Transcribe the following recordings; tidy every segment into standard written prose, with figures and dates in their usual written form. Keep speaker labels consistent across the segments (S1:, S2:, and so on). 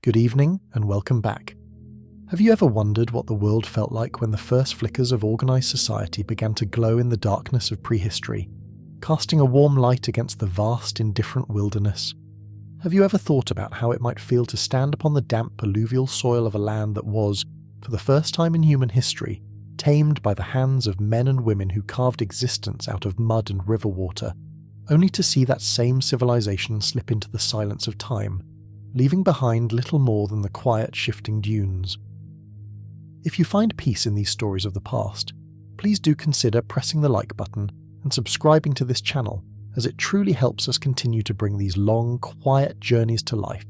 S1: Good evening and welcome back. Have you ever wondered what the world felt like when the first flickers of organised society began to glow in the darkness of prehistory, casting a warm light against the vast, indifferent wilderness? Have you ever thought about how it might feel to stand upon the damp alluvial soil of a land that was, for the first time in human history, tamed by the hands of men and women who carved existence out of mud and river water, only to see that same civilization slip into the silence of time, leaving behind little more than the quiet, shifting dunes? If you find peace in these stories of the past, please do consider pressing the like button and subscribing to this channel, as it truly helps us continue to bring these long, quiet journeys to life.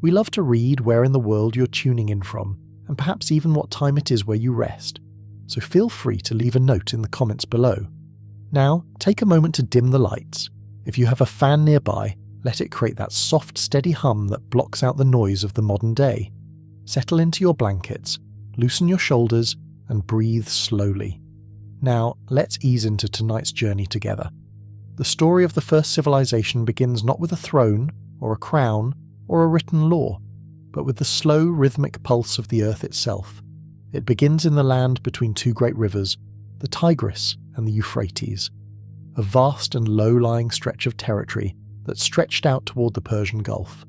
S1: We love to read where in the world you're tuning in from, and perhaps even what time it is where you rest, so feel free to leave a note in the comments below. Now, take a moment to dim the lights. If you have a fan nearby, let it create that soft, steady hum that blocks out the noise of the modern day. Settle into your blankets, loosen your shoulders, and breathe slowly. Now, let's ease into tonight's journey together. The story of the first civilization begins not with a throne, or a crown, or a written law, but with the slow, rhythmic pulse of the earth itself. It begins in the land between two great rivers, the Tigris and the Euphrates, a vast and low-lying stretch of territory that stretched out toward the Persian Gulf.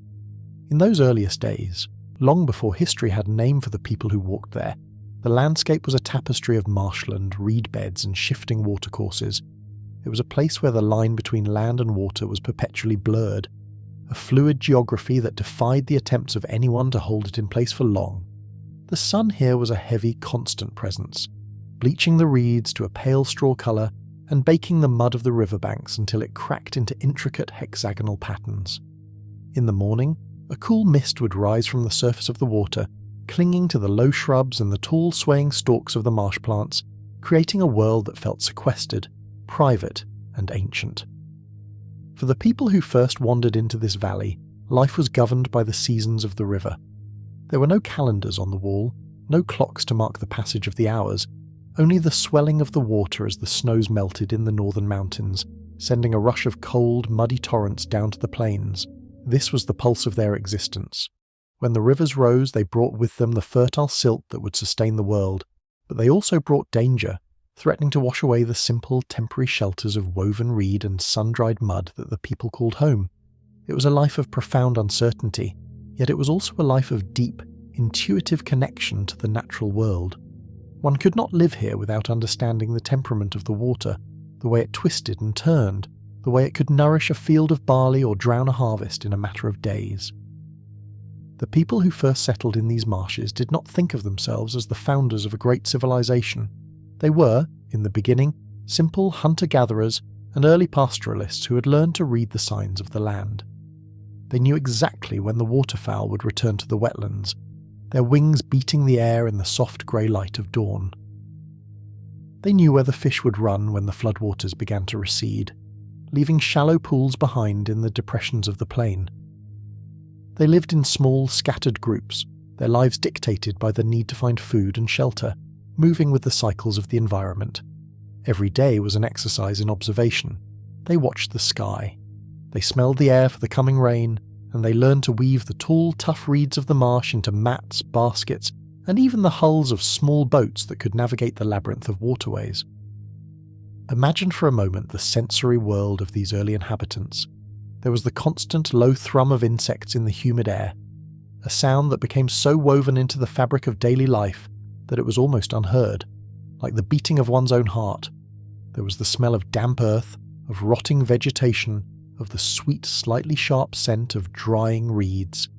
S1: In those earliest days, long before history had a name for the people who walked there, the landscape was a tapestry of marshland, reed beds, and shifting watercourses. It was a place where the line between land and water was perpetually blurred, a fluid geography that defied the attempts of anyone to hold it in place for long. The sun here was a heavy, constant presence, bleaching the reeds to a pale straw colour and baking the mud of the riverbanks until it cracked into intricate hexagonal patterns. In the morning, a cool mist would rise from the surface of the water, clinging to the low shrubs and the tall swaying stalks of the marsh plants, creating a world that felt sequestered, private, and ancient. For the people who first wandered into this valley, life was governed by the seasons of the river. There were no calendars on the wall, no clocks to mark the passage of the hours, only the swelling of the water as the snows melted in the northern mountains, sending a rush of cold, muddy torrents down to the plains. This was the pulse of their existence. When the rivers rose, they brought with them the fertile silt that would sustain the world, but they also brought danger, threatening to wash away the simple, temporary shelters of woven reed and sun-dried mud that the people called home. It was a life of profound uncertainty, yet it was also a life of deep, intuitive connection to the natural world. One could not live here without understanding the temperament of the water, the way it twisted and turned, the way it could nourish a field of barley or drown a harvest in a matter of days. The people who first settled in these marshes did not think of themselves as the founders of a great civilization. They were, in the beginning, simple hunter-gatherers and early pastoralists who had learned to read the signs of the land. They knew exactly when the waterfowl would return to the wetlands, their wings beating the air in the soft grey light of dawn. They knew where the fish would run when the floodwaters began to recede, leaving shallow pools behind in the depressions of the plain. They lived in small, scattered groups, their lives dictated by the need to find food and shelter, moving with the cycles of the environment. Every day was an exercise in observation. They watched the sky. They smelled the air for the coming rain, and they learned to weave the tall, tough reeds of the marsh into mats, baskets, and even the hulls of small boats that could navigate the labyrinth of waterways. Imagine for a moment the sensory world of these early inhabitants. There was the constant low thrum of insects in the humid air, a sound that became so woven into the fabric of daily life that it was almost unheard, like the beating of one's own heart. There was the smell of damp earth, of rotting vegetation, of the sweet, slightly sharp scent of drying reeds,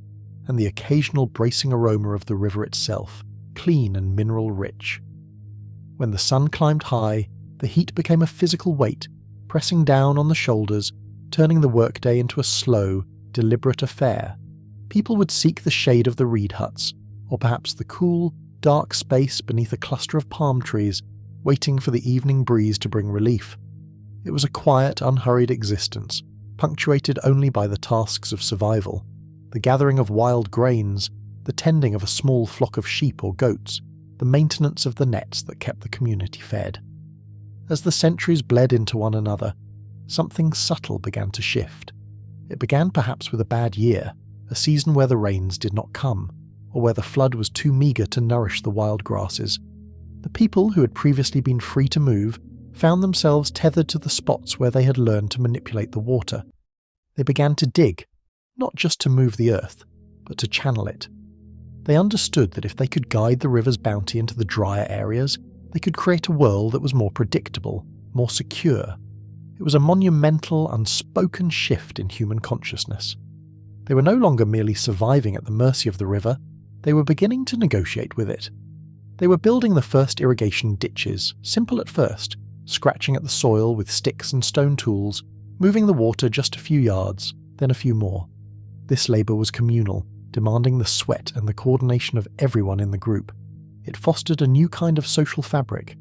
S1: and the occasional bracing aroma of the river itself, clean and mineral-rich. When the sun climbed high, the heat became a physical weight, pressing down on the shoulders, turning the workday into a slow, deliberate affair. People would seek the shade of the reed huts, or perhaps the cool, dark space beneath a cluster of palm trees, waiting for the evening breeze to bring relief. It was a quiet, unhurried existence, punctuated only by the tasks of survival, the gathering of wild grains, the tending of a small flock of sheep or goats, the maintenance of the nets that kept the community fed. As the centuries bled into one another, something subtle began to shift. It began perhaps with a bad year, a a season where the rains did not come, or where the flood was too meagre to nourish the wild grasses. The people who had previously been free to move found themselves tethered to the spots where they had learned to manipulate the water. They began to dig, not just to move the earth, but to channel it. They understood that if they could guide the river's bounty into the drier areas, they could create a world that was more predictable, more secure. It was a monumental, unspoken shift in human consciousness. They were no longer merely surviving at the mercy of the river, they were beginning to negotiate with it. They were building the first irrigation ditches, simple at first, scratching at the soil with sticks and stone tools, moving the water just a few yards, then a few more. This labour was communal, demanding the sweat and the coordination of everyone in the group. It fostered a new kind of social fabric.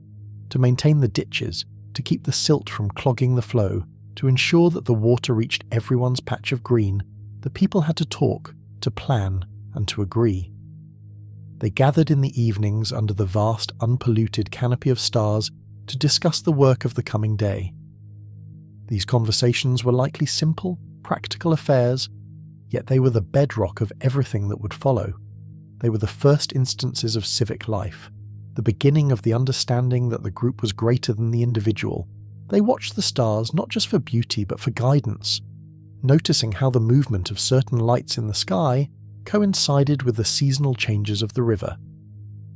S1: To maintain the ditches, to keep the silt from clogging the flow, to ensure that the water reached everyone's patch of green, the people had to talk, to plan, and to agree. They gathered in the evenings under the vast, unpolluted canopy of stars to discuss the work of the coming day. These conversations were likely simple, practical affairs, yet they were the bedrock of everything that would follow. They were the first instances of civic life, the beginning of the understanding that the group was greater than the individual. They watched the stars not just for beauty but for guidance, noticing how the movement of certain lights in the sky coincided with the seasonal changes of the river.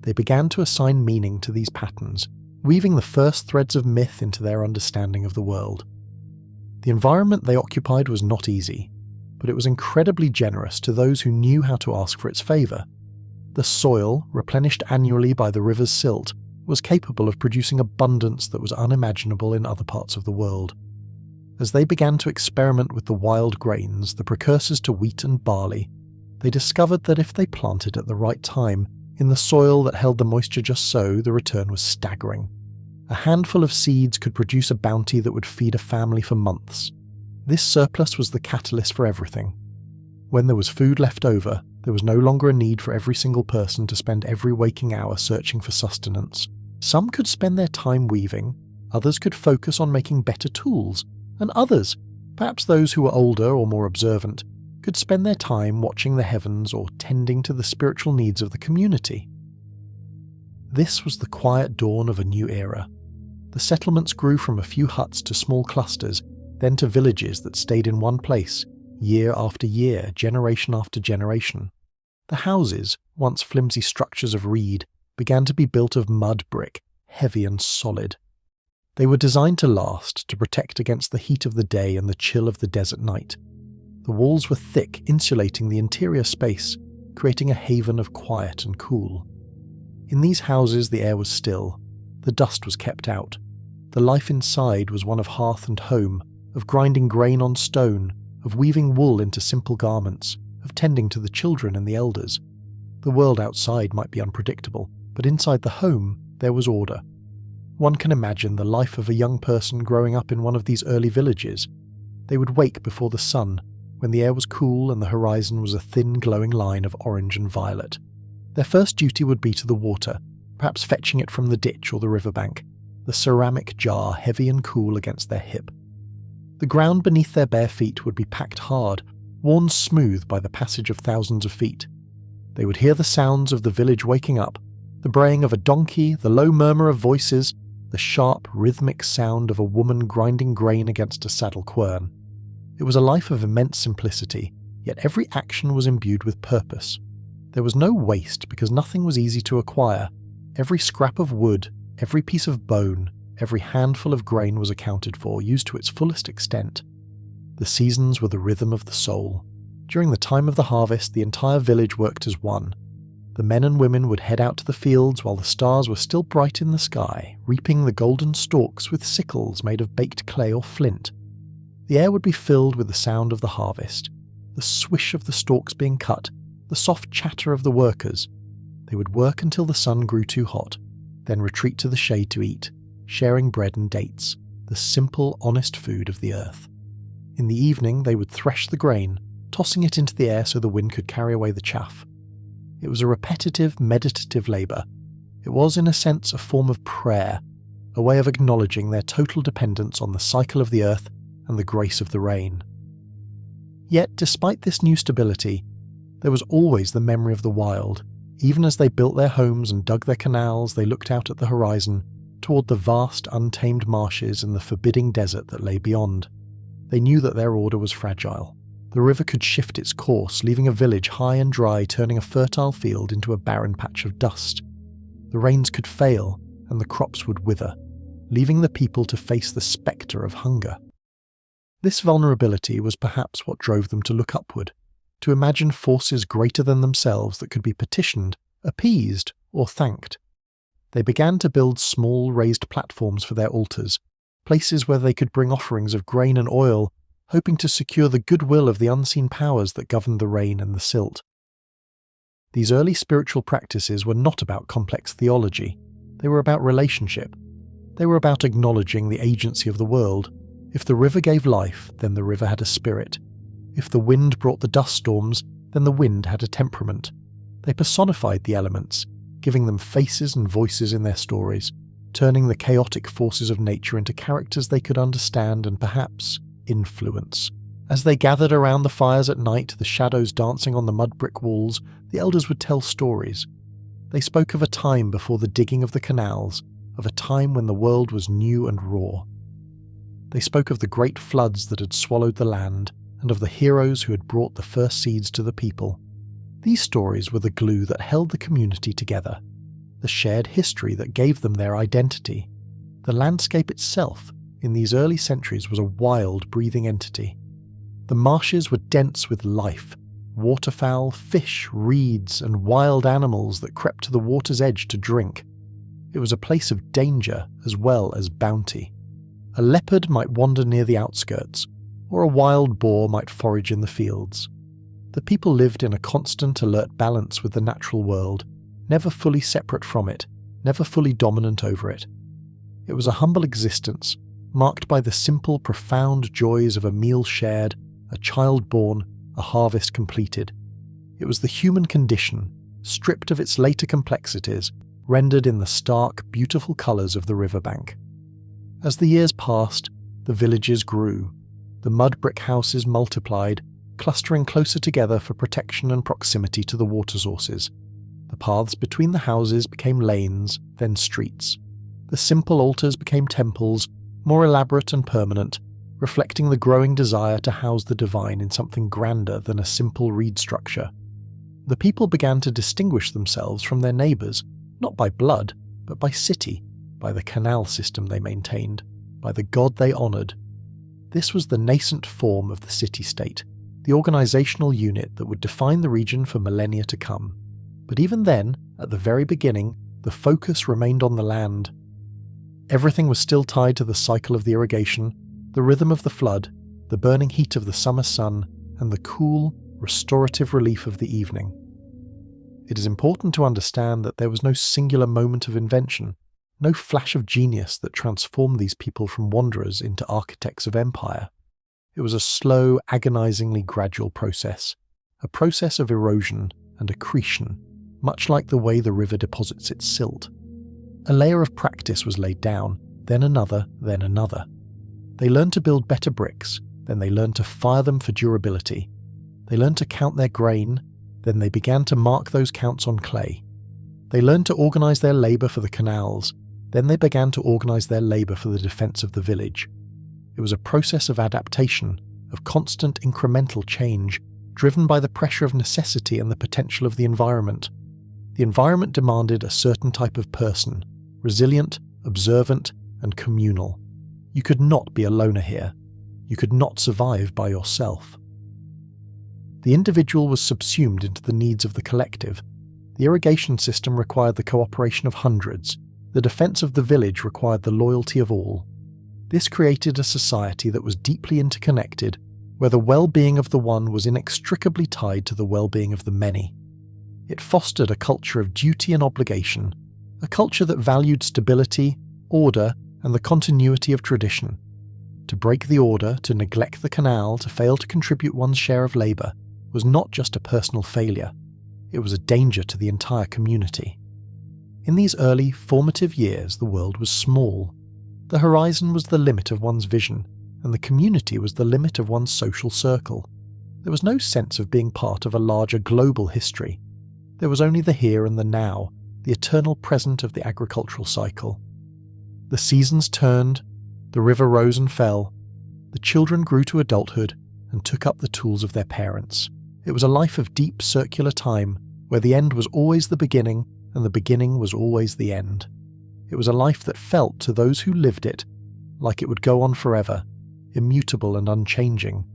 S1: They began to assign meaning to these patterns, weaving the first threads of myth into their understanding of the world. The environment they occupied was not easy, but it was incredibly generous to those who knew how to ask for its favour. The soil, replenished annually by the river's silt, was capable of producing abundance that was unimaginable in other parts of the world. As they began to experiment with the wild grains, the precursors to wheat and barley, they discovered that if they planted at the right time, in the soil that held the moisture just so, the return was staggering. A handful of seeds could produce a bounty that would feed a family for months. This surplus was the catalyst for everything. When there was food left over, there was no longer a need for every single person to spend every waking hour searching for sustenance. Some could spend their time weaving, others could focus on making better tools, and others, perhaps those who were older or more observant, could spend their time watching the heavens or tending to the spiritual needs of the community. This was the quiet dawn of a new era. The settlements grew from a few huts to small clusters, then to villages that stayed in one place, year after year, generation after generation. The houses, once flimsy structures of reed, began to be built of mud brick, heavy and solid. They were designed to last, to protect against the heat of the day and the chill of the desert night. The walls were thick, insulating the interior space, creating a haven of quiet and cool. In these houses the air was still, the dust was kept out. The life inside was one of hearth and home, of grinding grain on stone, of weaving wool into simple garments, of tending to the children and the elders. The world outside might be unpredictable, but inside the home there was order. One can imagine the life of a young person growing up in one of these early villages. They would wake before the sun, when the air was cool and the horizon was a thin glowing line of orange and violet. Their first duty would be to the water, perhaps fetching it from the ditch or the riverbank, the ceramic jar heavy and cool against their hip. The ground beneath their bare feet would be packed hard, worn smooth by the passage of thousands of feet. They would hear the sounds of the village waking up, the braying of a donkey, the low murmur of voices, the sharp, rhythmic sound of a woman grinding grain against a saddle quern. It was a life of immense simplicity, yet every action was imbued with purpose. There was no waste because nothing was easy to acquire. Every scrap of wood, every piece of bone, every handful of grain was accounted for, used to its fullest extent. The seasons were the rhythm of the soul. During the time of the harvest, the entire village worked as one. The men and women would head out to the fields while the stars were still bright in the sky, reaping the golden stalks with sickles made of baked clay or flint. The air would be filled with the sound of the harvest, the swish of the stalks being cut, the soft chatter of the workers. They would work until the sun grew too hot, then retreat to the shade to eat, sharing bread and dates, the simple, honest food of the earth. In the evening they would thresh the grain, tossing it into the air so the wind could carry away the chaff. It was a repetitive, meditative labour. It was, in a sense, a form of prayer, a way of acknowledging their total dependence on the cycle of the earth and the grace of the rain. Yet, despite this new stability, There was always the memory of the wild. Even as they built their homes and dug their canals, they looked out at the horizon, toward the vast, untamed marshes and the forbidding desert that lay beyond. They knew that their order was fragile. The river could shift its course, leaving a village high and dry, turning a fertile field into a barren patch of dust. The rains could fail, and the crops would wither, leaving the people to face the spectre of hunger. This vulnerability was perhaps what drove them to look upward, to imagine forces greater than themselves that could be petitioned, appeased, or thanked. They began to build small raised platforms for their altars, places where they could bring offerings of grain and oil, hoping to secure the goodwill of the unseen powers that governed the rain and the silt. These early spiritual practices were not about complex theology. They were about relationship. They were about acknowledging the agency of the world. If the river gave life, then the river had a spirit. If the wind brought the dust storms, then the wind had a temperament. They personified the elements, giving them faces and voices in their stories, turning the chaotic forces of nature into characters they could understand and perhaps influence. As they gathered around the fires at night, the shadows dancing on the mud brick walls, the elders would tell stories. They spoke of a time before the digging of the canals, of a time when the world was new and raw. They spoke of the great floods that had swallowed the land, and of the heroes who had brought the first seeds to the people. These stories were the glue that held the community together, the shared history that gave them their identity. The landscape itself, in these early centuries, was a wild, breathing entity. The marshes were dense with life, waterfowl, fish, reeds, and wild animals that crept to the water's edge to drink. It was a place of danger as well as bounty. A leopard might wander near the outskirts, or a wild boar might forage in the fields. The people lived in a constant, alert balance with the natural world, never fully separate from it, never fully dominant over it. It was a humble existence, marked by the simple, profound joys of a meal shared, a child born, a harvest completed. It was the human condition, stripped of its later complexities, rendered in the stark, beautiful colours of the riverbank. As the years passed, the villages grew. The mud brick houses multiplied, clustering closer together for protection and proximity to the water sources. The paths between the houses became lanes, then streets. The simple altars became temples, more elaborate and permanent, reflecting the growing desire to house the divine in something grander than a simple reed structure. The people began to distinguish themselves from their neighbours, not by blood, but by city, by the canal system they maintained, by the god they honoured. This was the nascent form of the city-state, the organisational unit that would define the region for millennia to come. But even then, at the very beginning, the focus remained on the land. Everything was still tied to the cycle of the irrigation, the rhythm of the flood, the burning heat of the summer sun, and the cool, restorative relief of the evening. It is important to understand that there was no singular moment of invention, no flash of genius that transformed these people from wanderers into architects of empire. It was a slow, agonizingly gradual process, a process of erosion and accretion, much like the way the river deposits its silt. A layer of practice was laid down, then another, then another. They learned to build better bricks, then they learned to fire them for durability. They learned to count their grain, then they began to mark those counts on clay. They learned to organize their labor for the canals, then they began to organize their labor for the defense of the village. It was a process of adaptation, of constant incremental change, driven by the pressure of necessity and the potential of the environment. The environment demanded a certain type of person, resilient, observant, and communal. You could not be a loner here. You could not survive by yourself. The individual was subsumed into the needs of the collective. The irrigation system required the cooperation of hundreds. The defense of the village required the loyalty of all. This created a society that was deeply interconnected, where the well-being of the one was inextricably tied to the well-being of the many. It fostered a culture of duty and obligation, a culture that valued stability, order, and the continuity of tradition. To break the order, to neglect the canal, to fail to contribute one's share of labour, was not just a personal failure, it was a danger to the entire community. In these early, formative years, the world was small. The horizon was the limit of one's vision, and the community was the limit of one's social circle. There was no sense of being part of a larger global history. There was only the here and the now, the eternal present of the agricultural cycle. The seasons turned, the river rose and fell, the children grew to adulthood and took up the tools of their parents. It was a life of deep circular time, where the end was always the beginning and the beginning was always the end. It was a life that felt to those who lived it like it would go on forever, immutable and unchanging,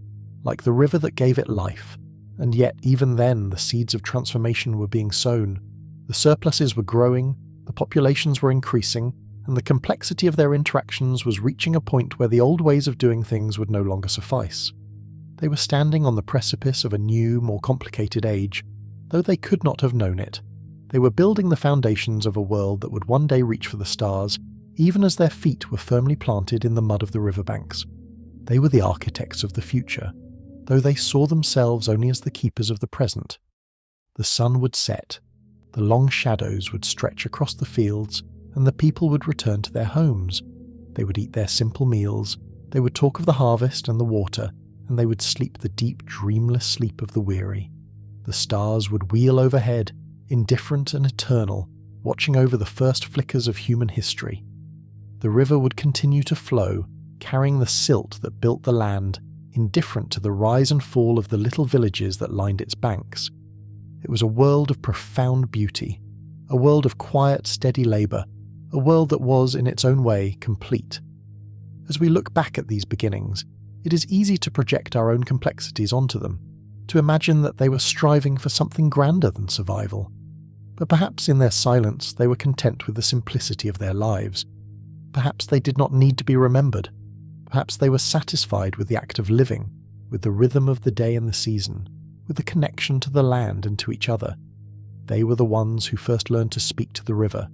S1: like the river that gave it life. And yet, even then, the seeds of transformation were being sown. The surpluses were growing, the populations were increasing, and the complexity of their interactions was reaching a point where the old ways of doing things would no longer suffice. They were standing on the precipice of a new, more complicated age, though they could not have known it. They were building the foundations of a world that would one day reach for the stars, even as their feet were firmly planted in the mud of the riverbanks. They were the architects of the future, though they saw themselves only as the keepers of the present. The sun would set, the long shadows would stretch across the fields, and the people would return to their homes. They would eat their simple meals, they would talk of the harvest and the water, and they would sleep the deep, dreamless sleep of the weary. The stars would wheel overhead, indifferent and eternal, watching over the first flickers of human history. The river would continue to flow, carrying the silt that built the land, indifferent to the rise and fall of the little villages that lined its banks. It was a world of profound beauty, a world of quiet, steady labour, a world that was, in its own way, complete. As we look back at these beginnings, it is easy to project our own complexities onto them, to imagine that they were striving for something grander than survival. But perhaps in their silence they were content with the simplicity of their lives. Perhaps they did not need to be remembered. Perhaps they were satisfied with the act of living, with the rhythm of the day and the season, with the connection to the land and to each other. They were the ones who first learned to speak to the river,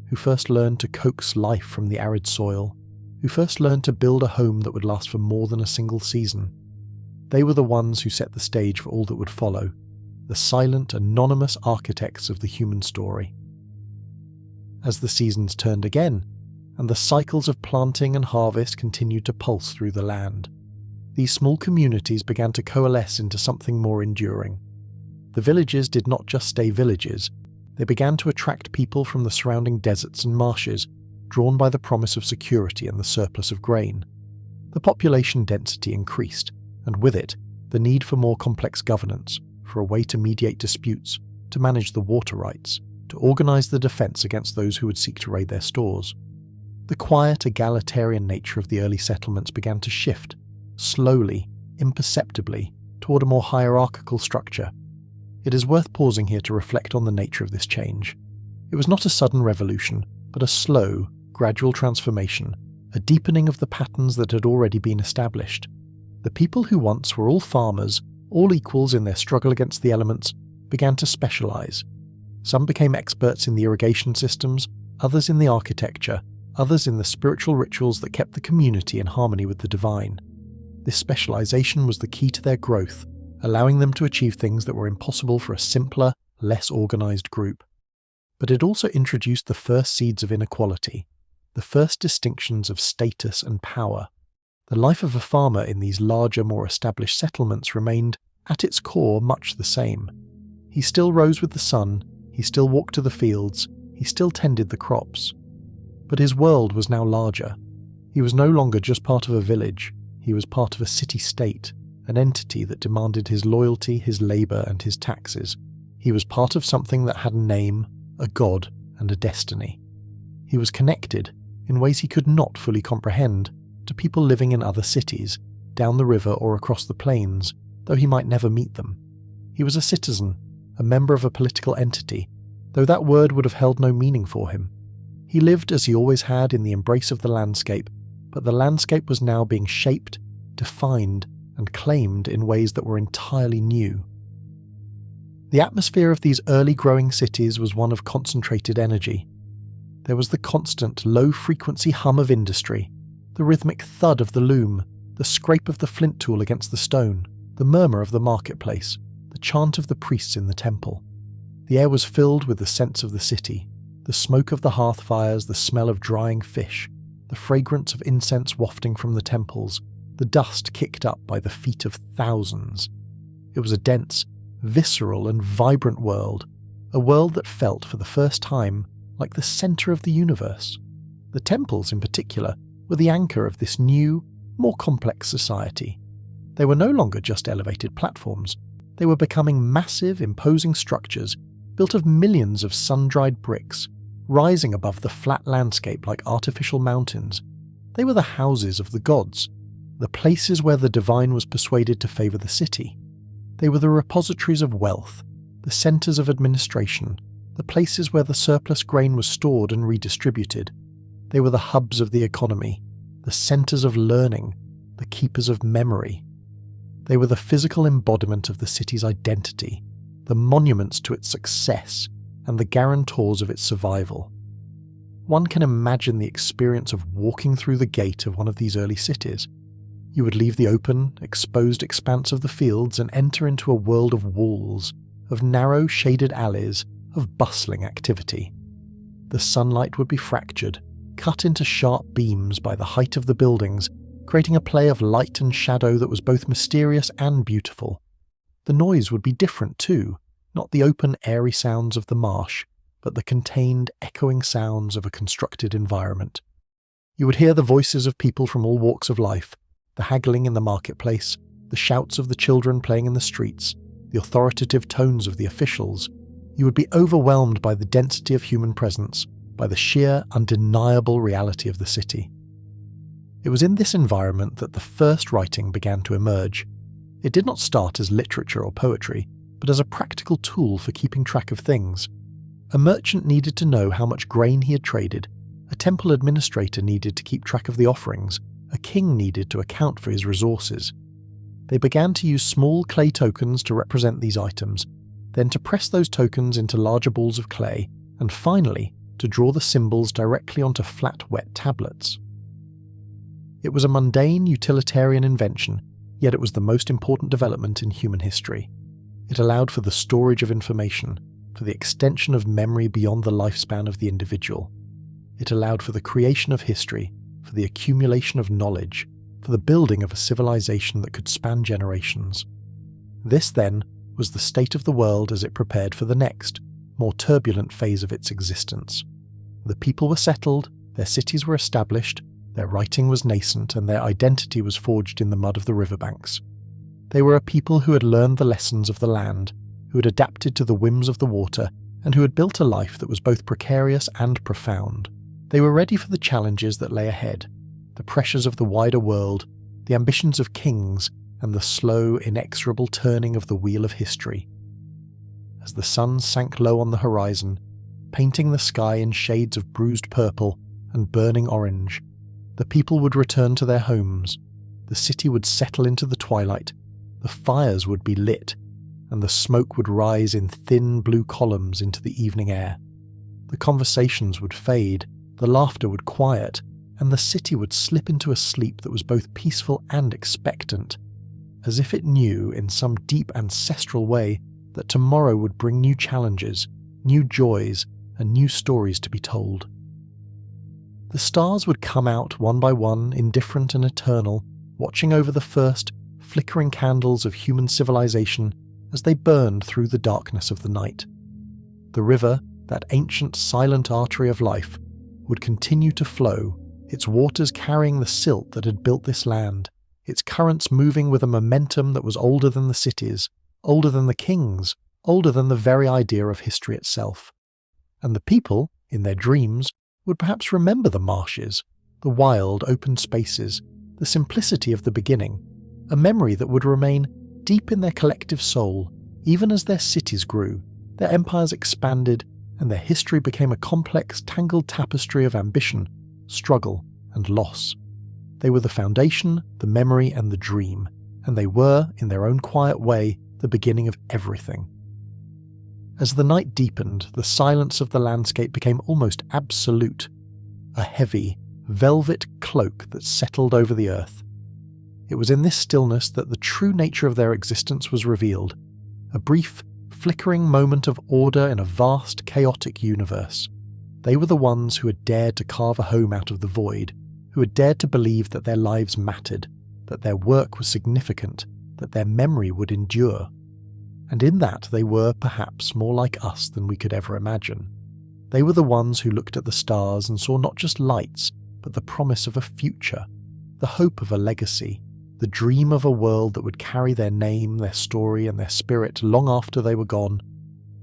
S1: who first learned to coax life from the arid soil, who first learned to build a home that would last for more than a single season. They were the ones who set the stage for all that would follow, the silent, anonymous architects of the human story. As the seasons turned again, and the cycles of planting and harvest continued to pulse through the land, these small communities began to coalesce into something more enduring. The villages did not just stay villages, they began to attract people from the surrounding deserts and marshes, drawn by the promise of security and the surplus of grain. The population density increased, and with it, the need for more complex governance, for a way to mediate disputes, to manage the water rights, to organise the defence against those who would seek to raid their stores. The quiet, egalitarian nature of the early settlements began to shift, slowly, imperceptibly, toward a more hierarchical structure. It is worth pausing here to reflect on the nature of this change. It was not a sudden revolution, but a slow, gradual transformation, a deepening of the patterns that had already been established. The people who once were all farmers, all equals in their struggle against the elements, began to specialise. Some became experts in the irrigation systems, others in the architecture, others in the spiritual rituals that kept the community in harmony with the divine. This specialisation was the key to their growth, allowing them to achieve things that were impossible for a simpler, less organised group. But it also introduced the first seeds of inequality, the first distinctions of status and power. The life of a farmer in these larger, more established settlements remained, at its core, much the same. He still rose with the sun, he still walked to the fields, he still tended the crops. But his world was now larger. He was no longer just part of a village, he was part of a city-state, an entity that demanded his loyalty, his labour and his taxes. He was part of something that had a name, a god, and a destiny. He was connected, in ways he could not fully comprehend, to people living in other cities, down the river or across the plains, though he might never meet them. He was a citizen, a member of a political entity, though that word would have held no meaning for him. He lived as he always had in the embrace of the landscape, but the landscape was now being shaped, defined, and claimed in ways that were entirely new. The atmosphere of these early growing cities was one of concentrated energy. There was the constant, low-frequency hum of industry, the rhythmic thud of the loom, the scrape of the flint tool against the stone, the murmur of the marketplace, the chant of the priests in the temple. The air was filled with the scents of the city, the smoke of the hearth fires, the smell of drying fish, the fragrance of incense wafting from the temples, the dust kicked up by the feet of thousands. It was a dense, visceral and vibrant world, a world that felt for the first time like the centre of the universe. The temples in particular were the anchor of this new, more complex society. They were no longer just elevated platforms, they were becoming massive, imposing structures built of millions of sun-dried bricks, rising above the flat landscape like artificial mountains. They were the houses of the gods, the places where the divine was persuaded to favour the city. They were the repositories of wealth, the centres of administration, the places where the surplus grain was stored and redistributed. They were the hubs of the economy, the centres of learning, the keepers of memory. They were the physical embodiment of the city's identity, the monuments to its success, and the guarantors of its survival. One can imagine the experience of walking through the gate of one of these early cities. You would leave the open, exposed expanse of the fields and enter into a world of walls, of narrow, shaded alleys, of bustling activity. The sunlight would be fractured, cut into sharp beams by the height of the buildings, creating a play of light and shadow that was both mysterious and beautiful. The noise would be different too, not the open, airy sounds of the marsh, but the contained, echoing sounds of a constructed environment. You would hear the voices of people from all walks of life, the haggling in the marketplace, the shouts of the children playing in the streets, the authoritative tones of the officials. You would be overwhelmed by the density of human presence, by the sheer, undeniable reality of the city. It was in this environment that the first writing began to emerge. It did not start as literature or poetry, but as a practical tool for keeping track of things. A merchant needed to know how much grain he had traded, a temple administrator needed to keep track of the offerings, a king needed to account for his resources. They began to use small clay tokens to represent these items, then to press those tokens into larger balls of clay, and finally to draw the symbols directly onto flat, wet tablets. It was a mundane, utilitarian invention, yet it was the most important development in human history. It allowed for the storage of information, for the extension of memory beyond the lifespan of the individual. It allowed for the creation of history, for the accumulation of knowledge, for the building of a civilization that could span generations. This, then, was the state of the world as it prepared for the next, more turbulent phase of its existence. The people were settled, their cities were established, their writing was nascent, and their identity was forged in the mud of the riverbanks. They were a people who had learned the lessons of the land, who had adapted to the whims of the water, and who had built a life that was both precarious and profound. They were ready for the challenges that lay ahead, the pressures of the wider world, the ambitions of kings, and the slow, inexorable turning of the wheel of history. As the sun sank low on the horizon, painting the sky in shades of bruised purple and burning orange, the people would return to their homes, the city would settle into the twilight, the fires would be lit, and the smoke would rise in thin blue columns into the evening air. The conversations would fade, the laughter would quiet, and the city would slip into a sleep that was both peaceful and expectant, as if it knew in some deep ancestral way that tomorrow would bring new challenges, new joys, and new stories to be told. The stars would come out one by one, indifferent and eternal, watching over the first, flickering candles of human civilization as they burned through the darkness of the night. The river, that ancient silent artery of life, would continue to flow, its waters carrying the silt that had built this land, its currents moving with a momentum that was older than the cities, older than the kings, older than the very idea of history itself. And the people, in their dreams, would perhaps remember the marshes, the wild open spaces, the simplicity of the beginning, a memory that would remain deep in their collective soul, even as their cities grew, their empires expanded, and their history became a complex, tangled tapestry of ambition, struggle, and loss. They were the foundation, the memory, and the dream, and they were, in their own quiet way, the beginning of everything. As the night deepened, the silence of the landscape became almost absolute, a heavy, velvet cloak that settled over the earth. It was in this stillness that the true nature of their existence was revealed, a brief, flickering moment of order in a vast, chaotic universe. They were the ones who had dared to carve a home out of the void, who had dared to believe that their lives mattered, that their work was significant, that their memory would endure. and in that they were perhaps more like us than we could ever imagine. They were the ones who looked at the stars and saw not just lights, but the promise of a future, the hope of a legacy, the dream of a world that would carry their name, their story, and their spirit long after they were gone.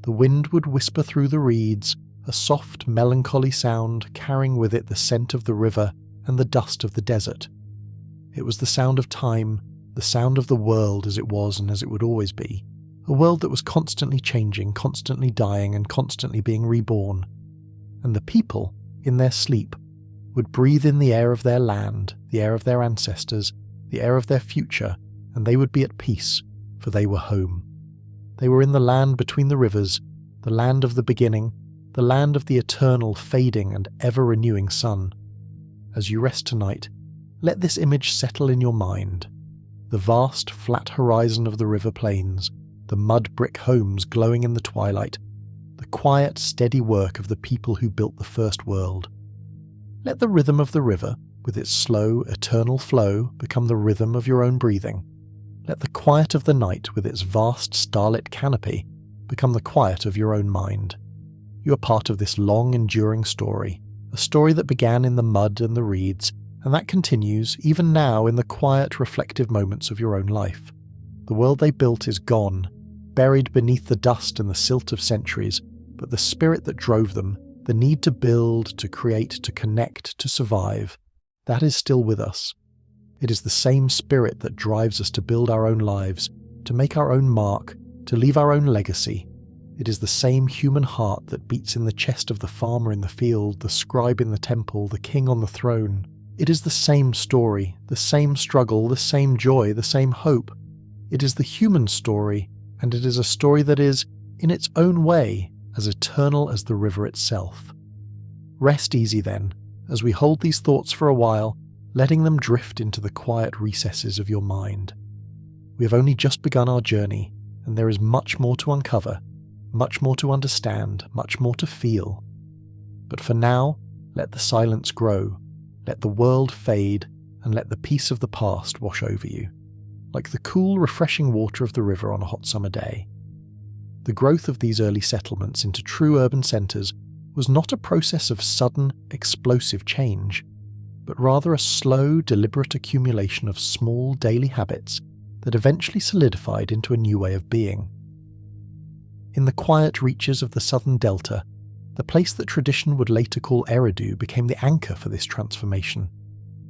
S1: The wind would whisper through the reeds, a soft, melancholy sound carrying with it the scent of the river and the dust of the desert. It was the sound of time, the sound of the world as it was and as it would always be, a world that was constantly changing, constantly dying, and constantly being reborn. And the people, in their sleep, would breathe in the air of their land, the air of their ancestors, the air of their future, and they would be at peace, for they were home. They were in the land between the rivers, the land of the beginning, the land of the eternal, fading and ever-renewing sun. As you rest tonight, let this image settle in your mind. The vast, flat horizon of the river plains, the mud-brick homes glowing in the twilight, the quiet, steady work of the people who built the first world. Let the rhythm of the river, with its slow, eternal flow, become the rhythm of your own breathing. Let the quiet of the night, with its vast starlit canopy, become the quiet of your own mind. You are part of this long, enduring story, a story that began in the mud and the reeds, and that continues, even now, in the quiet, reflective moments of your own life. The world they built is gone, buried beneath the dust and the silt of centuries, but the spirit that drove them, the need to build, to create, to connect, to survive, that is still with us. It is the same spirit that drives us to build our own lives, to make our own mark, to leave our own legacy. It is the same human heart that beats in the chest of the farmer in the field, the scribe in the temple, the king on the throne. It is the same story, the same struggle, the same joy, the same hope. It is the human story, and it is a story that is, in its own way, as eternal as the river itself. Rest easy then, as we hold these thoughts for a while, letting them drift into the quiet recesses of your mind. We have only just begun our journey, and there is much more to uncover, much more to understand, much more to feel. But for now, let the silence grow, let the world fade, and let the peace of the past wash over you, like the cool, refreshing water of the river on a hot summer day. The growth of these early settlements into true urban centres was not a process of sudden, explosive change, but rather a slow, deliberate accumulation of small daily habits that eventually solidified into a new way of being. In the quiet reaches of the southern delta, the place that tradition would later call Eridu became the anchor for this transformation.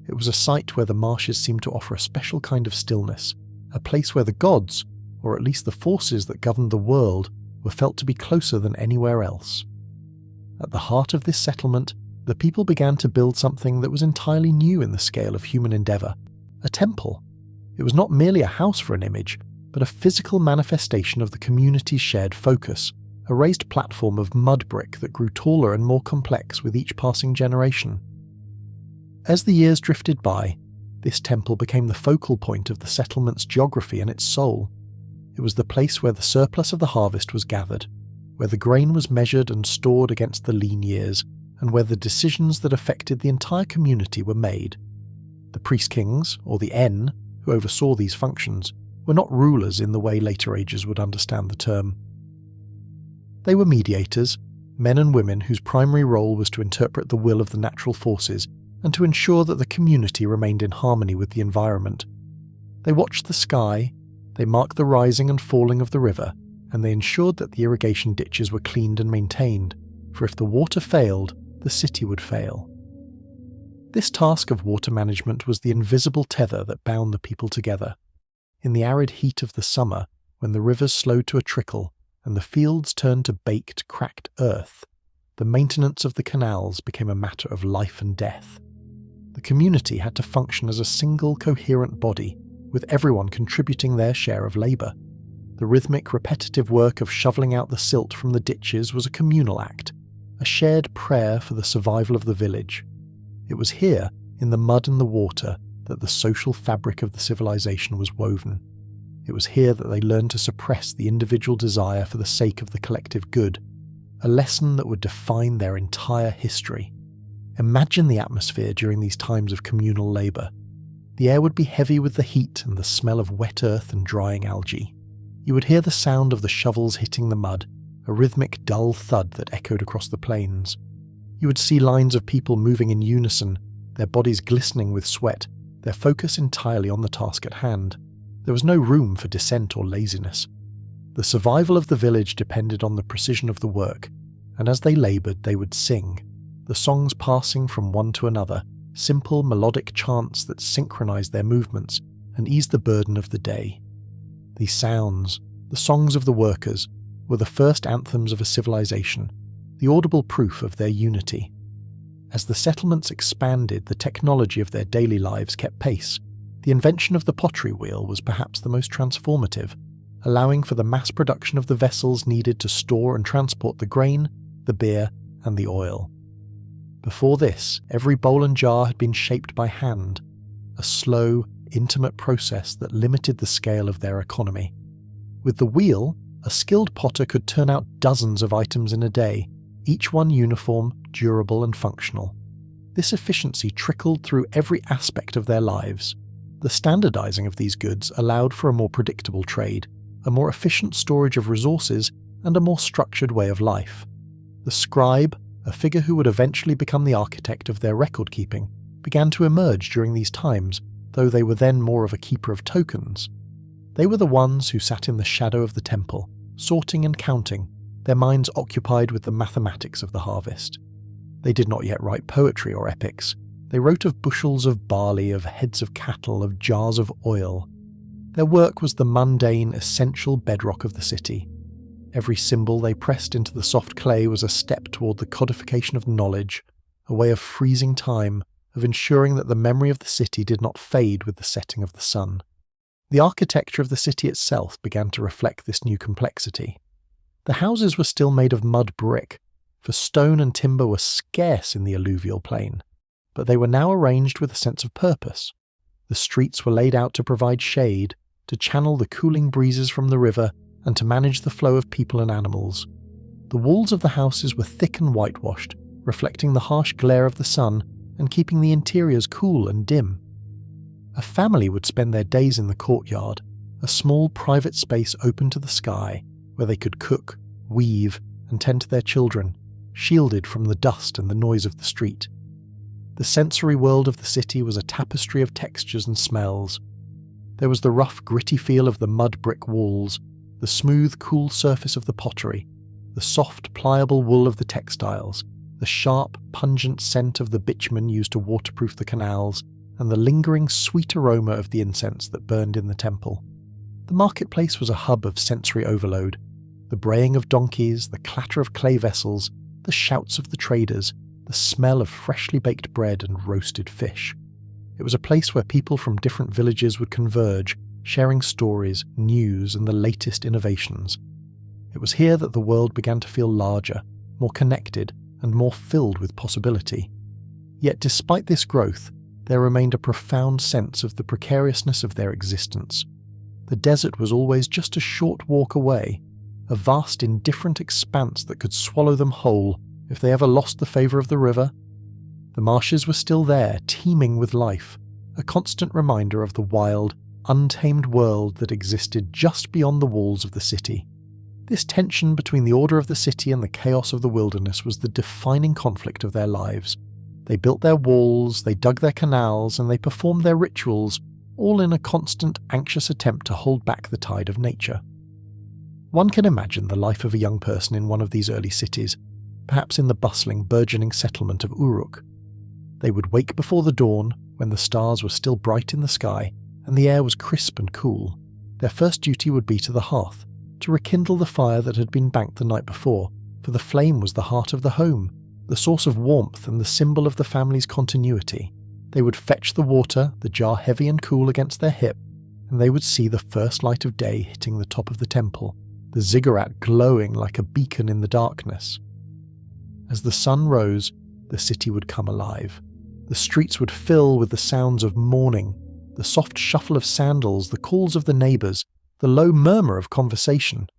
S1: It was a site where the marshes seemed to offer a special kind of stillness, a place where the gods, or at least the forces that governed the world, were felt to be closer than anywhere else. At the heart of this settlement, the people began to build something that was entirely new in the scale of human endeavour, a temple. It was not merely a house for an image, but a physical manifestation of the community's shared focus, a raised platform of mud brick that grew taller and more complex with each passing generation. As the years drifted by, this temple became the focal point of the settlement's geography and its soul. It was the place where the surplus of the harvest was gathered, where the grain was measured and stored against the lean years, and where the decisions that affected the entire community were made. The priest-kings, or the En, who oversaw these functions, were not rulers in the way later ages would understand the term. They were mediators, men and women whose primary role was to interpret the will of the natural forces and to ensure that the community remained in harmony with the environment. They watched the sky, they marked the rising and falling of the river, and they ensured that the irrigation ditches were cleaned and maintained, for if the water failed, the city would fail. This task of water management was the invisible tether that bound the people together. In the arid heat of the summer, when the rivers slowed to a trickle and the fields turned to baked, cracked earth, the maintenance of the canals became a matter of life and death. The community had to function as a single coherent body, with everyone contributing their share of labour. The rhythmic, repetitive work of shovelling out the silt from the ditches was a communal act, a shared prayer for the survival of the village. It was here, in the mud and the water, that the social fabric of the civilization was woven. It was here that they learned to suppress the individual desire for the sake of the collective good, a lesson that would define their entire history. Imagine the atmosphere during these times of communal labour. The air would be heavy with the heat and the smell of wet earth and drying algae. You would hear the sound of the shovels hitting the mud, a rhythmic dull thud that echoed across the plains. You would see lines of people moving in unison, their bodies glistening with sweat, their focus entirely on the task at hand. There was no room for dissent or laziness. The survival of the village depended on the precision of the work, and as they laboured they would sing, the songs passing from one to another, simple melodic chants that synchronised their movements and eased the burden of the day. These sounds, the songs of the workers, were the first anthems of a civilization, the audible proof of their unity. As the settlements expanded, the technology of their daily lives kept pace. The invention of the pottery wheel was perhaps the most transformative, allowing for the mass production of the vessels needed to store and transport the grain, the beer, and the oil. Before this, every bowl and jar had been shaped by hand, a slow, intimate process that limited the scale of their economy. With the wheel, a skilled potter could turn out dozens of items in a day, each one uniform, durable, and functional. This efficiency trickled through every aspect of their lives. The standardizing of these goods allowed for a more predictable trade, a more efficient storage of resources, and a more structured way of life. The scribe, a figure who would eventually become the architect of their record-keeping, began to emerge during these times, though they were then more of a keeper of tokens. They were the ones who sat in the shadow of the temple, sorting and counting, their minds occupied with the mathematics of the harvest. They did not yet write poetry or epics. They wrote of bushels of barley, of heads of cattle, of jars of oil. Their work was the mundane, essential bedrock of the city. Every symbol they pressed into the soft clay was a step toward the codification of knowledge, a way of freezing time, of ensuring that the memory of the city did not fade with the setting of the sun. The architecture of the city itself began to reflect this new complexity. The houses were still made of mud brick, for stone and timber were scarce in the alluvial plain, but they were now arranged with a sense of purpose. The streets were laid out to provide shade, to channel the cooling breezes from the river, and to manage the flow of people and animals. The walls of the houses were thick and whitewashed, reflecting the harsh glare of the sun and keeping the interiors cool and dim. A family would spend their days in the courtyard, a small private space open to the sky, where they could cook, weave, and tend to their children, shielded from the dust and the noise of the street. The sensory world of the city was a tapestry of textures and smells. There was the rough, gritty feel of the mud brick walls, the smooth, cool surface of the pottery, the soft, pliable wool of the textiles, the sharp, pungent scent of the bitumen used to waterproof the canals, and the lingering, sweet aroma of the incense that burned in the temple. The marketplace was a hub of sensory overload. The braying of donkeys, the clatter of clay vessels, the shouts of the traders, the smell of freshly baked bread and roasted fish. It was a place where people from different villages would converge, sharing stories, news, and the latest innovations. It was here that the world began to feel larger, more connected, and more filled with possibility. Yet despite this growth, there remained a profound sense of the precariousness of their existence. The desert was always just a short walk away, a vast indifferent expanse that could swallow them whole if they ever lost the favour of the river. The marshes were still there, teeming with life, a constant reminder of the wild, untamed world that existed just beyond the walls of the city. This tension between the order of the city and the chaos of the wilderness was the defining conflict of their lives. They built their walls, they dug their canals, and they performed their rituals, all in a constant, anxious attempt to hold back the tide of nature. One can imagine the life of a young person in one of these early cities, perhaps in the bustling, burgeoning settlement of Uruk. They would wake before the dawn, when the stars were still bright in the sky, and the air was crisp and cool. Their first duty would be to the hearth, to rekindle the fire that had been banked the night before, for the flame was the heart of the home, the source of warmth and the symbol of the family's continuity. They would fetch the water, the jar heavy and cool against their hip, and they would see the first light of day hitting the top of the temple, the ziggurat glowing like a beacon in the darkness. As the sun rose, the city would come alive. The streets would fill with the sounds of mourning, the soft shuffle of sandals, the calls of the neighbours, the low murmur of conversation.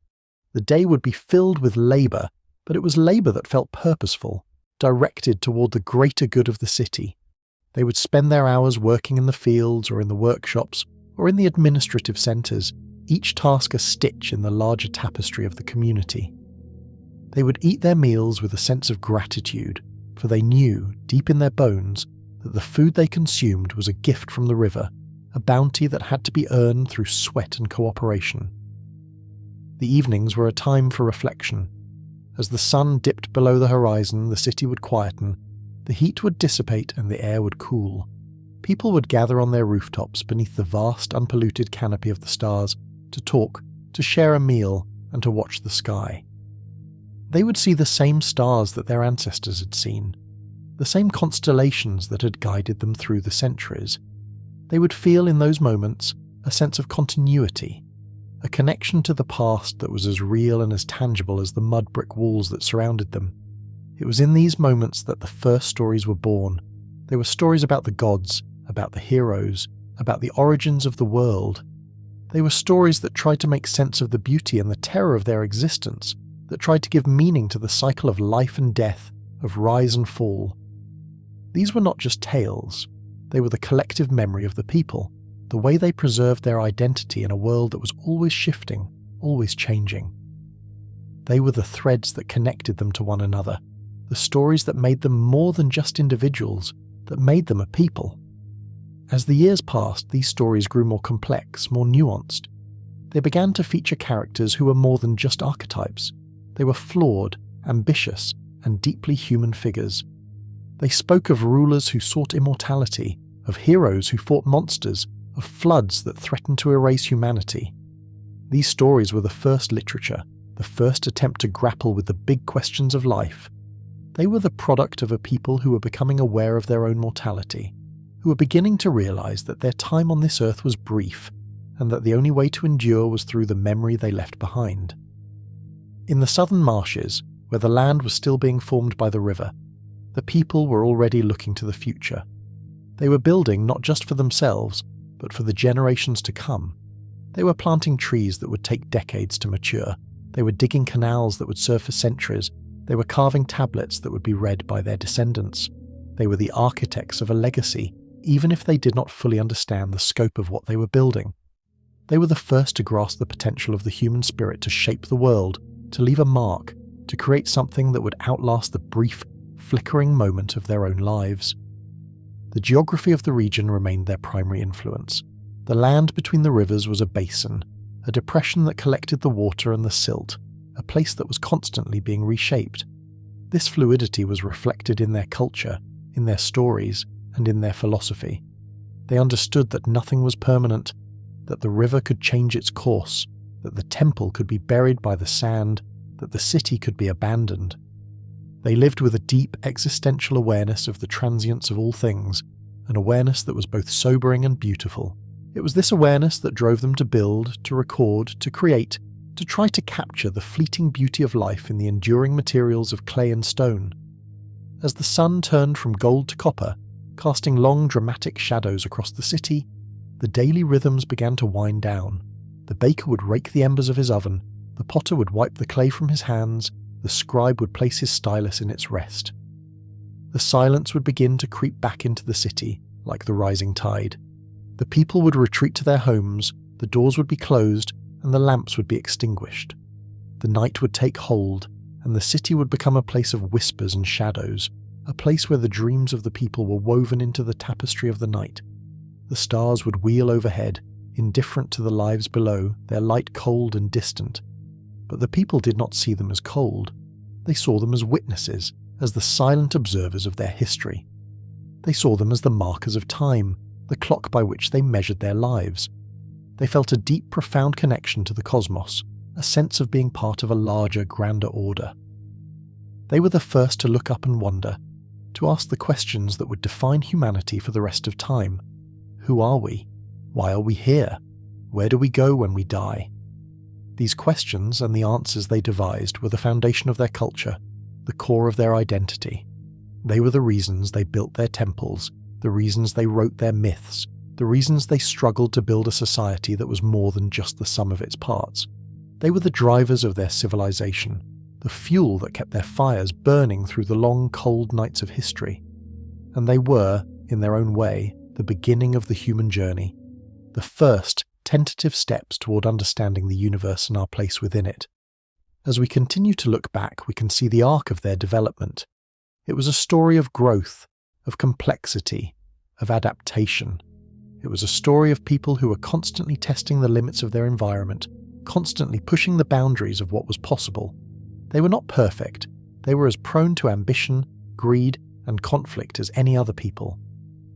S1: The day would be filled with labour, but it was labour that felt purposeful, directed toward the greater good of the city. They would spend their hours working in the fields or in the workshops or in the administrative centres, each task a stitch in the larger tapestry of the community. They would eat their meals with a sense of gratitude, for they knew, deep in their bones, that the food they consumed was a gift from the river, a bounty that had to be earned through sweat and cooperation. The evenings were a time for reflection. As the sun dipped below the horizon, the city would quieten, the heat would dissipate and the air would cool. People would gather on their rooftops beneath the vast, unpolluted canopy of the stars to talk, to share a meal, and to watch the sky. They would see the same stars that their ancestors had seen, the same constellations that had guided them through the centuries. They would feel in those moments a sense of continuity, a connection to the past that was as real and as tangible as the mud brick walls that surrounded them. It was in these moments that the first stories were born. They were stories about the gods, about the heroes, about the origins of the world. They were stories that tried to make sense of the beauty and the terror of their existence, that tried to give meaning to the cycle of life and death, of rise and fall. These were not just tales. They were the collective memory of the people, the way they preserved their identity in a world that was always shifting, always changing. They were the threads that connected them to one another, the stories that made them more than just individuals, that made them a people. As the years passed, these stories grew more complex, more nuanced. They began to feature characters who were more than just archetypes. They were flawed, ambitious, and deeply human figures. They spoke of rulers who sought immortality, of heroes who fought monsters, of floods that threatened to erase humanity. These stories were the first literature, the first attempt to grapple with the big questions of life. They were the product of a people who were becoming aware of their own mortality, who were beginning to realize that their time on this earth was brief, and that the only way to endure was through the memory they left behind. In the southern marshes, where the land was still being formed by the river, the people were already looking to the future. They were building not just for themselves, but for the generations to come. They were planting trees that would take decades to mature. They were digging canals that would serve for centuries. They were carving tablets that would be read by their descendants. They were the architects of a legacy, even if they did not fully understand the scope of what they were building. They were the first to grasp the potential of the human spirit to shape the world, to leave a mark, to create something that would outlast the brief, flickering moment of their own lives. The geography of the region remained their primary influence. The land between the rivers was a basin, a depression that collected the water and the silt, a place that was constantly being reshaped. This fluidity was reflected in their culture, in their stories, and in their philosophy. They understood that nothing was permanent, that the river could change its course, that the temple could be buried by the sand, that the city could be abandoned. They lived with a deep existential awareness of the transience of all things, an awareness that was both sobering and beautiful. It was this awareness that drove them to build, to record, to create, to try to capture the fleeting beauty of life in the enduring materials of clay and stone. As the sun turned from gold to copper, casting long dramatic shadows across the city, the daily rhythms began to wind down. The baker would rake the embers of his oven, the potter would wipe the clay from his hands, the scribe would place his stylus in its rest. The silence would begin to creep back into the city, like the rising tide. The people would retreat to their homes, the doors would be closed, and the lamps would be extinguished. The night would take hold, and the city would become a place of whispers and shadows, a place where the dreams of the people were woven into the tapestry of the night. The stars would wheel overhead, indifferent to the lives below, their light cold and distant. But the people did not see them as cold. They saw them as witnesses, as the silent observers of their history. They saw them as the markers of time, the clock by which they measured their lives. They felt a deep, profound connection to the cosmos, a sense of being part of a larger, grander order. They were the first to look up and wonder, to ask the questions that would define humanity for the rest of time. Who are we? Why are we here? Where do we go when we die? These questions and the answers they devised were the foundation of their culture, the core of their identity. They were the reasons they built their temples, the reasons they wrote their myths, the reasons they struggled to build a society that was more than just the sum of its parts. They were the drivers of their civilization, the fuel that kept their fires burning through the long, cold nights of history. And they were, in their own way, the beginning of the human journey, the first tentative steps toward understanding the universe and our place within it. As we continue to look back, we can see the arc of their development. It was a story of growth, of complexity, of adaptation. It was a story of people who were constantly testing the limits of their environment, constantly pushing the boundaries of what was possible. They were not perfect. They were as prone to ambition, greed, and conflict as any other people.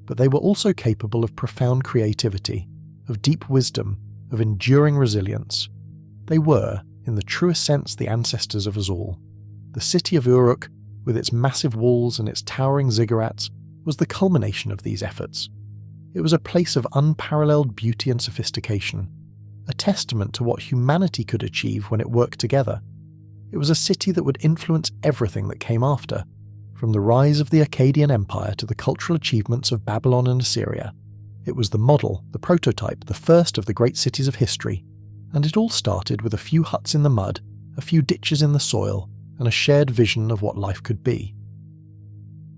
S1: But they were also capable of profound creativity, of deep wisdom, of enduring resilience. They were, in the truest sense, the ancestors of us all. The city of Uruk, with its massive walls and its towering ziggurats, was the culmination of these efforts. It was a place of unparalleled beauty and sophistication, a testament to what humanity could achieve when it worked together. It was a city that would influence everything that came after, from the rise of the Akkadian Empire to the cultural achievements of Babylon and Assyria. It was the model, the prototype, the first of the great cities of history, and it all started with a few huts in the mud, a few ditches in the soil, and a shared vision of what life could be.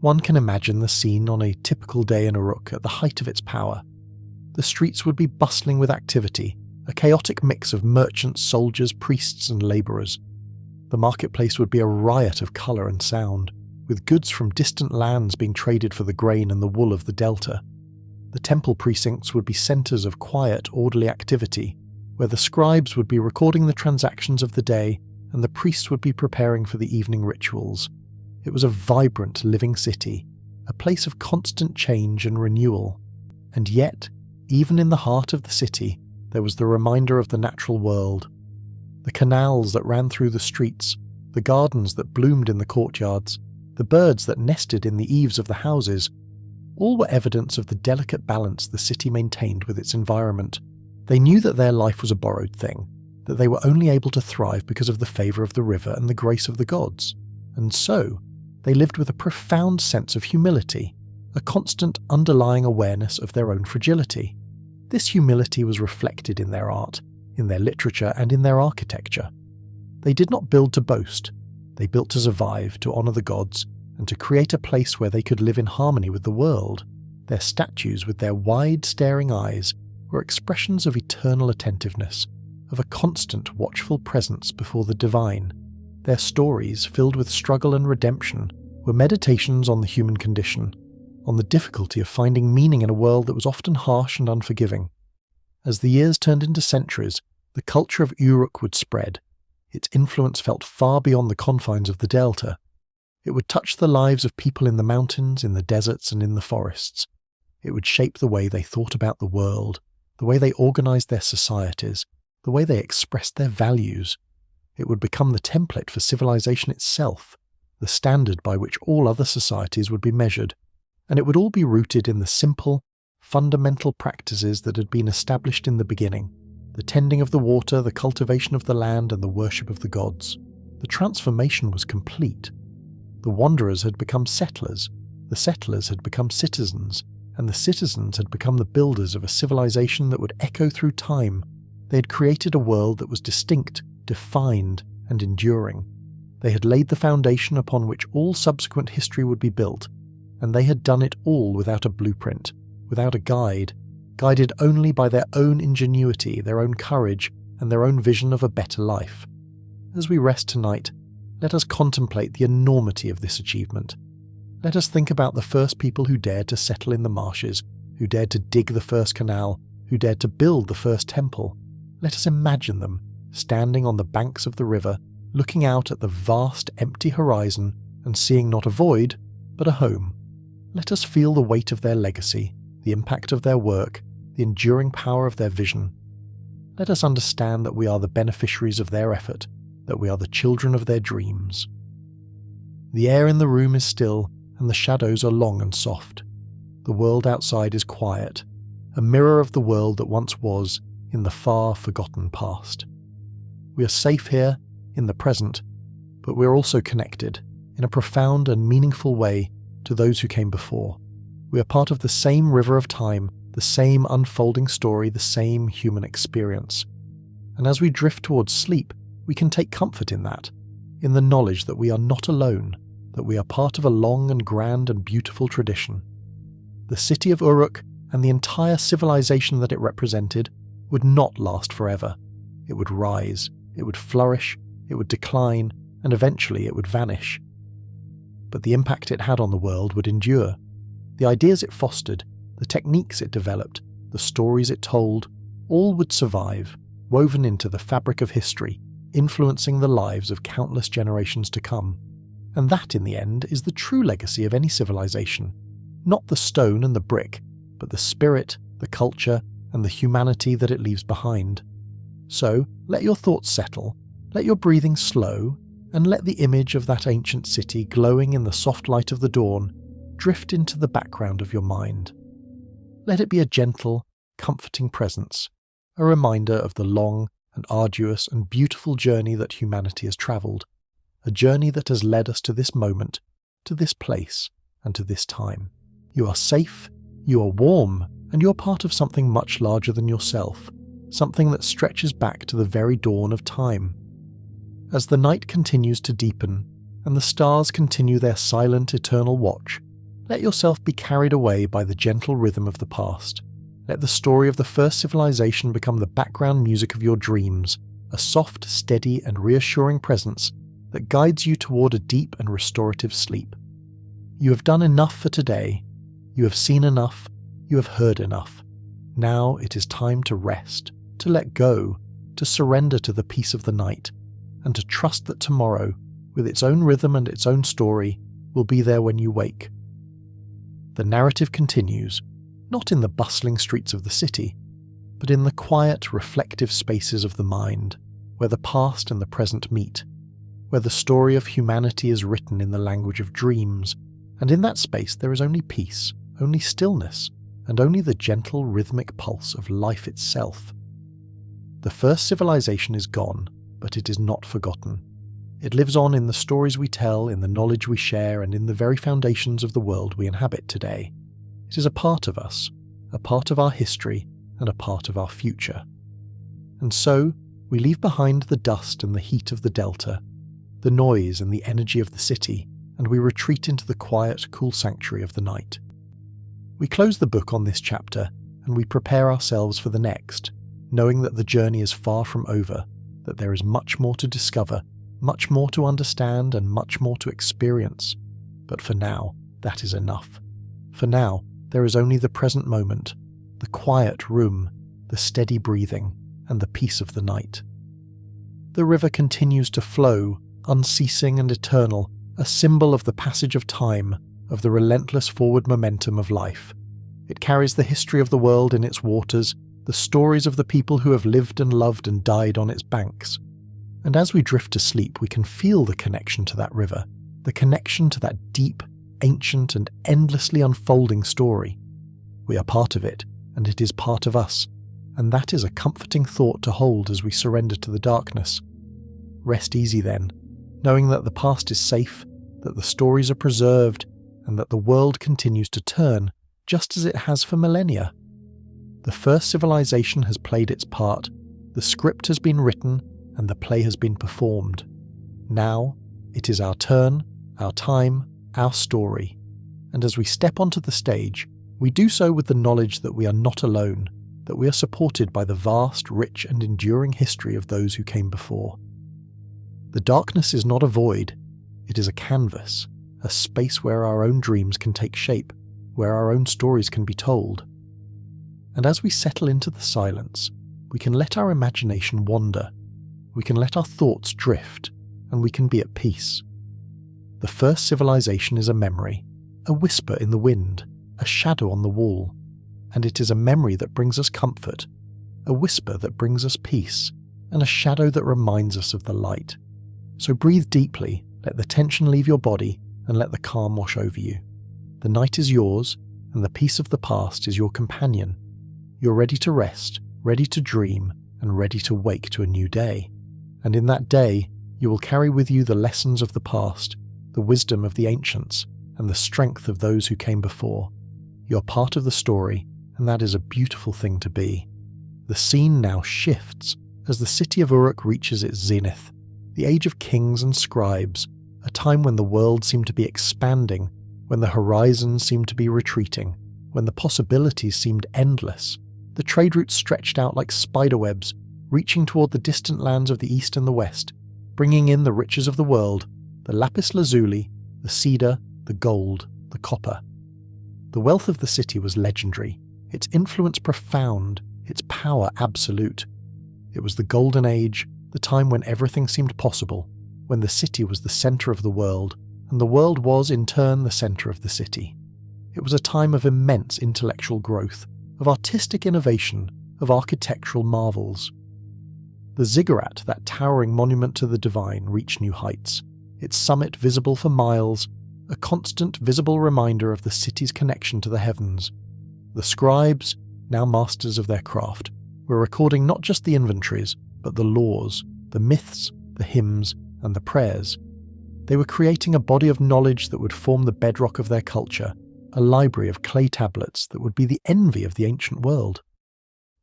S1: One can imagine the scene on a typical day in Uruk at the height of its power. The streets would be bustling with activity, a chaotic mix of merchants, soldiers, priests, and labourers. The marketplace would be a riot of colour and sound, with goods from distant lands being traded for the grain and the wool of the delta. The temple precincts would be centres of quiet, orderly activity, where the scribes would be recording the transactions of the day and the priests would be preparing for the evening rituals. It was a vibrant, living city, a place of constant change and renewal. And yet, even in the heart of the city, there was the reminder of the natural world. The canals that ran through the streets, the gardens that bloomed in the courtyards, the birds that nested in the eaves of the houses, all were evidence of the delicate balance the city maintained with its environment. They knew that their life was a borrowed thing, that they were only able to thrive because of the favour of the river and the grace of the gods. And so, they lived with a profound sense of humility, a constant underlying awareness of their own fragility. This humility was reflected in their art, in their literature, and in their architecture. They did not build to boast. They built to survive, to honour the gods, and to create a place where they could live in harmony with the world. Their statues, with their wide, staring eyes, were expressions of eternal attentiveness, of a constant, watchful presence before the divine. Their stories, filled with struggle and redemption, were meditations on the human condition, on the difficulty of finding meaning in a world that was often harsh and unforgiving. As the years turned into centuries, the culture of Uruk would spread. Its influence felt far beyond the confines of the delta. It would touch the lives of people in the mountains, in the deserts, and in the forests. It would shape the way they thought about the world, the way they organised their societies, the way they expressed their values. It would become the template for civilization itself, the standard by which all other societies would be measured, and it would all be rooted in the simple, fundamental practices that had been established in the beginning: the tending of the water, the cultivation of the land, and the worship of the gods. The transformation was complete. The wanderers had become settlers, the settlers had become citizens, and the citizens had become the builders of a civilization that would echo through time. They had created a world that was distinct, defined, and enduring. They had laid the foundation upon which all subsequent history would be built, and they had done it all without a blueprint, without a guide, guided only by their own ingenuity, their own courage, and their own vision of a better life. As we rest tonight, let us contemplate the enormity of this achievement. Let us think about the first people who dared to settle in the marshes, who dared to dig the first canal, who dared to build the first temple. Let us imagine them, standing on the banks of the river, looking out at the vast empty horizon and seeing not a void, but a home. Let us feel the weight of their legacy, the impact of their work, the enduring power of their vision. Let us understand that we are the beneficiaries of their effort, that we are the children of their dreams. The air in the room is still, and the shadows are long and soft. The world outside is quiet, a mirror of the world that once was in the far forgotten past. We are safe here, in the present, but we are also connected, in a profound and meaningful way, to those who came before. We are part of the same river of time, the same unfolding story, the same human experience. And as we drift towards sleep, we can take comfort in that, in the knowledge that we are not alone, that we are part of a long and grand and beautiful tradition. The city of Uruk and the entire civilization that it represented would not last forever. It would rise, it would flourish, it would decline, and eventually it would vanish. But the impact it had on the world would endure. The ideas it fostered, the techniques it developed, the stories it told, all would survive, woven into the fabric of history, influencing the lives of countless generations to come. And that, in the end, is the true legacy of any civilization. Not the stone and the brick, but the spirit, the culture, and the humanity that it leaves behind. So, let your thoughts settle, let your breathing slow, and let the image of that ancient city glowing in the soft light of the dawn drift into the background of your mind. Let it be a gentle, comforting presence, a reminder of the long and arduous and beautiful journey that humanity has travelled, a journey that has led us to this moment, to this place, and to this time. You are safe, you are warm, and you are part of something much larger than yourself, something that stretches back to the very dawn of time. As the night continues to deepen, and the stars continue their silent, eternal watch, let yourself be carried away by the gentle rhythm of the past. Let the story of the first civilization become the background music of your dreams, a soft, steady, and reassuring presence that guides you toward a deep and restorative sleep. You have done enough for today. You have seen enough. You have heard enough. Now it is time to rest, to let go, to surrender to the peace of the night, and to trust that tomorrow, with its own rhythm and its own story, will be there when you wake. The narrative continues, not in the bustling streets of the city, but in the quiet, reflective spaces of the mind, where the past and the present meet, where the story of humanity is written in the language of dreams, and in that space there is only peace, only stillness, and only the gentle rhythmic pulse of life itself. The first civilization is gone, but it is not forgotten. It lives on in the stories we tell, in the knowledge we share, and in the very foundations of the world we inhabit today. It is a part of us, a part of our history, and a part of our future. And so, we leave behind the dust and the heat of the delta, the noise and the energy of the city, and we retreat into the quiet, cool sanctuary of the night. We close the book on this chapter, and we prepare ourselves for the next, knowing that the journey is far from over, that there is much more to discover, much more to understand, and much more to experience. But for now, that is enough. For now, there is only the present moment, the quiet room, the steady breathing, and the peace of the night. The river continues to flow, unceasing and eternal, a symbol of the passage of time, of the relentless forward momentum of life. It carries the history of the world in its waters, the stories of the people who have lived and loved and died on its banks. And as we drift to sleep, we can feel the connection to that river, the connection to that deep, ancient, and endlessly unfolding story. We are part of it, and it is part of us, and that is a comforting thought to hold as we surrender to the darkness. Rest easy then, knowing that the past is safe, that the stories are preserved, and that the world continues to turn, just as it has for millennia. The first civilization has played its part, the script has been written, and the play has been performed. Now, it is our turn, our time, our story. And as we step onto the stage, we do so with the knowledge that we are not alone, that we are supported by the vast, rich, and enduring history of those who came before. The darkness is not a void, it is a canvas, a space where our own dreams can take shape, where our own stories can be told. And as we settle into the silence, we can let our imagination wander, we can let our thoughts drift, and we can be at peace. The first civilization is a memory, a whisper in the wind, a shadow on the wall, and it is a memory that brings us comfort, a whisper that brings us peace, and a shadow that reminds us of the light. So breathe deeply, let the tension leave your body, and let the calm wash over you. The night is yours, and the peace of the past is your companion. You're ready to rest, ready to dream, and ready to wake to a new day. And in that day, you will carry with you the lessons of the past, the wisdom of the ancients, and the strength of those who came before. You're part of the story, and that is a beautiful thing to be. The scene now shifts as the city of Uruk reaches its zenith, the age of kings and scribes, a time when the world seemed to be expanding, when the horizons seemed to be retreating, when the possibilities seemed endless. The trade routes stretched out like spiderwebs, reaching toward the distant lands of the east and the west, bringing in the riches of the world, the lapis lazuli, the cedar, the gold, the copper. The wealth of the city was legendary, its influence profound, its power absolute. It was the golden age, the time when everything seemed possible, when the city was the centre of the world, and the world was in turn the centre of the city. It was a time of immense intellectual growth, of artistic innovation, of architectural marvels. The ziggurat, that towering monument to the divine, reached new heights, its summit visible for miles, a constant visible reminder of the city's connection to the heavens. The scribes, now masters of their craft, were recording not just the inventories, but the laws, the myths, the hymns, and the prayers. They were creating a body of knowledge that would form the bedrock of their culture, a library of clay tablets that would be the envy of the ancient world.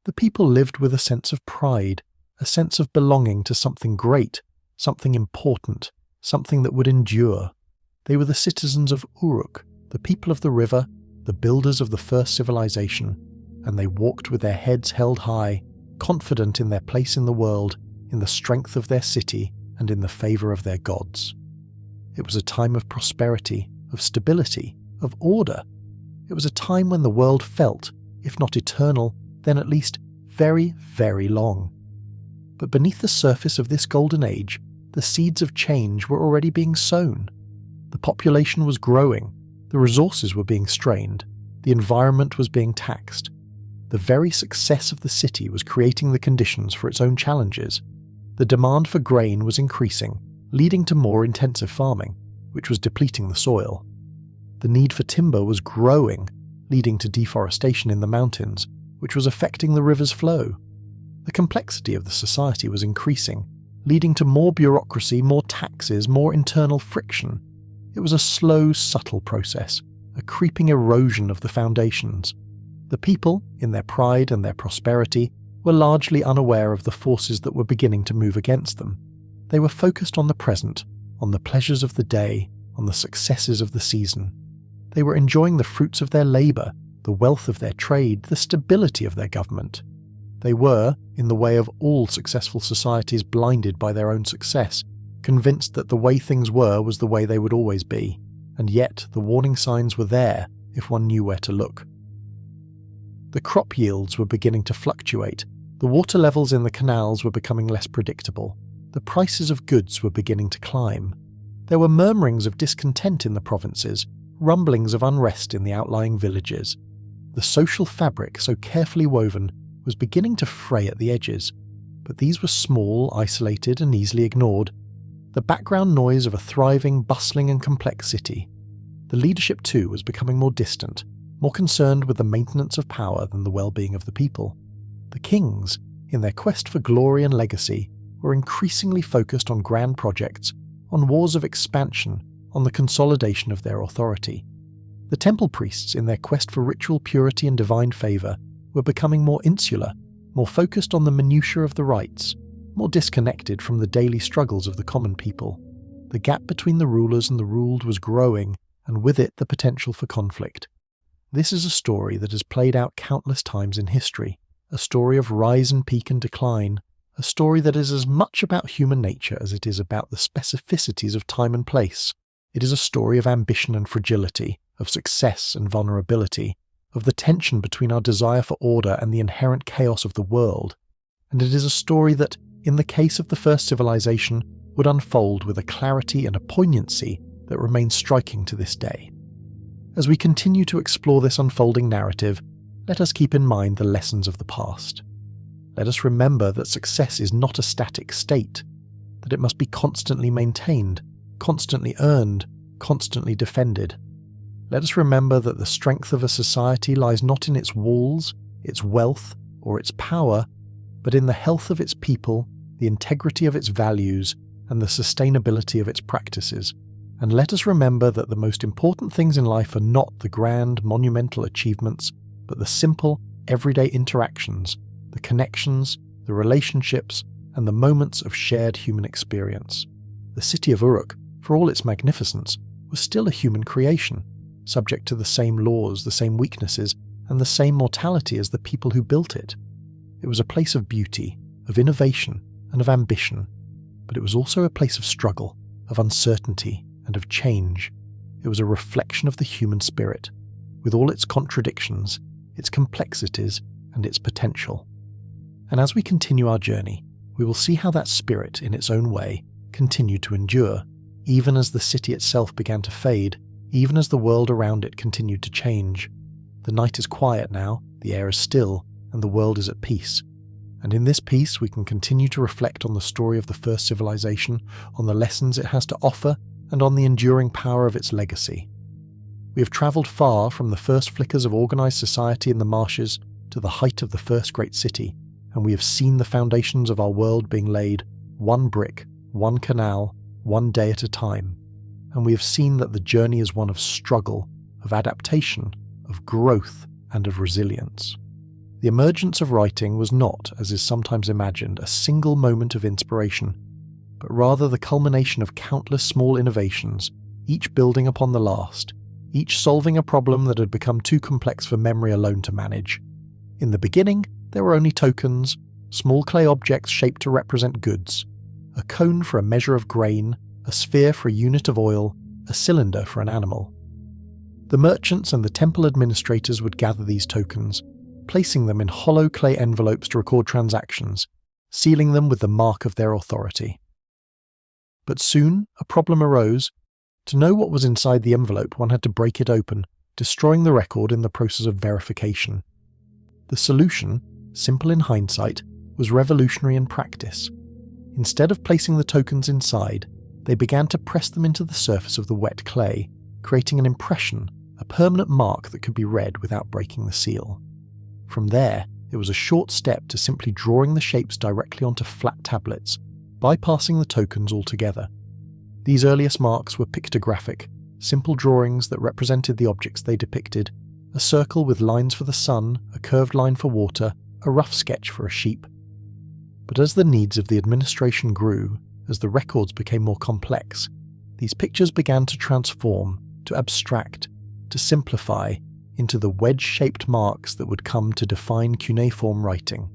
S1: The people lived with a sense of pride, a sense of belonging to something great, something important, something that would endure. They were the citizens of Uruk, the people of the river, the builders of the first civilization, and they walked with their heads held high, confident in their place in the world, in the strength of their city, and in the favour of their gods. It was a time of prosperity, of stability, of order. It was a time when the world felt, if not eternal, then at least very, very long. But beneath the surface of this golden age, the seeds of change were already being sown. The population was growing, the resources were being strained, the environment was being taxed. The very success of the city was creating the conditions for its own challenges. The demand for grain was increasing, leading to more intensive farming, which was depleting the soil. The need for timber was growing, leading to deforestation in the mountains, which was affecting the river's flow. The complexity of the society was increasing, leading to more bureaucracy, more taxes, more internal friction. It was a slow, subtle process, a creeping erosion of the foundations. The people, in their pride and their prosperity, were largely unaware of the forces that were beginning to move against them. They were focused on the present, on the pleasures of the day, on the successes of the season. They were enjoying the fruits of their labour, the wealth of their trade, the stability of their government. They were, in the way of all successful societies, blinded by their own success, convinced that the way things were was the way they would always be, and yet the warning signs were there if one knew where to look. The crop yields were beginning to fluctuate, the water levels in the canals were becoming less predictable, the prices of goods were beginning to climb. There were murmurings of discontent in the provinces, rumblings of unrest in the outlying villages. The social fabric, so carefully woven, was beginning to fray at the edges, but these were small, isolated, and easily ignored. The background noise of a thriving, bustling, and complex city. The leadership, too, was becoming more distant, more concerned with the maintenance of power than the well-being of the people. The kings, in their quest for glory and legacy, were increasingly focused on grand projects, on wars of expansion, on the consolidation of their authority. The temple priests, in their quest for ritual purity and divine favour, were becoming more insular, more focused on the minutiae of the rites, more disconnected from the daily struggles of the common people. The gap between the rulers and the ruled was growing, and with it the potential for conflict. This is a story that has played out countless times in history, a story of rise and peak and decline, a story that is as much about human nature as it is about the specificities of time and place. It is a story of ambition and fragility, of success and vulnerability, of the tension between our desire for order and the inherent chaos of the world. And it is a story that, in the case of the first civilization, would unfold with a clarity and a poignancy that remain striking to this day. As we continue to explore this unfolding narrative, let us keep in mind the lessons of the past. Let us remember that success is not a static state, that it must be constantly maintained, constantly earned, constantly defended. Let us remember that the strength of a society lies not in its walls, its wealth, or its power, but in the health of its people, the integrity of its values, and the sustainability of its practices. And let us remember that the most important things in life are not the grand, monumental achievements, but the simple, everyday interactions, the connections, the relationships, and the moments of shared human experience. The city of Uruk, for all its magnificence, was still a human creation, subject to the same laws, the same weaknesses, and the same mortality as the people who built it. It was a place of beauty, of innovation, and of ambition, but it was also a place of struggle, of uncertainty, and of change. It was a reflection of the human spirit, with all its contradictions, its complexities, and its potential. And as we continue our journey, we will see how that spirit, in its own way, continued to endure, even as the city itself began to fade, even as the world around it continued to change. The night is quiet now, the air is still, and the world is at peace. And in this peace we can continue to reflect on the story of the first civilization, on the lessons it has to offer, and on the enduring power of its legacy. We have travelled far from the first flickers of organised society in the marshes to the height of the first great city, and we have seen the foundations of our world being laid, one brick, one canal, one day at a time. And we have seen that the journey is one of struggle, of adaptation, of growth, and of resilience. The emergence of writing was not, as is sometimes imagined, a single moment of inspiration, but rather the culmination of countless small innovations, each building upon the last, each solving a problem that had become too complex for memory alone to manage. In the beginning, there were only tokens, small clay objects shaped to represent goods, a cone for a measure of grain, a sphere for a unit of oil, a cylinder for an animal. The merchants and the temple administrators would gather these tokens, placing them in hollow clay envelopes to record transactions, sealing them with the mark of their authority. But soon a problem arose. To know what was inside the envelope, one had to break it open, destroying the record in the process of verification. The solution, simple in hindsight, was revolutionary in practice. Instead of placing the tokens inside, they began to press them into the surface of the wet clay, creating an impression, a permanent mark that could be read without breaking the seal. From there, it was a short step to simply drawing the shapes directly onto flat tablets, bypassing the tokens altogether. These earliest marks were pictographic, simple drawings that represented the objects they depicted, a circle with lines for the sun, a curved line for water, a rough sketch for a sheep. But as the needs of the administration grew, as the records became more complex, these pictures began to transform, to abstract, to simplify into the wedge-shaped marks that would come to define cuneiform writing.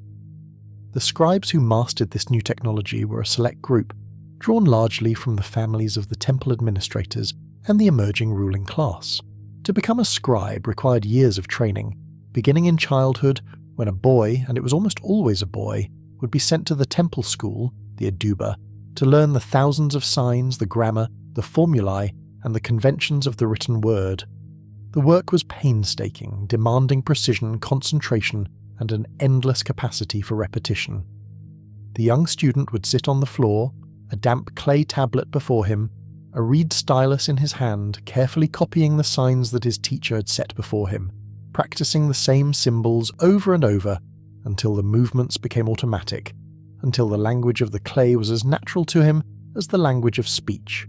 S1: The scribes who mastered this new technology were a select group, drawn largely from the families of the temple administrators and the emerging ruling class. To become a scribe required years of training, beginning in childhood when a boy, and it was almost always a boy, would be sent to the temple school, the Eduba, to learn the thousands of signs, the grammar, the formulae, and the conventions of the written word. The work was painstaking, demanding precision, concentration, and an endless capacity for repetition. The young student would sit on the floor, a damp clay tablet before him, a reed stylus in his hand, carefully copying the signs that his teacher had set before him, practicing the same symbols over and over until the movements became automatic, until the language of the clay was as natural to him as the language of speech.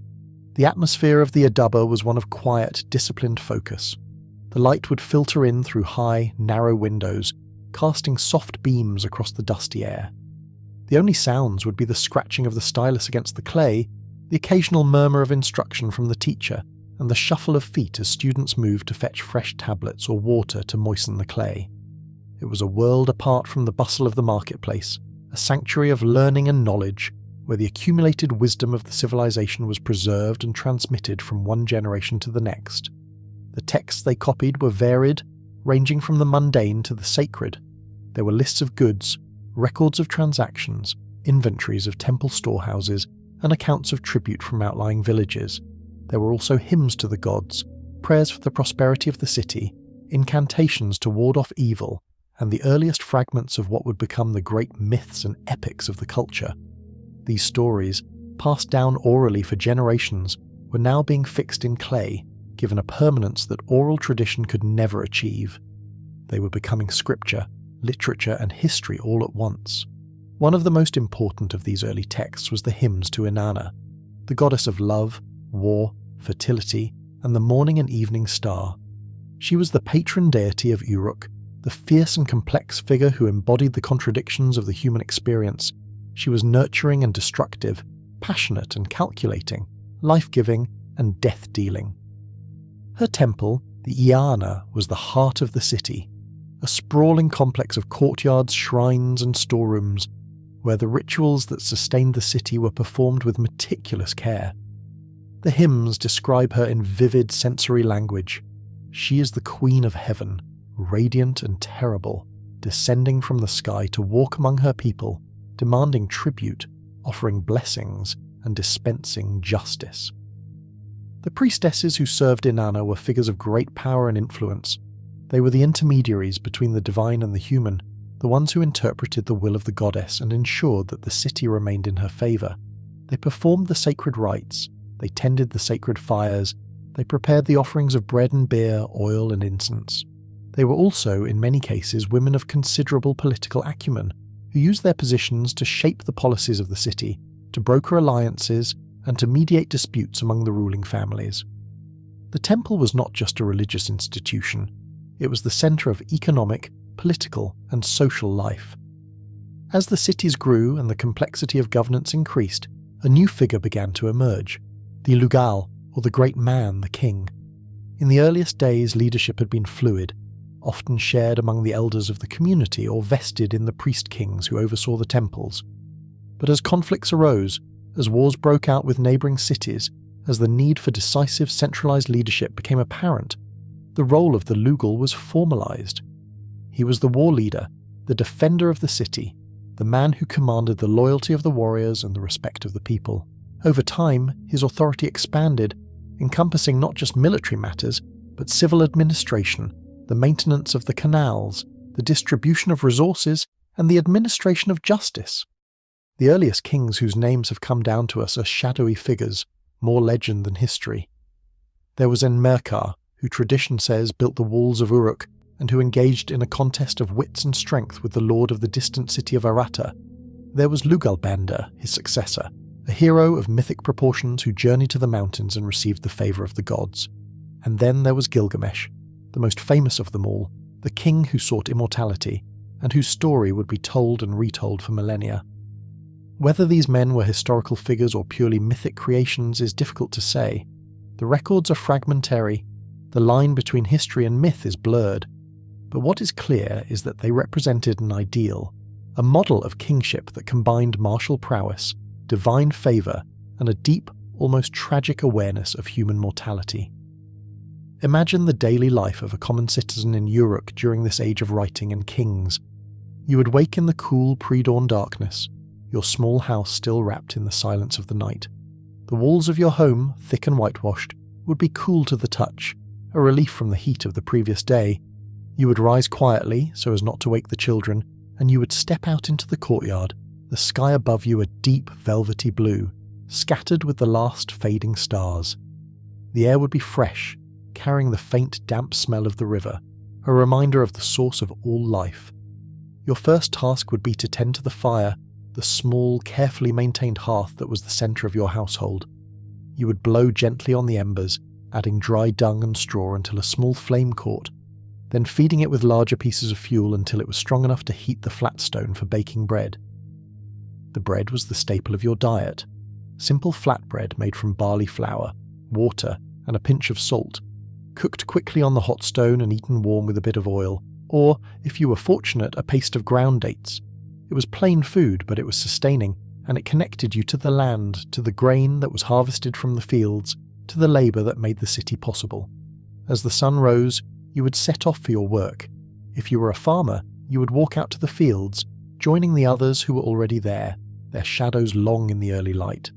S1: The atmosphere of the Eduba was one of quiet, disciplined focus. The light would filter in through high, narrow windows, casting soft beams across the dusty air. The only sounds would be the scratching of the stylus against the clay, the occasional murmur of instruction from the teacher, and the shuffle of feet as students moved to fetch fresh tablets or water to moisten the clay. It was a world apart from the bustle of the marketplace, a sanctuary of learning and knowledge, where the accumulated wisdom of the civilization was preserved and transmitted from one generation to the next. The texts they copied were varied, ranging from the mundane to the sacred. There were lists of goods, records of transactions, inventories of temple storehouses, and accounts of tribute from outlying villages. There were also hymns to the gods, prayers for the prosperity of the city, incantations to ward off evil, and the earliest fragments of what would become the great myths and epics of the culture. These stories, passed down orally for generations, were now being fixed in clay, given a permanence that oral tradition could never achieve. They were becoming scripture, literature, and history all at once. One of the most important of these early texts was the hymns to Inanna, the goddess of love, war, fertility, and the morning and evening star. She was the patron deity of Uruk, the fierce and complex figure who embodied the contradictions of the human experience. She was nurturing and destructive, passionate and calculating, life-giving and death-dealing. Her temple, the Iana, was the heart of the city. a sprawling complex of courtyards, shrines, and storerooms, where the rituals that sustained the city were performed with meticulous care. The hymns describe her in vivid sensory language. She is the Queen of Heaven, radiant and terrible, descending from the sky to walk among her people, demanding tribute, offering blessings, and dispensing justice. The priestesses who served Inanna were figures of great power and influence. They were the intermediaries between the divine and the human, the ones who interpreted the will of the goddess and ensured that the city remained in her favour. They performed the sacred rites, they tended the sacred fires, they prepared the offerings of bread and beer, oil and incense. They were also, in many cases, women of considerable political acumen, who used their positions to shape the policies of the city, to broker alliances, and to mediate disputes among the ruling families. The temple was not just a religious institution, it was the centre of economic, political, and social life. As the cities grew and the complexity of governance increased, a new figure began to emerge, the Lugal, or the great man, the king. In the earliest days, leadership had been fluid, often shared among the elders of the community or vested in the priest-kings who oversaw the temples. But as conflicts arose, as wars broke out with neighbouring cities, as the need for decisive centralised leadership became apparent, the role of the Lugal was formalised. He was the war leader, the defender of the city, the man who commanded the loyalty of the warriors and the respect of the people. Over time, his authority expanded, encompassing not just military matters, but civil administration, the maintenance of the canals, the distribution of resources, and the administration of justice. The earliest kings whose names have come down to us are shadowy figures, more legend than history. There was Enmerkar, who tradition says built the walls of Uruk, and who engaged in a contest of wits and strength with the lord of the distant city of Aratta. There was Lugalbanda, his successor, a hero of mythic proportions who journeyed to the mountains and received the favour of the gods. And then there was Gilgamesh, the most famous of them all, the king who sought immortality, and whose story would be told and retold for millennia. Whether these men were historical figures or purely mythic creations is difficult to say. The records are fragmentary, the line between history and myth is blurred, but what is clear is that they represented an ideal, a model of kingship that combined martial prowess, divine favour, and a deep, almost tragic awareness of human mortality. Imagine the daily life of a common citizen in Uruk during this age of writing and kings. You would wake in the cool pre-dawn darkness, your small house still wrapped in the silence of the night. The walls of your home, thick and whitewashed, would be cool to the touch, a relief from the heat of the previous day. You would rise quietly, so as not to wake the children, and you would step out into the courtyard, the sky above you a deep velvety blue, scattered with the last fading stars. The air would be fresh, carrying the faint damp smell of the river, a reminder of the source of all life. Your first task would be to tend to the fire, the small, carefully maintained hearth that was the centre of your household. You would blow gently on the embers, adding dry dung and straw until a small flame caught, then feeding it with larger pieces of fuel until it was strong enough to heat the flat stone for baking bread. The bread was the staple of your diet, simple flat bread made from barley flour, water, and a pinch of salt, cooked quickly on the hot stone and eaten warm with a bit of oil, or, if you were fortunate, a paste of ground dates. It was plain food, but it was sustaining, and it connected you to the land, to the grain that was harvested from the fields, to the labour that made the city possible. As the sun rose, you would set off for your work. If you were a farmer, you would walk out to the fields, joining the others who were already there, their shadows long in the early light.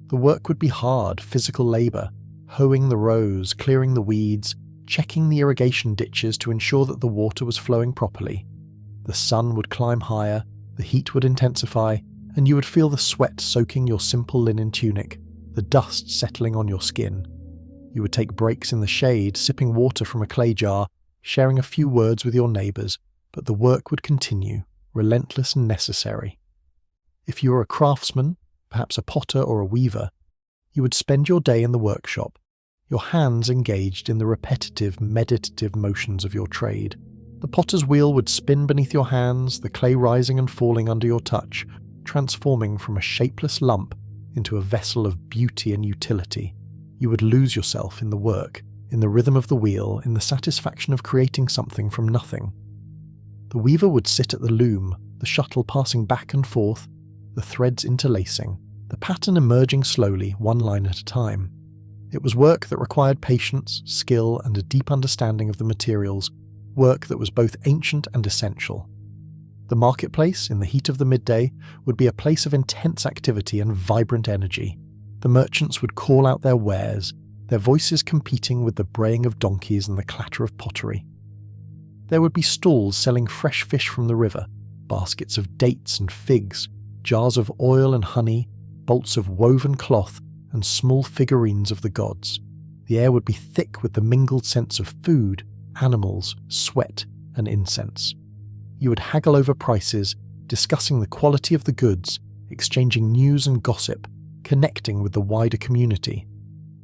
S1: The work would be hard, physical labour, hoeing the rows, clearing the weeds, checking the irrigation ditches to ensure that the water was flowing properly. The sun would climb higher, the heat would intensify, and you would feel the sweat soaking your simple linen tunic, the dust settling on your skin. You would take breaks in the shade, sipping water from a clay jar, sharing a few words with your neighbours, but the work would continue, relentless and necessary. If you were a craftsman, perhaps a potter or a weaver, you would spend your day in the workshop, your hands engaged in the repetitive, meditative motions of your trade. The potter's wheel would spin beneath your hands, the clay rising and falling under your touch, transforming from a shapeless lump into a vessel of beauty and utility. You would lose yourself in the work, in the rhythm of the wheel, in the satisfaction of creating something from nothing. The weaver would sit at the loom, the shuttle passing back and forth, the threads interlacing, the pattern emerging slowly, one line at a time. It was work that required patience, skill, and a deep understanding of the materials, work that was both ancient and essential. The marketplace, in the heat of the midday, would be a place of intense activity and vibrant energy. The merchants would call out their wares, their voices competing with the braying of donkeys and the clatter of pottery. There would be stalls selling fresh fish from the river, baskets of dates and figs, jars of oil and honey, bolts of woven cloth, and small figurines of the gods. The air would be thick with the mingled scents of food, animals, sweat, and incense. You would haggle over prices, discussing the quality of the goods, exchanging news and gossip, connecting with the wider community.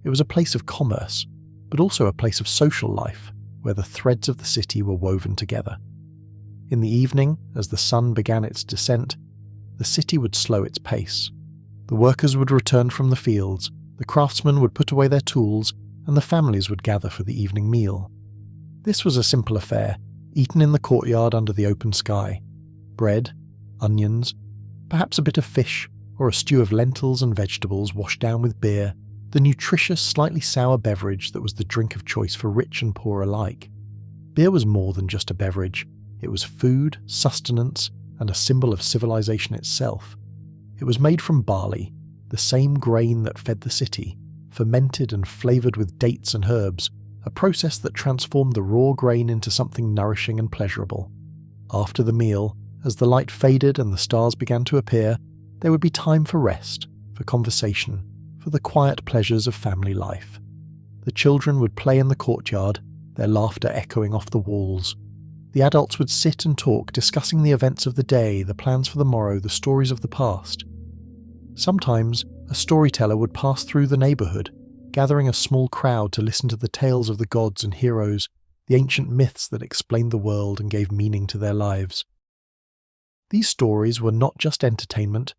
S1: It was a place of commerce, but also a place of social life, where the threads of the city were woven together. In the evening, as the sun began its descent, the city would slow its pace. The workers would return from the fields, the craftsmen would put away their tools, and the families would gather for the evening meal. This was a simple affair, eaten in the courtyard under the open sky. Bread, onions, perhaps a bit of fish, or a stew of lentils and vegetables washed down with beer, the nutritious, slightly sour beverage that was the drink of choice for rich and poor alike. Beer was more than just a beverage. It was food, sustenance, and a symbol of civilization itself. It was made from barley, the same grain that fed the city, fermented and flavoured with dates and herbs, a process that transformed the raw grain into something nourishing and pleasurable. After the meal, as the light faded and the stars began to appear, there would be time for rest, for conversation, for the quiet pleasures of family life. The children would play in the courtyard, their laughter echoing off the walls. The adults would sit and talk, discussing the events of the day, the plans for the morrow, the stories of the past. Sometimes, a storyteller would pass through the neighbourhood, gathering a small crowd to listen to the tales of the gods and heroes, the ancient myths that explained the world and gave meaning to their lives. These stories were not just entertainment,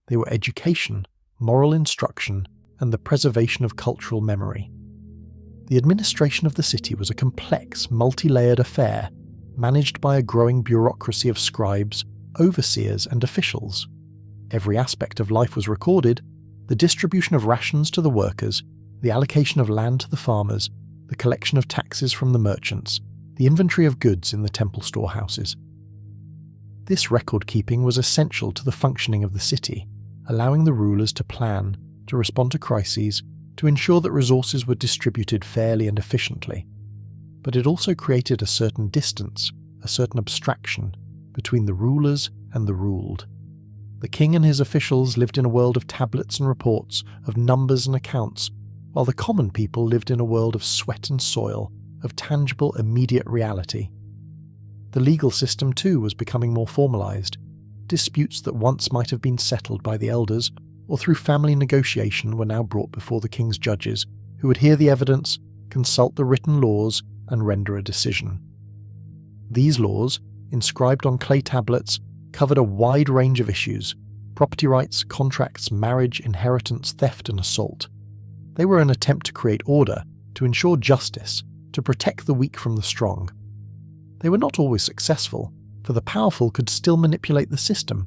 S1: they were education, moral instruction, and the preservation of cultural memory. The administration of the city was a complex, multi-layered affair, managed by a growing bureaucracy of scribes, overseers, and officials. Every aspect of life was recorded: the distribution of rations to the workers, the allocation of land to the farmers, the collection of taxes from the merchants, the inventory of goods in the temple storehouses. This record-keeping was essential to the functioning of the city, allowing the rulers to plan, to respond to crises, to ensure that resources were distributed fairly and efficiently. But it also created a certain distance, a certain abstraction, between the rulers and the ruled. The king and his officials lived in a world of tablets and reports, of numbers and accounts, while the common people lived in a world of sweat and soil, of tangible, immediate reality. The legal system, too, was becoming more formalized. Disputes that once might have been settled by the elders, or through family negotiation, were now brought before the king's judges, who would hear the evidence, consult the written laws, and render a decision. These laws, inscribed on clay tablets, covered a wide range of issues: property rights, contracts, marriage, inheritance, theft, and assault. They were an attempt to create order, to ensure justice, to protect the weak from the strong. They were not always successful, for the powerful could still manipulate the system,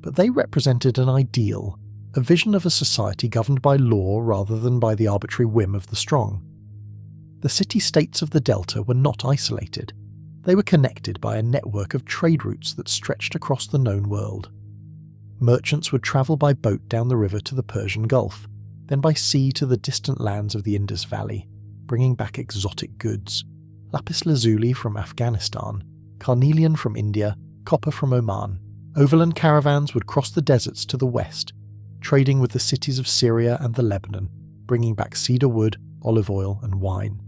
S1: but they represented an ideal, a vision of a society governed by law rather than by the arbitrary whim of the strong. The city-states of the Delta were not isolated. They were connected by a network of trade routes that stretched across the known world. Merchants would travel by boat down the river to the Persian Gulf, then by sea to the distant lands of the Indus Valley, bringing back exotic goods: lapis lazuli from Afghanistan, carnelian from India, copper from Oman. Overland caravans would cross the deserts to the west, trading with the cities of Syria and the Lebanon, bringing back cedar wood, olive oil, and wine.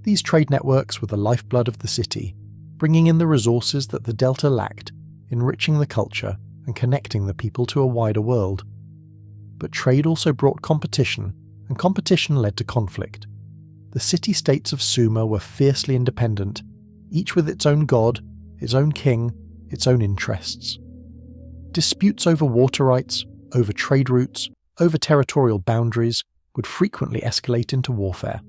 S1: These trade networks were the lifeblood of the city, bringing in the resources that the Delta lacked, enriching the culture and connecting the people to a wider world. But trade also brought competition, and competition led to conflict. The city-states of Sumer were fiercely independent, each with its own god, its own king, its own interests. Disputes over water rights, over trade routes, over territorial boundaries would frequently escalate into warfare.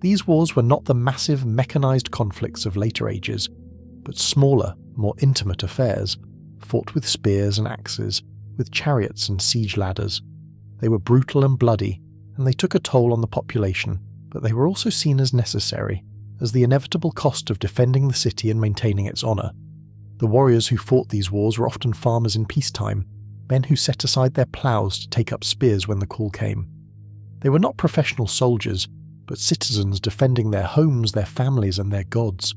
S1: These wars were not the massive mechanized conflicts of later ages, but smaller, more intimate affairs, fought with spears and axes, with chariots and siege ladders. They were brutal and bloody, and they took a toll on the population, but they were also seen as necessary, as the inevitable cost of defending the city and maintaining its honour. The warriors who fought these wars were often farmers in peacetime, men who set aside their ploughs to take up spears when the call came. They were not professional soldiers, but citizens defending their homes, their families, and their gods.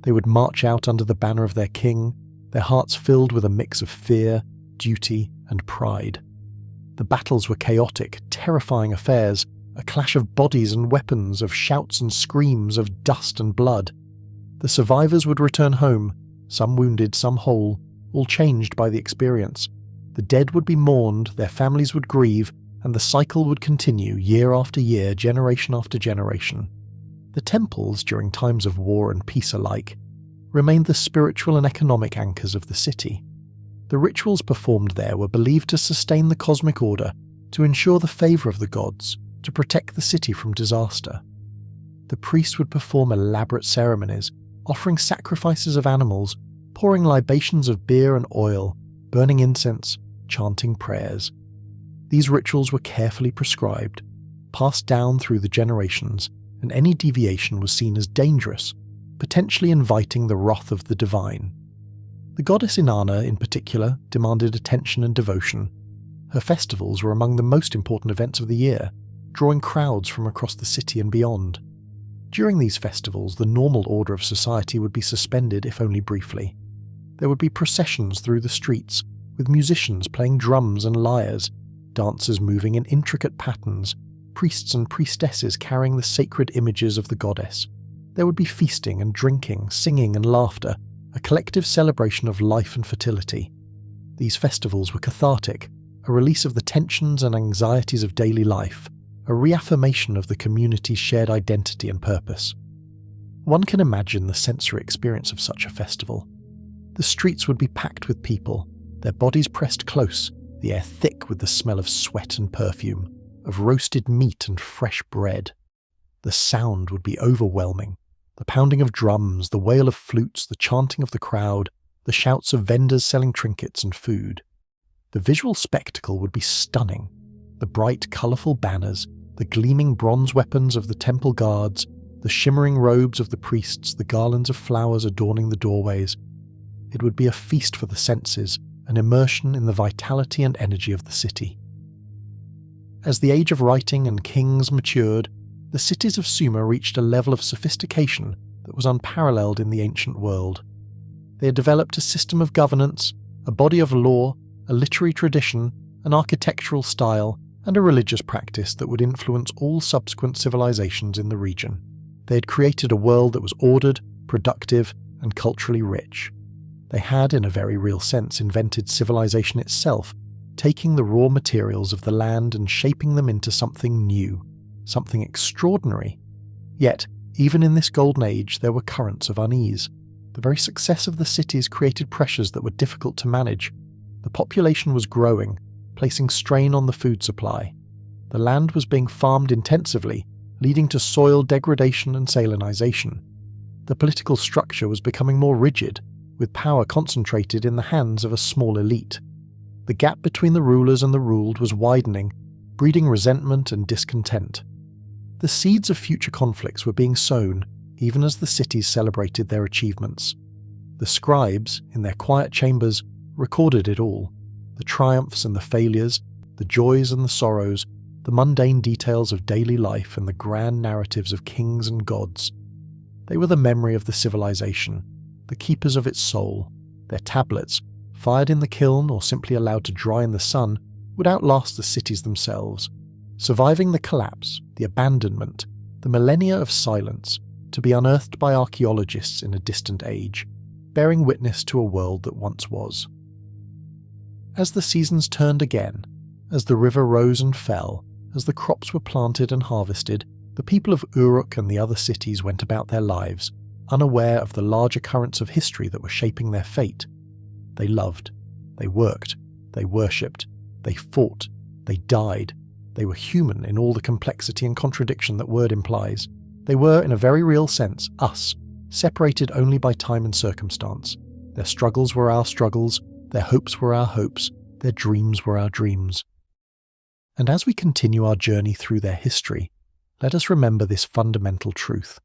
S1: They would march out under the banner of their king, their hearts filled with a mix of fear, duty, and pride. The battles were chaotic, terrifying affairs, a clash of bodies and weapons, of shouts and screams, of dust and blood. The survivors would return home, some wounded, some whole, all changed by the experience. The dead would be mourned, their families would grieve, and the cycle would continue year after year, generation after generation. The temples, during times of war and peace alike, remained the spiritual and economic anchors of the city. The rituals performed there were believed to sustain the cosmic order, to ensure the favour of the gods, to protect the city from disaster. The priests would perform elaborate ceremonies, offering sacrifices of animals, pouring libations of beer and oil, burning incense, chanting prayers. These rituals were carefully prescribed, passed down through the generations, and any deviation was seen as dangerous, potentially inviting the wrath of the divine. The goddess Inanna, in particular, demanded attention and devotion. Her festivals were among the most important events of the year, drawing crowds from across the city and beyond. During these festivals, the normal order of society would be suspended, if only briefly. There would be processions through the streets, with musicians playing drums and lyres, dancers moving in intricate patterns, priests and priestesses carrying the sacred images of the goddess. There would be feasting and drinking, singing and laughter, a collective celebration of life and fertility. These festivals were cathartic, a release of the tensions and anxieties of daily life, a reaffirmation of the community's shared identity and purpose. One can imagine the sensory experience of such a festival. The streets would be packed with people, their bodies pressed close, the air thick with the smell of sweat and perfume, of roasted meat and fresh bread. The sound would be overwhelming. The pounding of drums, the wail of flutes, the chanting of the crowd, the shouts of vendors selling trinkets and food. The visual spectacle would be stunning. The bright, colourful banners, the gleaming bronze weapons of the temple guards, the shimmering robes of the priests, the garlands of flowers adorning the doorways. It would be a feast for the senses, an immersion in the vitality and energy of the city. As the age of writing and kings matured, the cities of Sumer reached a level of sophistication that was unparalleled in the ancient world. They had developed a system of governance, a body of law, a literary tradition, an architectural style, and a religious practice that would influence all subsequent civilizations in the region. They had created a world that was ordered, productive, and culturally rich. They had, in a very real sense, invented civilization itself, taking the raw materials of the land and shaping them into something new, something extraordinary. Yet, even in this golden age, there were currents of unease. The very success of the cities created pressures that were difficult to manage. The population was growing, placing strain on the food supply. The land was being farmed intensively, leading to soil degradation and salinization. The political structure was becoming more rigid, with power concentrated in the hands of a small elite. The gap between the rulers and the ruled was widening, breeding resentment and discontent. The seeds of future conflicts were being sown, even as the cities celebrated their achievements. The scribes, in their quiet chambers, recorded it all: the triumphs and the failures, the joys and the sorrows, the mundane details of daily life and the grand narratives of kings and gods. They were the memory of the civilization, the keepers of its soul. Their tablets, fired in the kiln or simply allowed to dry in the sun, would outlast the cities themselves, surviving the collapse, the abandonment, the millennia of silence, to be unearthed by archaeologists in a distant age, bearing witness to a world that once was. As the seasons turned again, as the river rose and fell, as the crops were planted and harvested, the people of Uruk and the other cities went about their lives, unaware of the larger currents of history that were shaping their fate. They loved, they worked, they worshipped, they fought, they died. They were human in all the complexity and contradiction that word implies. They were, in a very real sense, us, separated only by time and circumstance. Their struggles were our struggles, their hopes were our hopes, their dreams were our dreams. And as we continue our journey through their history, let us remember this fundamental truth,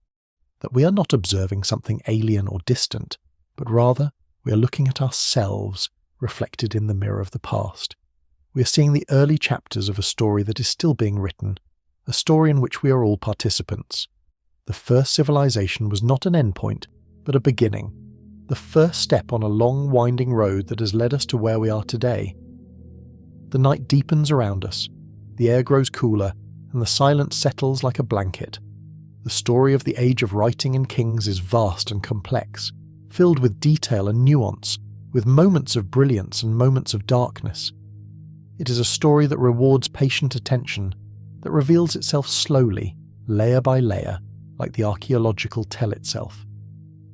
S1: that we are not observing something alien or distant, but rather we are looking at ourselves reflected in the mirror of the past. We are seeing the early chapters of a story that is still being written, a story in which we are all participants. The first civilization was not an endpoint, but a beginning, the first step on a long, winding road that has led us to where we are today. The night deepens around us, the air grows cooler, and the silence settles like a blanket. The story of the age of writing and kings is vast and complex, filled with detail and nuance, with moments of brilliance and moments of darkness. It is a story that rewards patient attention, that reveals itself slowly, layer by layer, like the archaeological tell itself.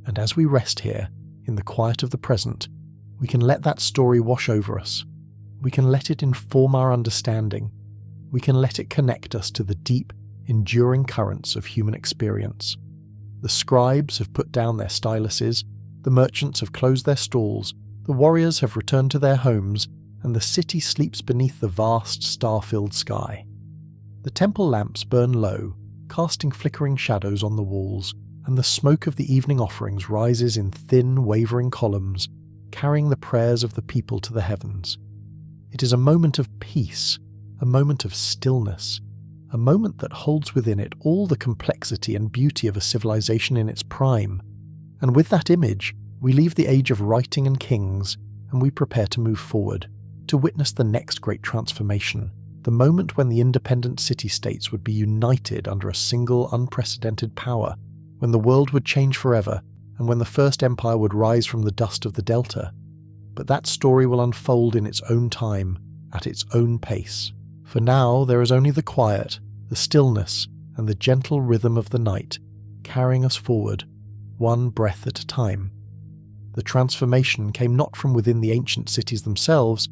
S1: And as we rest here, in the quiet of the present, we can let that story wash over us. We can let it inform our understanding. We can let it connect us to the deep, enduring currents of human experience. The scribes have put down their styluses, the merchants have closed their stalls, the warriors have returned to their homes, and the city sleeps beneath the vast, star-filled sky. The temple lamps burn low, casting flickering shadows on the walls, and the smoke of the evening offerings rises in thin, wavering columns, carrying the prayers of the people to the heavens. It is a moment of peace, a moment of stillness, a moment that holds within it all the complexity and beauty of a civilization in its prime. And with that image, we leave the age of writing and kings, and we prepare to move forward, to witness the next great transformation, the moment when the independent city-states would be united under a single unprecedented power, when the world would change forever, and when the first empire would rise from the dust of the Delta. But that story will unfold in its own time, at its own pace. For now there is only the quiet, the stillness, and the gentle rhythm of the night, carrying us forward, one breath at a time. The transformation came not from within the ancient cities themselves,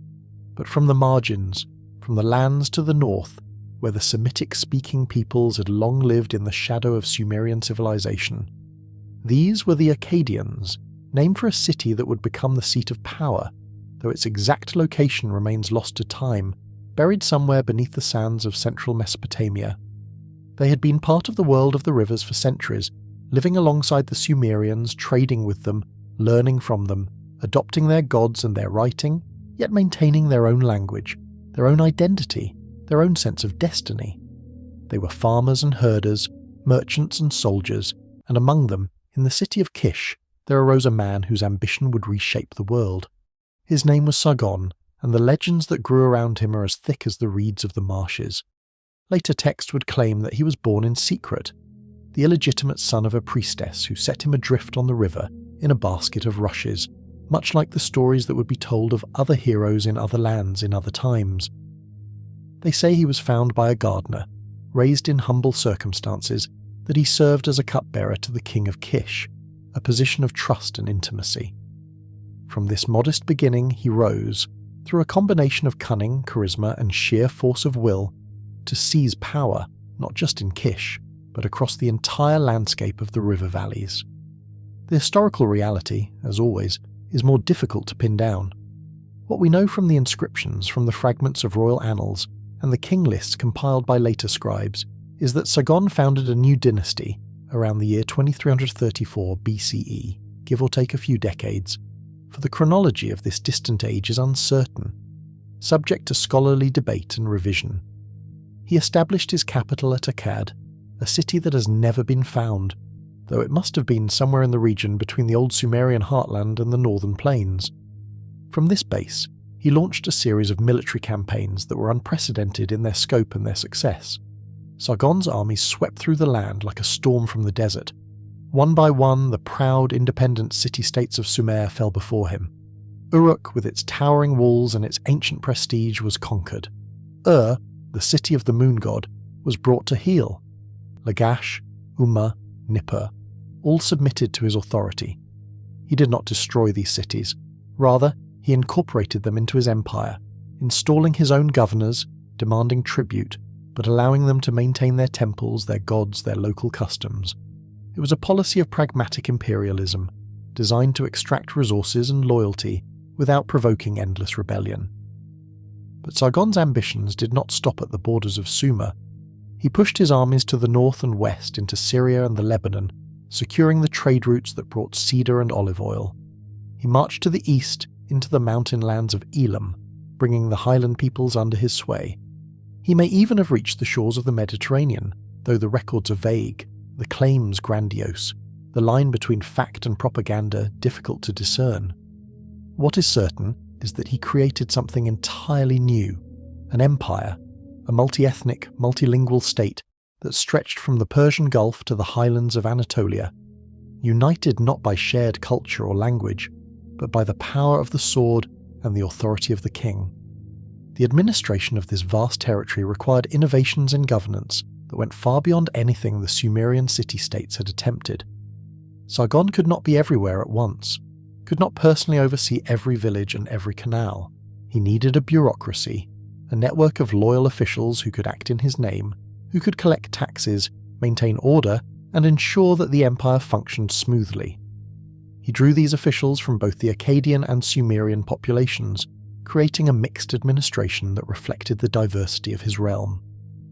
S1: but from the margins, from the lands to the north, where the Semitic-speaking peoples had long lived in the shadow of Sumerian civilization. These were the Akkadians, named for a city that would become the seat of power, though its exact location remains lost to time, buried somewhere beneath the sands of central Mesopotamia. They had been part of the world of the rivers for centuries, living alongside the Sumerians, trading with them, learning from them, adopting their gods and their writing, yet maintaining their own language, their own identity, their own sense of destiny. They were farmers and herders, merchants and soldiers, and among them, in the city of Kish, there arose a man whose ambition would reshape the world. His name was Sargon, and the legends that grew around him are as thick as the reeds of the marshes. Later texts would claim that he was born in secret, the illegitimate son of a priestess who set him adrift on the river in a basket of rushes, much like the stories that would be told of other heroes in other lands in other times. They say he was found by a gardener, raised in humble circumstances, that he served as a cupbearer to the king of Kish, a position of trust and intimacy. From this modest beginning he rose, through a combination of cunning, charisma, and sheer force of will, to seize power, not just in Kish, but across the entire landscape of the river valleys. The historical reality, as always, is more difficult to pin down. What we know from the inscriptions, from the fragments of royal annals, and the king lists compiled by later scribes, is that Sargon founded a new dynasty around the year 2334 BCE, give or take a few decades, for the chronology of this distant age is uncertain, subject to scholarly debate and revision. He established his capital at Akkad, a city that has never been found, though it must have been somewhere in the region between the old Sumerian heartland and the northern plains. From this base, he launched a series of military campaigns that were unprecedented in their scope and their success. Sargon's armies swept through the land like a storm from the desert. One by one, the proud, independent city-states of Sumer fell before him. Uruk, with its towering walls and its ancient prestige, was conquered. Ur, the city of the moon god, was brought to heel. Lagash, Umma, Nippur, all submitted to his authority. He did not destroy these cities. Rather, he incorporated them into his empire, installing his own governors, demanding tribute, but allowing them to maintain their temples, their gods, their local customs. It was a policy of pragmatic imperialism, designed to extract resources and loyalty without provoking endless rebellion. But Sargon's ambitions did not stop at the borders of Sumer. He pushed his armies to the north and west into Syria and the Lebanon, securing the trade routes that brought cedar and olive oil. He marched to the east into the mountain lands of Elam, bringing the highland peoples under his sway. He may even have reached the shores of the Mediterranean, though the records are vague, the claims grandiose, the line between fact and propaganda difficult to discern. What is certain is that he created something entirely new, an empire, a multi-ethnic, multilingual state that stretched from the Persian Gulf to the highlands of Anatolia, united not by shared culture or language, but by the power of the sword and the authority of the king. The administration of this vast territory required innovations in governance that went far beyond anything the Sumerian city-states had attempted. Sargon could not be everywhere at once, could not personally oversee every village and every canal. He needed a bureaucracy, a network of loyal officials who could act in his name, who could collect taxes, maintain order, and ensure that the empire functioned smoothly. He drew these officials from both the Akkadian and Sumerian populations, creating a mixed administration that reflected the diversity of his realm.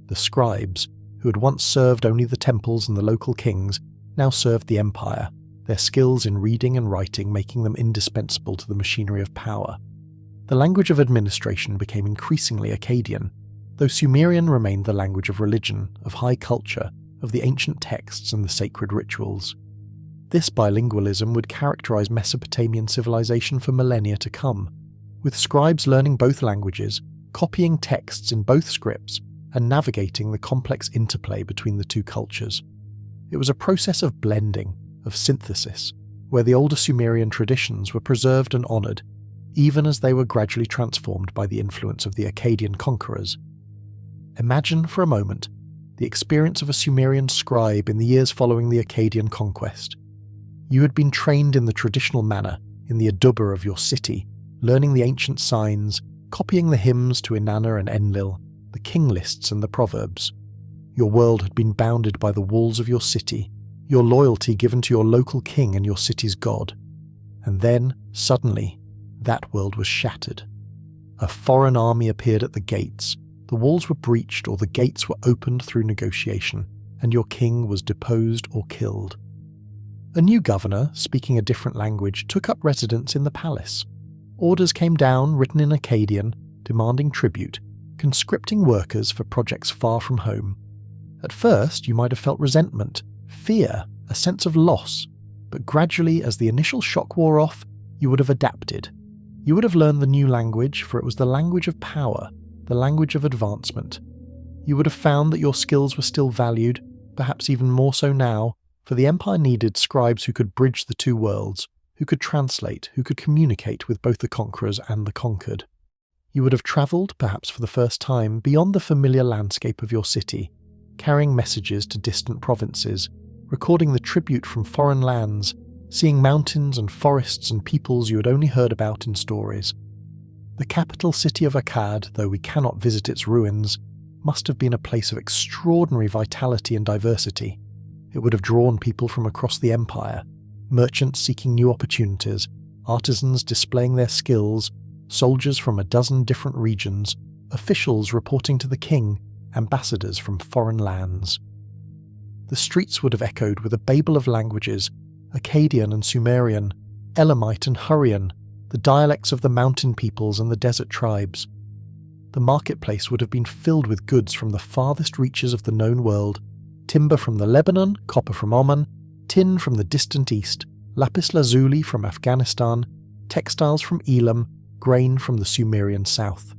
S1: The scribes, who had once served only the temples and the local kings, now served the empire, their skills in reading and writing making them indispensable to the machinery of power. The language of administration became increasingly Akkadian, though Sumerian remained the language of religion, of high culture, of the ancient texts and the sacred rituals. This bilingualism would characterize Mesopotamian civilization for millennia to come, with scribes learning both languages, copying texts in both scripts, and navigating the complex interplay between the two cultures. It was a process of blending, of synthesis, where the older Sumerian traditions were preserved and honored, even as they were gradually transformed by the influence of the Akkadian conquerors. Imagine for a moment the experience of a Sumerian scribe in the years following the Akkadian conquest. You had been trained in the traditional manner, in the Aduba of your city, learning the ancient signs, copying the hymns to Inanna and Enlil, the king lists and the proverbs. Your world had been bounded by the walls of your city, your loyalty given to your local king and your city's god. And then, suddenly, that world was shattered. A foreign army appeared at the gates, the walls were breached or the gates were opened through negotiation, and your king was deposed or killed. A new governor, speaking a different language, took up residence in the palace. Orders came down, written in Akkadian, demanding tribute, conscripting workers for projects far from home. At first, you might have felt resentment, fear, a sense of loss, but gradually, as the initial shock wore off, you would have adapted. You would have learned the new language, for it was the language of power, the language of advancement. You would have found that your skills were still valued, perhaps even more so now, for the empire needed scribes who could bridge the two worlds, who could translate, who could communicate with both the conquerors and the conquered. You would have travelled, perhaps for the first time, beyond the familiar landscape of your city, carrying messages to distant provinces, recording the tribute from foreign lands, seeing mountains and forests and peoples you had only heard about in stories. The capital city of Akkad, though we cannot visit its ruins, must have been a place of extraordinary vitality and diversity. It would have drawn people from across the empire, merchants seeking new opportunities, artisans displaying their skills, soldiers from a dozen different regions, officials reporting to the king, ambassadors from foreign lands. The streets would have echoed with a babel of languages, Akkadian and Sumerian, Elamite and Hurrian, the dialects of the mountain peoples and the desert tribes. The marketplace would have been filled with goods from the farthest reaches of the known world, timber from the Lebanon, copper from Oman, tin from the distant east, lapis lazuli from Afghanistan, textiles from Elam, grain from the Sumerian south.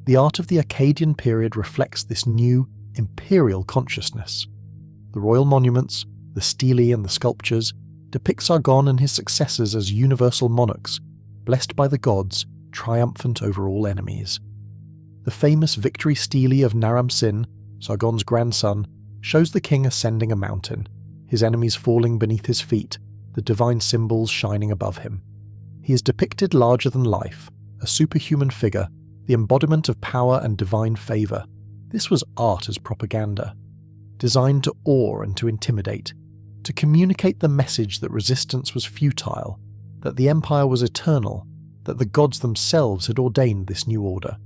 S1: The art of the Akkadian period reflects this new, imperial consciousness. The royal monuments, the stelae and the sculptures, depict Sargon and his successors as universal monarchs, blessed by the gods, triumphant over all enemies. The famous victory stele of Naram-Sin, Sargon's grandson, shows the king ascending a mountain, his enemies falling beneath his feet, the divine symbols shining above him. He is depicted larger than life, a superhuman figure, the embodiment of power and divine favour. This was art as propaganda. Designed to awe and to intimidate, to communicate the message that resistance was futile, that the empire was eternal, that the gods themselves had ordained this new order.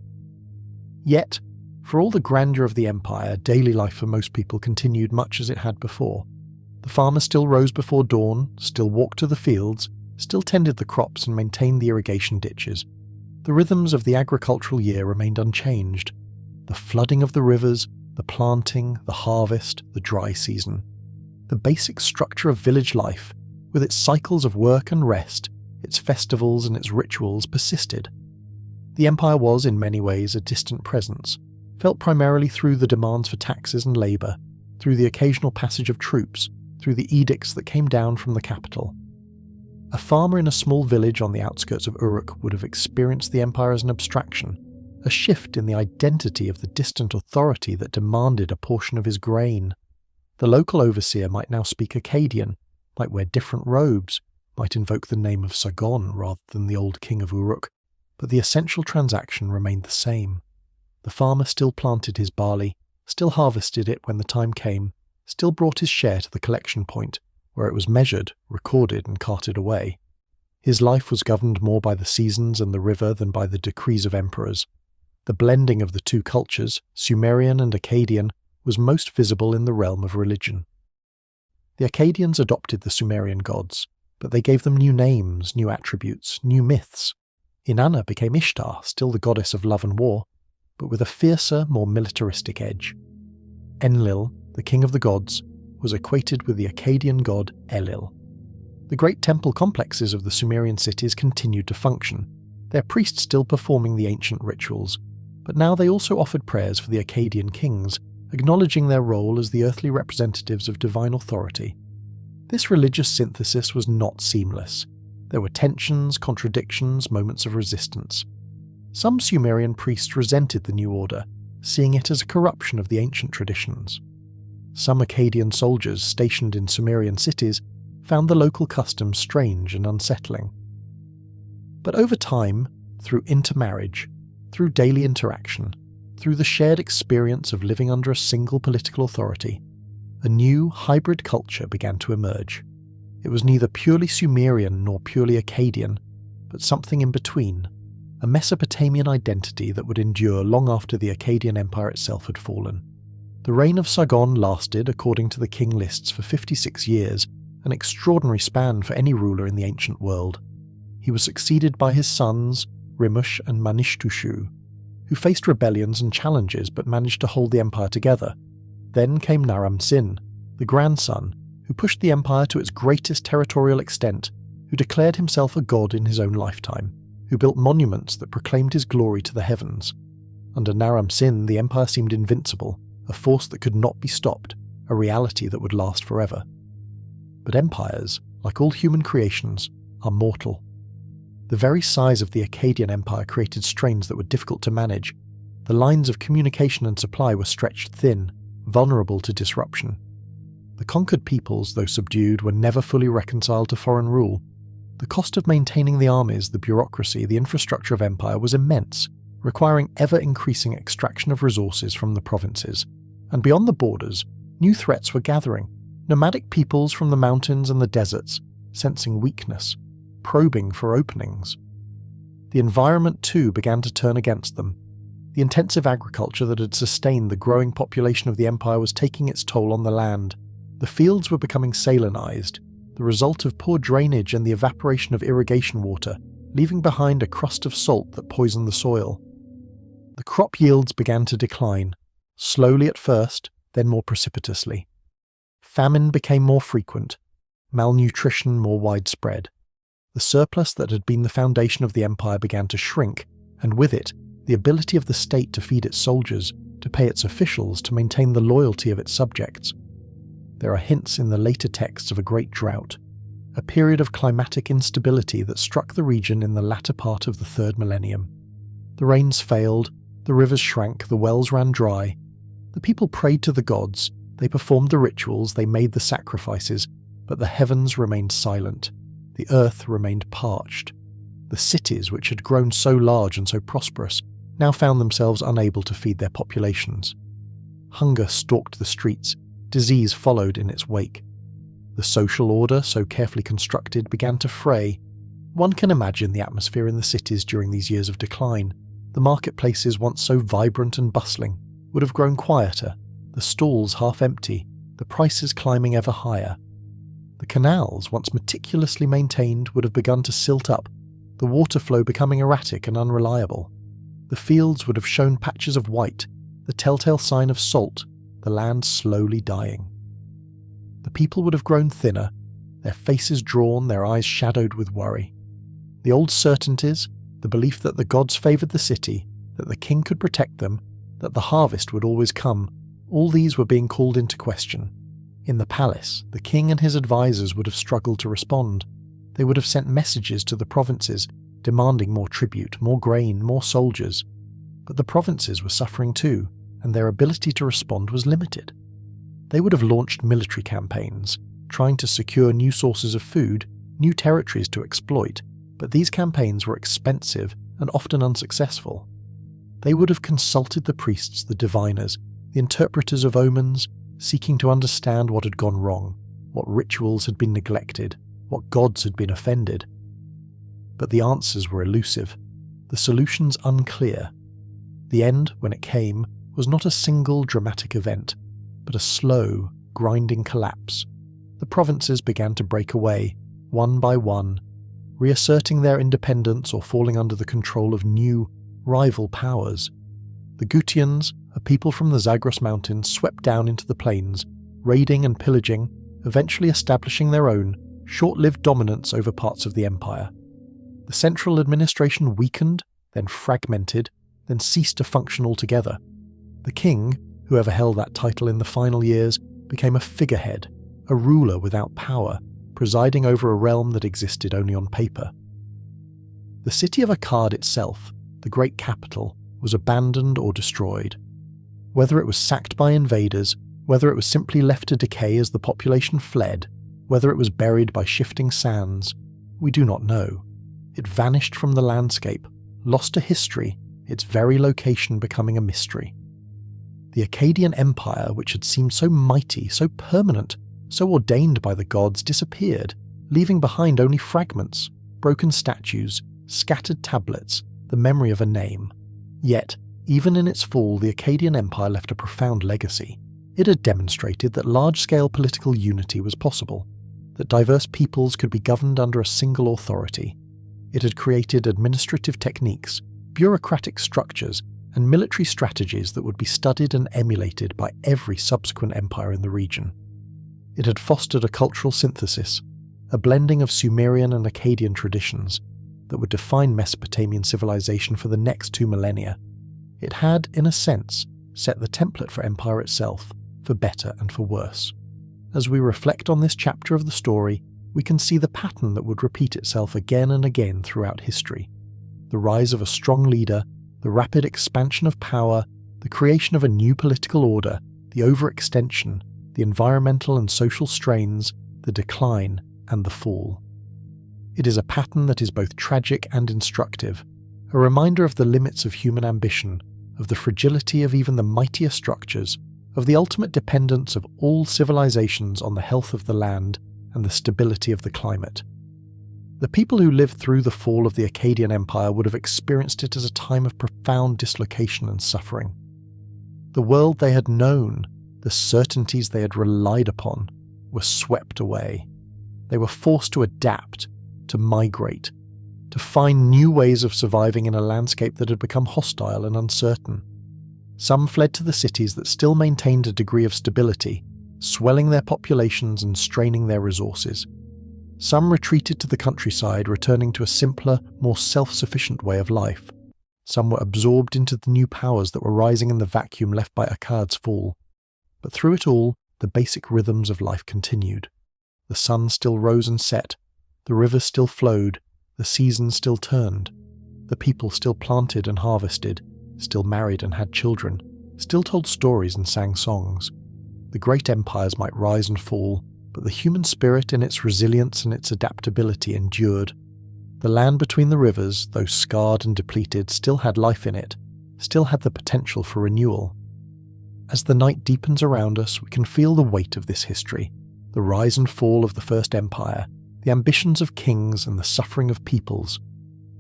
S1: Yet, for all the grandeur of the empire, daily life for most people continued much as it had before. The farmer still rose before dawn, still walked to the fields, still tended the crops and maintained the irrigation ditches. The rhythms of the agricultural year remained unchanged. The flooding of the rivers, the planting, the harvest, the dry season. The basic structure of village life, with its cycles of work and rest, its festivals and its rituals, persisted. The empire was, in many ways, a distant presence, felt primarily through the demands for taxes and labour, through the occasional passage of troops, through the edicts that came down from the capital. A farmer in a small village on the outskirts of Uruk would have experienced the empire as an abstraction, a shift in the identity of the distant authority that demanded a portion of his grain. The local overseer might now speak Akkadian, might wear different robes, might invoke the name of Sargon rather than the old king of Uruk, but the essential transaction remained the same. The farmer still planted his barley, still harvested it when the time came, still brought his share to the collection point, where it was measured, recorded, and carted away. His life was governed more by the seasons and the river than by the decrees of emperors. The blending of the two cultures, Sumerian and Akkadian, was most visible in the realm of religion. The Akkadians adopted the Sumerian gods, but they gave them new names, new attributes, new myths. Inanna became Ishtar, still the goddess of love and war, but with a fiercer, more militaristic edge. Enlil, the king of the gods, was equated with the Akkadian god Elil. The great temple complexes of the Sumerian cities continued to function, their priests still performing the ancient rituals, but now they also offered prayers for the Akkadian kings, acknowledging their role as the earthly representatives of divine authority. This religious synthesis was not seamless. There were tensions, contradictions, moments of resistance. Some Sumerian priests resented the new order, seeing it as a corruption of the ancient traditions. Some Akkadian soldiers stationed in Sumerian cities found the local customs strange and unsettling. But over time, through intermarriage, through daily interaction, through the shared experience of living under a single political authority, a new hybrid culture began to emerge. It was neither purely Sumerian nor purely Akkadian, but something in between, a Mesopotamian identity that would endure long after the Akkadian Empire itself had fallen. The reign of Sargon lasted, according to the king lists, for 56 years, an extraordinary span for any ruler in the ancient world. He was succeeded by his sons, Rimush and Manishtushu, who faced rebellions and challenges but managed to hold the empire together. Then came Naram-Sin, the grandson, who pushed the empire to its greatest territorial extent, who declared himself a god in his own lifetime, who built monuments that proclaimed his glory to the heavens. Under Naram-Sin, the empire seemed invincible, a force that could not be stopped, a reality that would last forever. But empires, like all human creations, are mortal. The very size of the Akkadian Empire created strains that were difficult to manage. The lines of communication and supply were stretched thin, vulnerable to disruption. The conquered peoples, though subdued, were never fully reconciled to foreign rule. The cost of maintaining the armies, the bureaucracy, the infrastructure of empire was immense, requiring ever-increasing extraction of resources from the provinces. And beyond the borders, new threats were gathering. Nomadic peoples from the mountains and the deserts, sensing weakness, probing for openings. The environment too began to turn against them. The intensive agriculture that had sustained the growing population of the empire was taking its toll on the land. The fields were becoming salinized, the result of poor drainage and the evaporation of irrigation water, leaving behind a crust of salt that poisoned the soil. The crop yields began to decline, slowly at first, then more precipitously. Famine became more frequent, malnutrition more widespread. The surplus that had been the foundation of the empire began to shrink, and with it, the ability of the state to feed its soldiers, to pay its officials, to maintain the loyalty of its subjects. There are hints in the later texts of a great drought, a period of climatic instability that struck the region in the latter part of the 3rd millennium. The rains failed, the rivers shrank, the wells ran dry. The people prayed to the gods, they performed the rituals, they made the sacrifices, but the heavens remained silent. The earth remained parched. The cities, which had grown so large and so prosperous, now found themselves unable to feed their populations. Hunger stalked the streets, disease followed in its wake. The social order, so carefully constructed, began to fray. One can imagine the atmosphere in the cities during these years of decline. The marketplaces, once so vibrant and bustling, would have grown quieter, the stalls half empty, the prices climbing ever higher. The canals, once meticulously maintained, would have begun to silt up, the water flow becoming erratic and unreliable. The fields would have shown patches of white, the telltale sign of salt, the land slowly dying. The people would have grown thinner, their faces drawn, their eyes shadowed with worry. The old certainties, the belief that the gods favoured the city, that the king could protect them, that the harvest would always come, all these were being called into question. In the palace, the king and his advisors would have struggled to respond. They would have sent messages to the provinces, demanding more tribute, more grain, more soldiers. But the provinces were suffering too, and their ability to respond was limited. They would have launched military campaigns, trying to secure new sources of food, new territories to exploit, but these campaigns were expensive and often unsuccessful. They would have consulted the priests, the diviners, the interpreters of omens, seeking to understand what had gone wrong, what rituals had been neglected, what gods had been offended. But the answers were elusive, the solutions unclear. The end, when it came, was not a single dramatic event, but a slow, grinding collapse. The provinces began to break away, one by one, reasserting their independence or falling under the control of new, rival powers. The Gutians, a people from the Zagros Mountains, swept down into the plains, raiding and pillaging, eventually establishing their own, short-lived dominance over parts of the empire. The central administration weakened, then fragmented, then ceased to function altogether. The king, whoever held that title in the final years, became a figurehead, a ruler without power, presiding over a realm that existed only on paper. The city of Akkad itself, the great capital, was abandoned or destroyed. Whether it was sacked by invaders, whether it was simply left to decay as the population fled, whether it was buried by shifting sands, we do not know. It vanished from the landscape, lost to history, its very location becoming a mystery. The Akkadian Empire, which had seemed so mighty, so permanent, so ordained by the gods, disappeared, leaving behind only fragments, broken statues, scattered tablets, the memory of a name. Yet, even in its fall, the Akkadian Empire left a profound legacy. It had demonstrated that large-scale political unity was possible, that diverse peoples could be governed under a single authority. It had created administrative techniques, bureaucratic structures, and military strategies that would be studied and emulated by every subsequent empire in the region. It had fostered a cultural synthesis, a blending of Sumerian and Akkadian traditions that would define Mesopotamian civilization for the next 2 millennia. It had, in a sense, set the template for empire itself, for better and for worse. As we reflect on this chapter of the story, we can see the pattern that would repeat itself again and again throughout history. The rise of a strong leader, the rapid expansion of power, the creation of a new political order, the overextension, the environmental and social strains, the decline and the fall. It is a pattern that is both tragic and instructive, a reminder of the limits of human ambition, of the fragility of even the mightier structures, of the ultimate dependence of all civilizations on the health of the land and the stability of the climate. The people who lived through the fall of the Akkadian Empire would have experienced it as a time of profound dislocation and suffering. The world they had known, the certainties they had relied upon, were swept away. They were forced to adapt, to migrate, to find new ways of surviving in a landscape that had become hostile and uncertain. Some fled to the cities that still maintained a degree of stability, swelling their populations and straining their resources. Some retreated to the countryside, returning to a simpler, more self-sufficient way of life. Some were absorbed into the new powers that were rising in the vacuum left by Akkad's fall. But through it all, the basic rhythms of life continued. The sun still rose and set, the rivers still flowed, the seasons still turned, the people still planted and harvested, still married and had children, still told stories and sang songs. The great empires might rise and fall, but the human spirit in its resilience and its adaptability endured. The land between the rivers, though scarred and depleted, still had life in it, still had the potential for renewal. As the night deepens around us, we can feel the weight of this history, the rise and fall of the First Empire, the ambitions of kings and the suffering of peoples,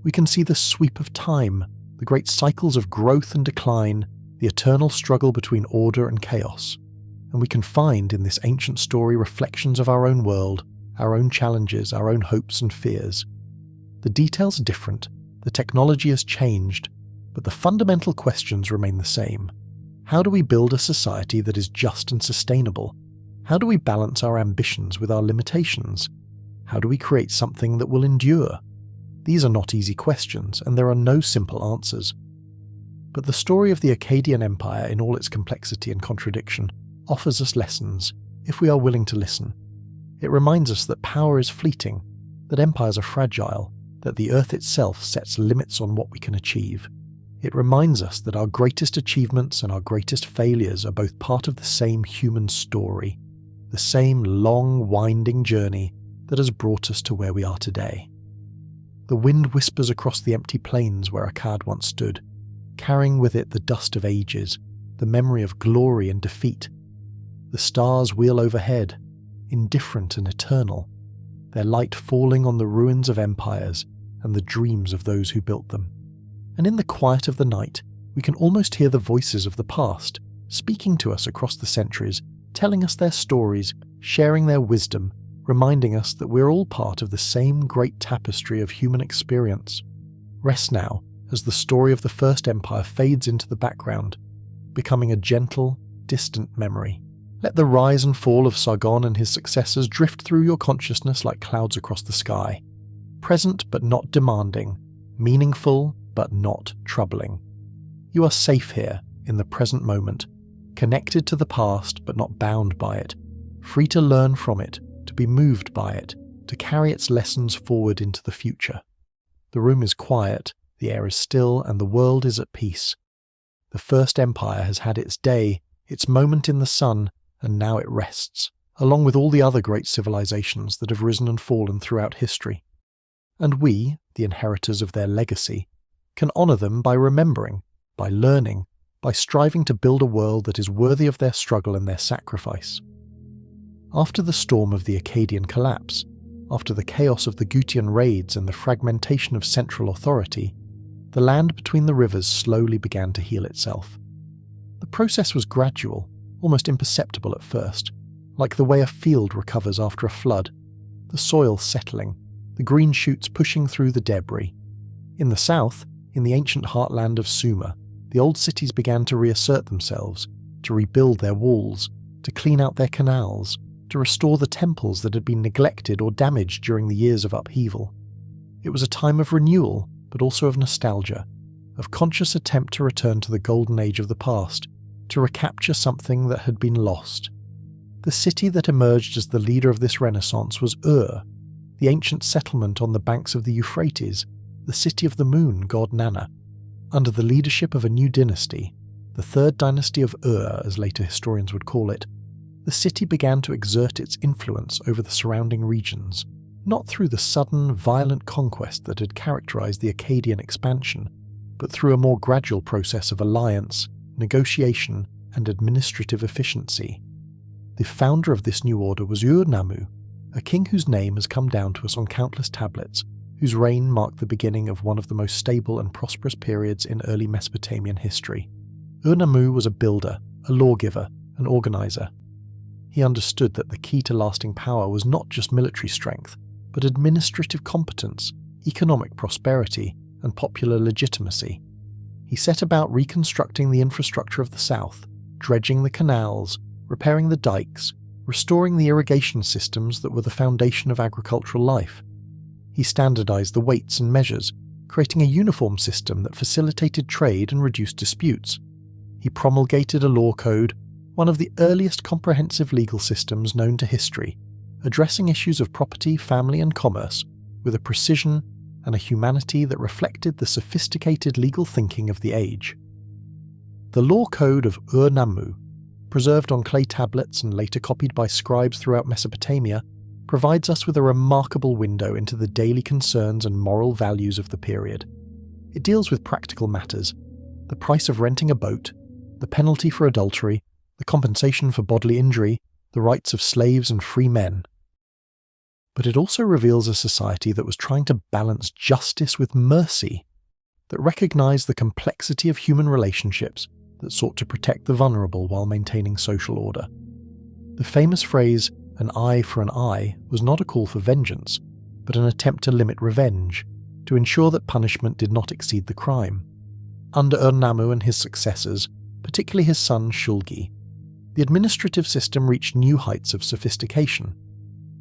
S1: we can see the sweep of time, the great cycles of growth and decline, the eternal struggle between order and chaos, and we can find in this ancient story reflections of our own world, our own challenges, our own hopes and fears. The details are different, the technology has changed, but the fundamental questions remain the same. How do we build a society that is just and sustainable? How do we balance our ambitions with our limitations? How do we create something that will endure? These are not easy questions, and there are no simple answers. But the story of the Akkadian Empire in all its complexity and contradiction offers us lessons, if we are willing to listen. It reminds us that power is fleeting, that empires are fragile, that the earth itself sets limits on what we can achieve. It reminds us that our greatest achievements and our greatest failures are both part of the same human story, the same long, winding journey that has brought us to where we are today. The wind whispers across the empty plains where Akkad once stood, carrying with it the dust of ages, the memory of glory and defeat. The stars wheel overhead, indifferent and eternal, their light falling on the ruins of empires and the dreams of those who built them. And in the quiet of the night, we can almost hear the voices of the past, speaking to us across the centuries, telling us their stories, sharing their wisdom, reminding us that we're all part of the same great tapestry of human experience. Rest now as the story of the First Empire fades into the background, becoming a gentle, distant memory. Let the rise and fall of Sargon and his successors drift through your consciousness like clouds across the sky. Present but not demanding, meaningful but not troubling. You are safe here, in the present moment, connected to the past but not bound by it, free to learn from it, to be moved by it, to carry its lessons forward into the future. The room is quiet, the air is still, and the world is at peace. The First Empire has had its day, its moment in the sun, and now it rests, along with all the other great civilizations that have risen and fallen throughout history. And we, the inheritors of their legacy, can honour them by remembering, by learning, by striving to build a world that is worthy of their struggle and their sacrifice. After the storm of the Akkadian collapse, after the chaos of the Gutian raids and the fragmentation of central authority, the land between the rivers slowly began to heal itself. The process was gradual, almost imperceptible at first, like the way a field recovers after a flood, the soil settling, the green shoots pushing through the debris. In the south, in the ancient heartland of Sumer, the old cities began to reassert themselves, to rebuild their walls, to clean out their canals, to restore the temples that had been neglected or damaged during the years of upheaval. It was a time of renewal, but also of nostalgia, of conscious attempt to return to the golden age of the past, to recapture something that had been lost. The city that emerged as the leader of this renaissance was Ur, the ancient settlement on the banks of the Euphrates, the city of the moon god Nanna. Under the leadership of a new dynasty, the third dynasty of Ur, as later historians would call it, the city began to exert its influence over the surrounding regions, not through the sudden, violent conquest that had characterized the Akkadian expansion, but through a more gradual process of alliance, negotiation, and administrative efficiency. The founder of this new order was Ur-Nammu, a king whose name has come down to us on countless tablets, whose reign marked the beginning of one of the most stable and prosperous periods in early Mesopotamian history. Ur-Nammu was a builder, a lawgiver, an organizer. He understood that the key to lasting power was not just military strength, but administrative competence, economic prosperity, and popular legitimacy. He set about reconstructing the infrastructure of the south, dredging the canals, repairing the dikes, restoring the irrigation systems that were the foundation of agricultural life. He standardized the weights and measures, creating a uniform system that facilitated trade and reduced disputes. He promulgated a law code, one of the earliest comprehensive legal systems known to history, addressing issues of property, family, and commerce with a precision and a humanity that reflected the sophisticated legal thinking of the age. The law code of Ur-Nammu, preserved on clay tablets and later copied by scribes throughout Mesopotamia, provides us with a remarkable window into the daily concerns and moral values of the period. It deals with practical matters: the price of renting a boat, the penalty for adultery, the compensation for bodily injury, the rights of slaves and free men. But it also reveals a society that was trying to balance justice with mercy, that recognized the complexity of human relationships, that sought to protect the vulnerable while maintaining social order. The famous phrase, "an eye for an eye," was not a call for vengeance, but an attempt to limit revenge, to ensure that punishment did not exceed the crime. Under Ur-Nammu and his successors, particularly his son Shulgi, the administrative system reached new heights of sophistication.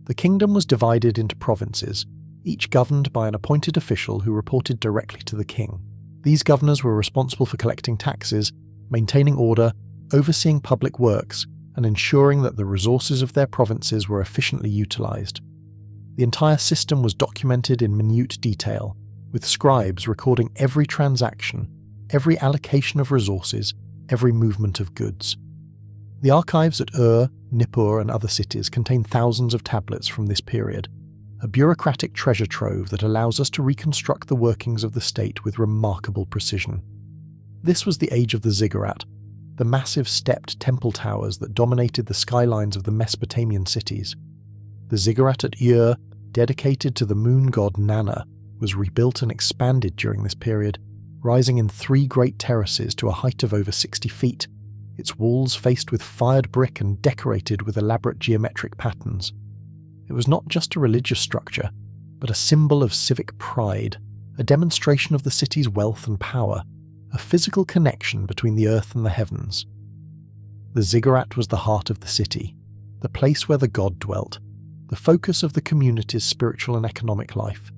S1: The kingdom was divided into provinces, each governed by an appointed official who reported directly to the king. These governors were responsible for collecting taxes, maintaining order, overseeing public works, and ensuring that the resources of their provinces were efficiently utilized. The entire system was documented in minute detail, with scribes recording every transaction, every allocation of resources, every movement of goods. The archives at Ur, Nippur, and other cities contain thousands of tablets from this period, a bureaucratic treasure trove that allows us to reconstruct the workings of the state with remarkable precision. This was the age of the ziggurat, the massive stepped temple towers that dominated the skylines of the Mesopotamian cities. The ziggurat at Ur, dedicated to the moon god Nanna, was rebuilt and expanded during this period, rising in 3 great terraces to a height of over 60 feet, its walls faced with fired brick and decorated with elaborate geometric patterns. It was not just a religious structure, but a symbol of civic pride, a demonstration of the city's wealth and power, a physical connection between the earth and the heavens. The ziggurat was the heart of the city, the place where the god dwelt, the focus of the community's spiritual and economic life.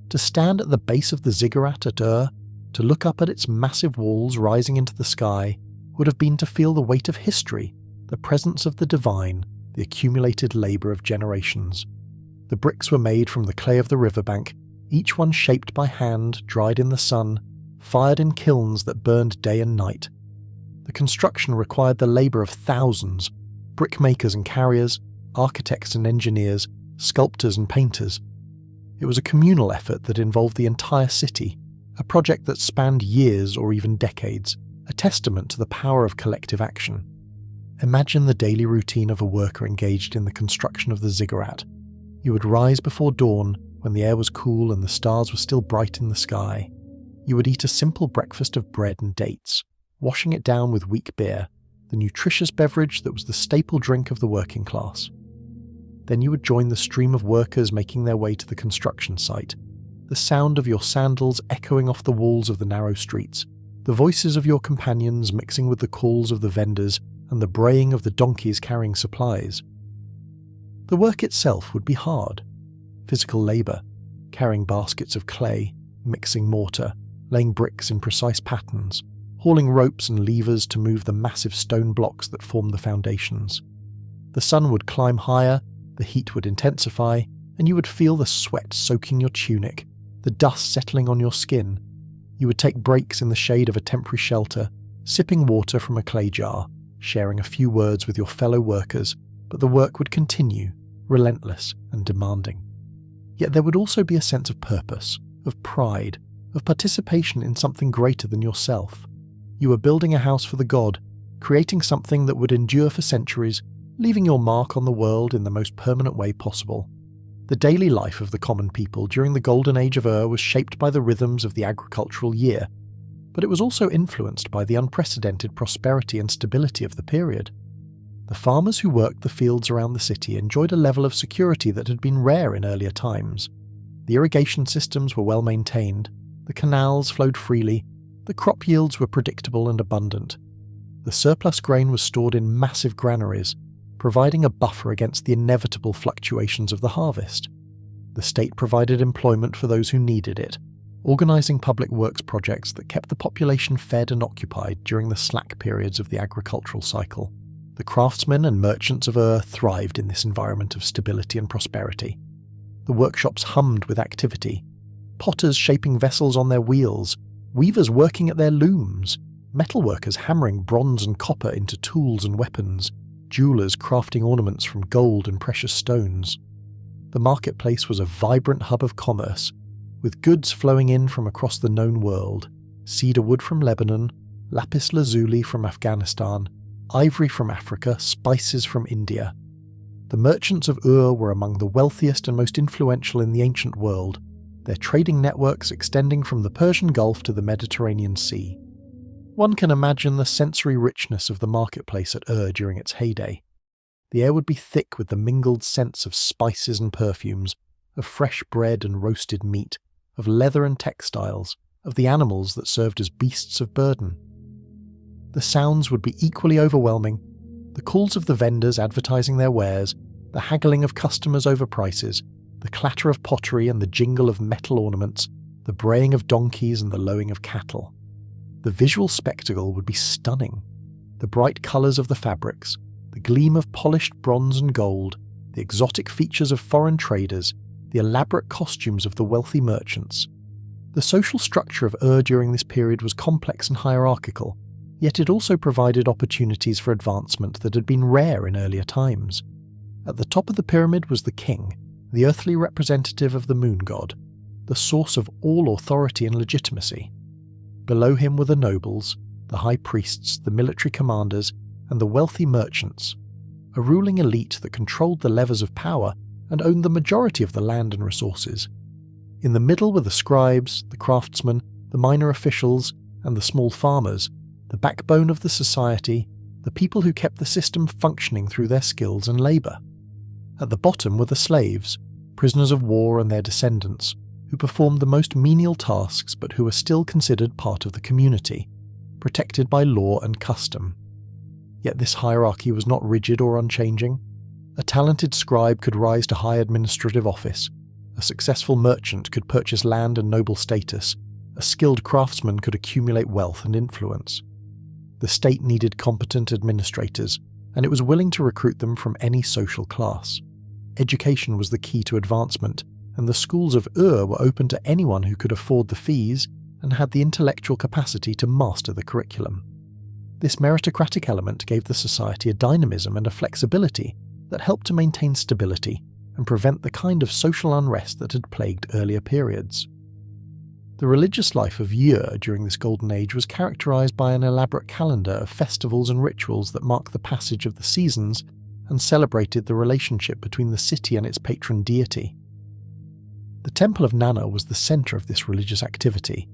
S1: To stand at the base of the ziggurat at Ur, to look up at its massive walls rising into the sky, would have been to feel the weight of history, the presence of the divine, the accumulated labour of generations. The bricks were made from the clay of the riverbank, each one shaped by hand, dried in the sun, fired in kilns that burned day and night. The construction required the labour of thousands, brickmakers and carriers, architects and engineers, sculptors and painters. It was a communal effort that involved the entire city, a project that spanned years or even decades, a testament to the power of collective action. Imagine the daily routine of a worker engaged in the construction of the ziggurat. You would rise before dawn when the air was cool and the stars were still bright in the sky. You would eat a simple breakfast of bread and dates, washing it down with weak beer, the nutritious beverage that was the staple drink of the working class. Then you would join the stream of workers making their way to the construction site, the sound of your sandals echoing off the walls of the narrow streets, the voices of your companions mixing with the calls of the vendors and the braying of the donkeys carrying supplies. The work itself would be hard. Physical labour, carrying baskets of clay, mixing mortar, laying bricks in precise patterns, hauling ropes and levers to move the massive stone blocks that formed the foundations. The sun would climb higher, the heat would intensify, and you would feel the sweat soaking your tunic, the dust settling on your skin. You would take breaks in the shade of a temporary shelter, sipping water from a clay jar, sharing a few words with your fellow workers, but the work would continue, relentless and demanding. Yet there would also be a sense of purpose, of pride, of participation in something greater than yourself. You were building a house for the god, creating something that would endure for centuries, leaving your mark on the world in the most permanent way possible. The daily life of the common people during the golden age of Ur was shaped by the rhythms of the agricultural year, but it was also influenced by the unprecedented prosperity and stability of the period. The farmers who worked the fields around the city enjoyed a level of security that had been rare in earlier times. The irrigation systems were well maintained, the canals flowed freely, the crop yields were predictable and abundant. The surplus grain was stored in massive granaries, providing a buffer against the inevitable fluctuations of the harvest. The state provided employment for those who needed it, organising public works projects that kept the population fed and occupied during the slack periods of the agricultural cycle. The craftsmen and merchants of Ur thrived in this environment of stability and prosperity. The workshops hummed with activity, potters shaping vessels on their wheels, weavers working at their looms, metalworkers hammering bronze and copper into tools and weapons, jewelers crafting ornaments from gold and precious stones. The marketplace was a vibrant hub of commerce, with goods flowing in from across the known world: cedar wood from Lebanon, lapis lazuli from Afghanistan, ivory from Africa, spices from India. The merchants of Ur were among the wealthiest and most influential in the ancient world, their trading networks extending from the Persian Gulf to the Mediterranean Sea. One can imagine the sensory richness of the marketplace at Ur during its heyday. The air would be thick with the mingled scents of spices and perfumes, of fresh bread and roasted meat, of leather and textiles, of the animals that served as beasts of burden. The sounds would be equally overwhelming: the calls of the vendors advertising their wares, the haggling of customers over prices, the clatter of pottery and the jingle of metal ornaments, the braying of donkeys and the lowing of cattle. The visual spectacle would be stunning. The bright colours of the fabrics, the gleam of polished bronze and gold, the exotic features of foreign traders, the elaborate costumes of the wealthy merchants. The social structure of Ur during this period was complex and hierarchical, yet it also provided opportunities for advancement that had been rare in earlier times. At the top of the pyramid was the king, the earthly representative of the moon god, the source of all authority and legitimacy. Below him were the nobles, the high priests, the military commanders, and the wealthy merchants, a ruling elite that controlled the levers of power and owned the majority of the land and resources. In the middle were the scribes, the craftsmen, the minor officials, and the small farmers, the backbone of the society, the people who kept the system functioning through their skills and labour. At the bottom were the slaves, prisoners of war and their descendants, who performed the most menial tasks but who were still considered part of the community, protected by law and custom. Yet this hierarchy was not rigid or unchanging. A talented scribe could rise to high administrative office, a successful merchant could purchase land and noble status, a skilled craftsman could accumulate wealth and influence. The state needed competent administrators, and it was willing to recruit them from any social class. Education was the key to advancement, and the schools of Ur were open to anyone who could afford the fees and had the intellectual capacity to master the curriculum. This meritocratic element gave the society a dynamism and a flexibility that helped to maintain stability and prevent the kind of social unrest that had plagued earlier periods. The religious life of Ur during this golden age was characterized by an elaborate calendar of festivals and rituals that marked the passage of the seasons and celebrated the relationship between the city and its patron deity. The Temple of Nanna was the center of this religious activity,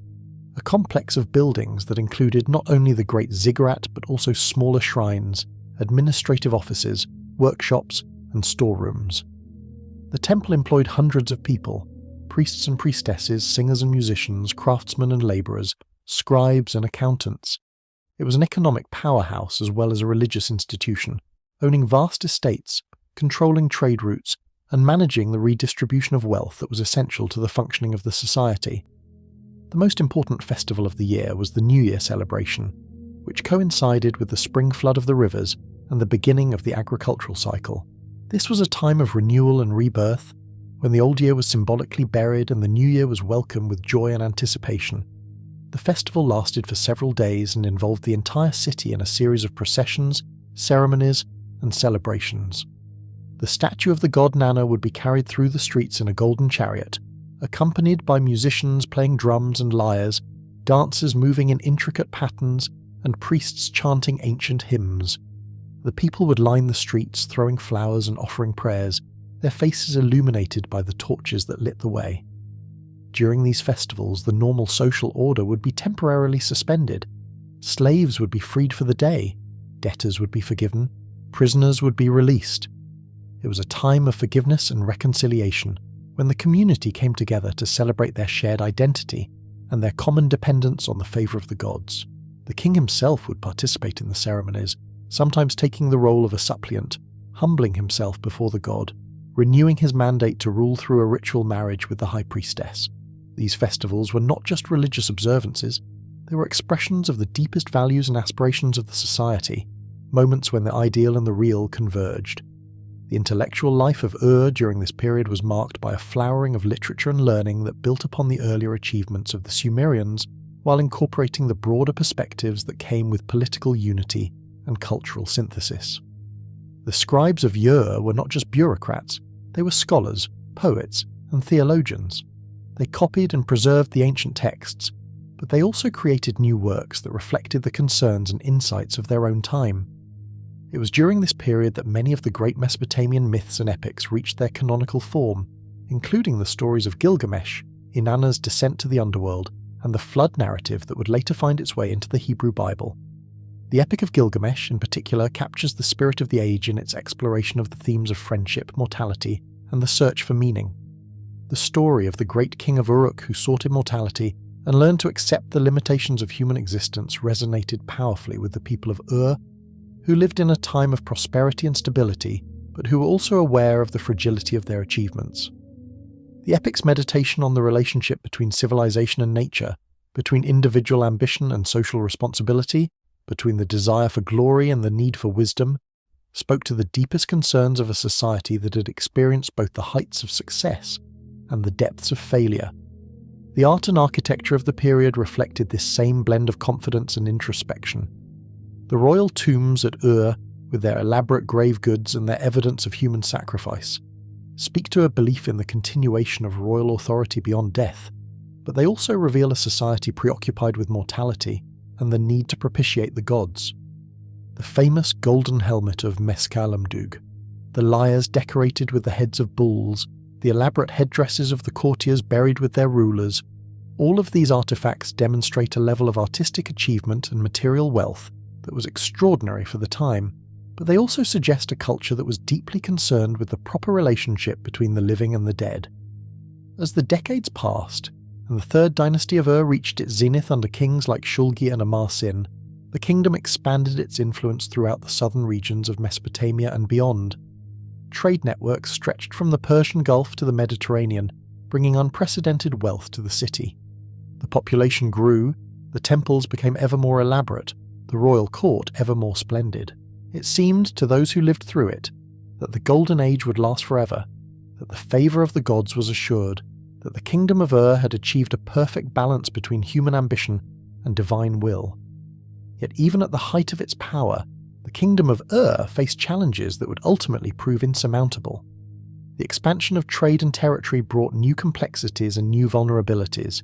S1: a complex of buildings that included not only the great ziggurat but also smaller shrines, administrative offices, workshops, and storerooms. The temple employed hundreds of people: priests and priestesses, singers and musicians, craftsmen and labourers, scribes and accountants. It was an economic powerhouse as well as a religious institution, owning vast estates, controlling trade routes, and managing the redistribution of wealth that was essential to the functioning of the society. The most important festival of the year was the New Year celebration, which coincided with the spring flood of the rivers and the beginning of the agricultural cycle. This was a time of renewal and rebirth, when the old year was symbolically buried and the new year was welcomed with joy and anticipation. The festival lasted for several days and involved the entire city in a series of processions, ceremonies, and celebrations. The statue of the god Nanna would be carried through the streets in a golden chariot, accompanied by musicians playing drums and lyres, dancers moving in intricate patterns, and priests chanting ancient hymns. The people would line the streets, throwing flowers and offering prayers, their faces illuminated by the torches that lit the way. During these festivals, the normal social order would be temporarily suspended. Slaves would be freed for the day, debtors would be forgiven, prisoners would be released. It was a time of forgiveness and reconciliation, when the community came together to celebrate their shared identity and their common dependence on the favour of the gods. The king himself would participate in the ceremonies, sometimes taking the role of a suppliant, humbling himself before the god, renewing his mandate to rule through a ritual marriage with the high priestess. These festivals were not just religious observances, they were expressions of the deepest values and aspirations of the society, moments when the ideal and the real converged. The intellectual life of Ur during this period was marked by a flowering of literature and learning that built upon the earlier achievements of the Sumerians, while incorporating the broader perspectives that came with political unity and cultural synthesis. The scribes of Ur were not just bureaucrats, they were scholars, poets, and theologians. They copied and preserved the ancient texts, but they also created new works that reflected the concerns and insights of their own time. It was during this period that many of the great Mesopotamian myths and epics reached their canonical form, including the stories of Gilgamesh, Inanna's descent to the underworld, and the flood narrative that would later find its way into the Hebrew Bible. The Epic of Gilgamesh, in particular, captures the spirit of the age in its exploration of the themes of friendship, mortality, and the search for meaning. The story of the great king of Uruk who sought immortality and learned to accept the limitations of human existence resonated powerfully with the people of Ur, who lived in a time of prosperity and stability, but who were also aware of the fragility of their achievements. The epic's meditation on the relationship between civilization and nature, between individual ambition and social responsibility, between the desire for glory and the need for wisdom, spoke to the deepest concerns of a society that had experienced both the heights of success and the depths of failure. The art and architecture of the period reflected this same blend of confidence and introspection. The royal tombs at Ur, with their elaborate grave goods and their evidence of human sacrifice, speak to a belief in the continuation of royal authority beyond death, but they also reveal a society preoccupied with mortality and the need to propitiate the gods. The famous golden helmet of Meskalumdug, the lyres decorated with the heads of bulls, the elaborate headdresses of the courtiers buried with their rulers, all of these artifacts demonstrate a level of artistic achievement and material wealth that was extraordinary for the time, but they also suggest a culture that was deeply concerned with the proper relationship between the living and the dead. As the decades passed, and the third dynasty of Ur reached its zenith under kings like Shulgi and Amar-Sin, the kingdom expanded its influence throughout the southern regions of Mesopotamia and beyond. Trade networks stretched from the Persian Gulf to the Mediterranean, bringing unprecedented wealth to the city. The population grew, the temples became ever more elaborate, the royal court ever more splendid. It seemed to those who lived through it that the Golden Age would last forever, that the favour of the gods was assured, that the kingdom of Ur had achieved a perfect balance between human ambition and divine will. Yet even at the height of its power, the kingdom of Ur faced challenges that would ultimately prove insurmountable. The expansion of trade and territory brought new complexities and new vulnerabilities.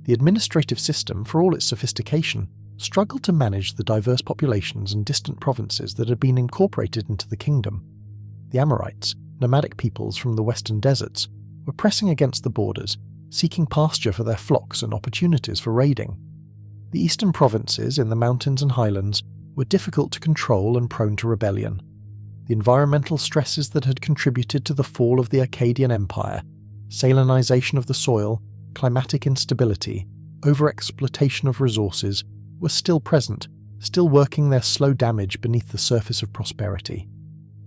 S1: The administrative system, for all its sophistication, struggled to manage the diverse populations and distant provinces that had been incorporated into the kingdom. The Amorites, nomadic peoples from the western deserts, were pressing against the borders, seeking pasture for their flocks and opportunities for raiding. The eastern provinces in the mountains and highlands were difficult to control and prone to rebellion. The environmental stresses that had contributed to the fall of the Akkadian Empire, salinization of the soil, climatic instability, overexploitation of resources, were still present, still working their slow damage beneath the surface of prosperity.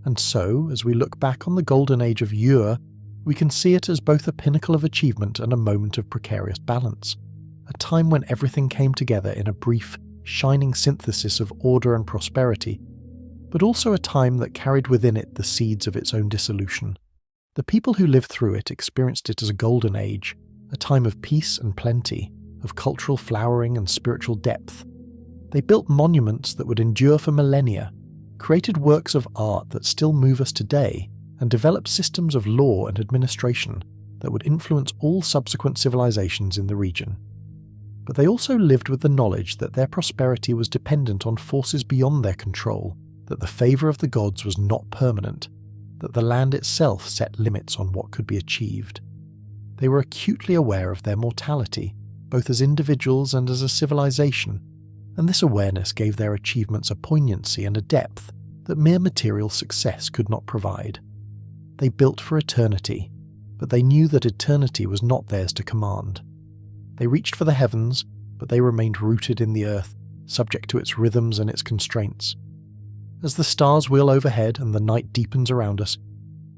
S1: And so, as we look back on the Golden Age of Ur, we can see it as both a pinnacle of achievement and a moment of precarious balance, a time when everything came together in a brief, shining synthesis of order and prosperity, but also a time that carried within it the seeds of its own dissolution. The people who lived through it experienced it as a golden age, a time of peace and plenty, of cultural flowering and spiritual depth. They built monuments that would endure for millennia, created works of art that still move us today, and developed systems of law and administration that would influence all subsequent civilizations in the region. But they also lived with the knowledge that their prosperity was dependent on forces beyond their control, that the favour of the gods was not permanent, that the land itself set limits on what could be achieved. They were acutely aware of their mortality, both as individuals and as a civilization, and this awareness gave their achievements a poignancy and a depth that mere material success could not provide. They built for eternity, but they knew that eternity was not theirs to command. They reached for the heavens, but they remained rooted in the earth, subject to its rhythms and its constraints. As the stars wheel overhead and the night deepens around us,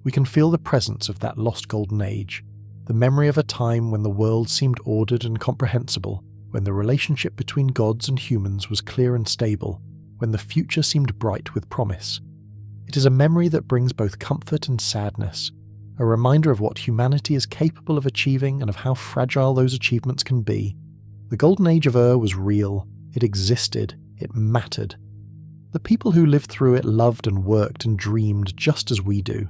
S1: we can feel the presence of that lost golden age, the memory of a time when the world seemed ordered and comprehensible, when the relationship between gods and humans was clear and stable, when the future seemed bright with promise. It is a memory that brings both comfort and sadness, a reminder of what humanity is capable of achieving and of how fragile those achievements can be. The Golden Age of Ur was real, it existed, it mattered. The people who lived through it loved and worked and dreamed just as we do.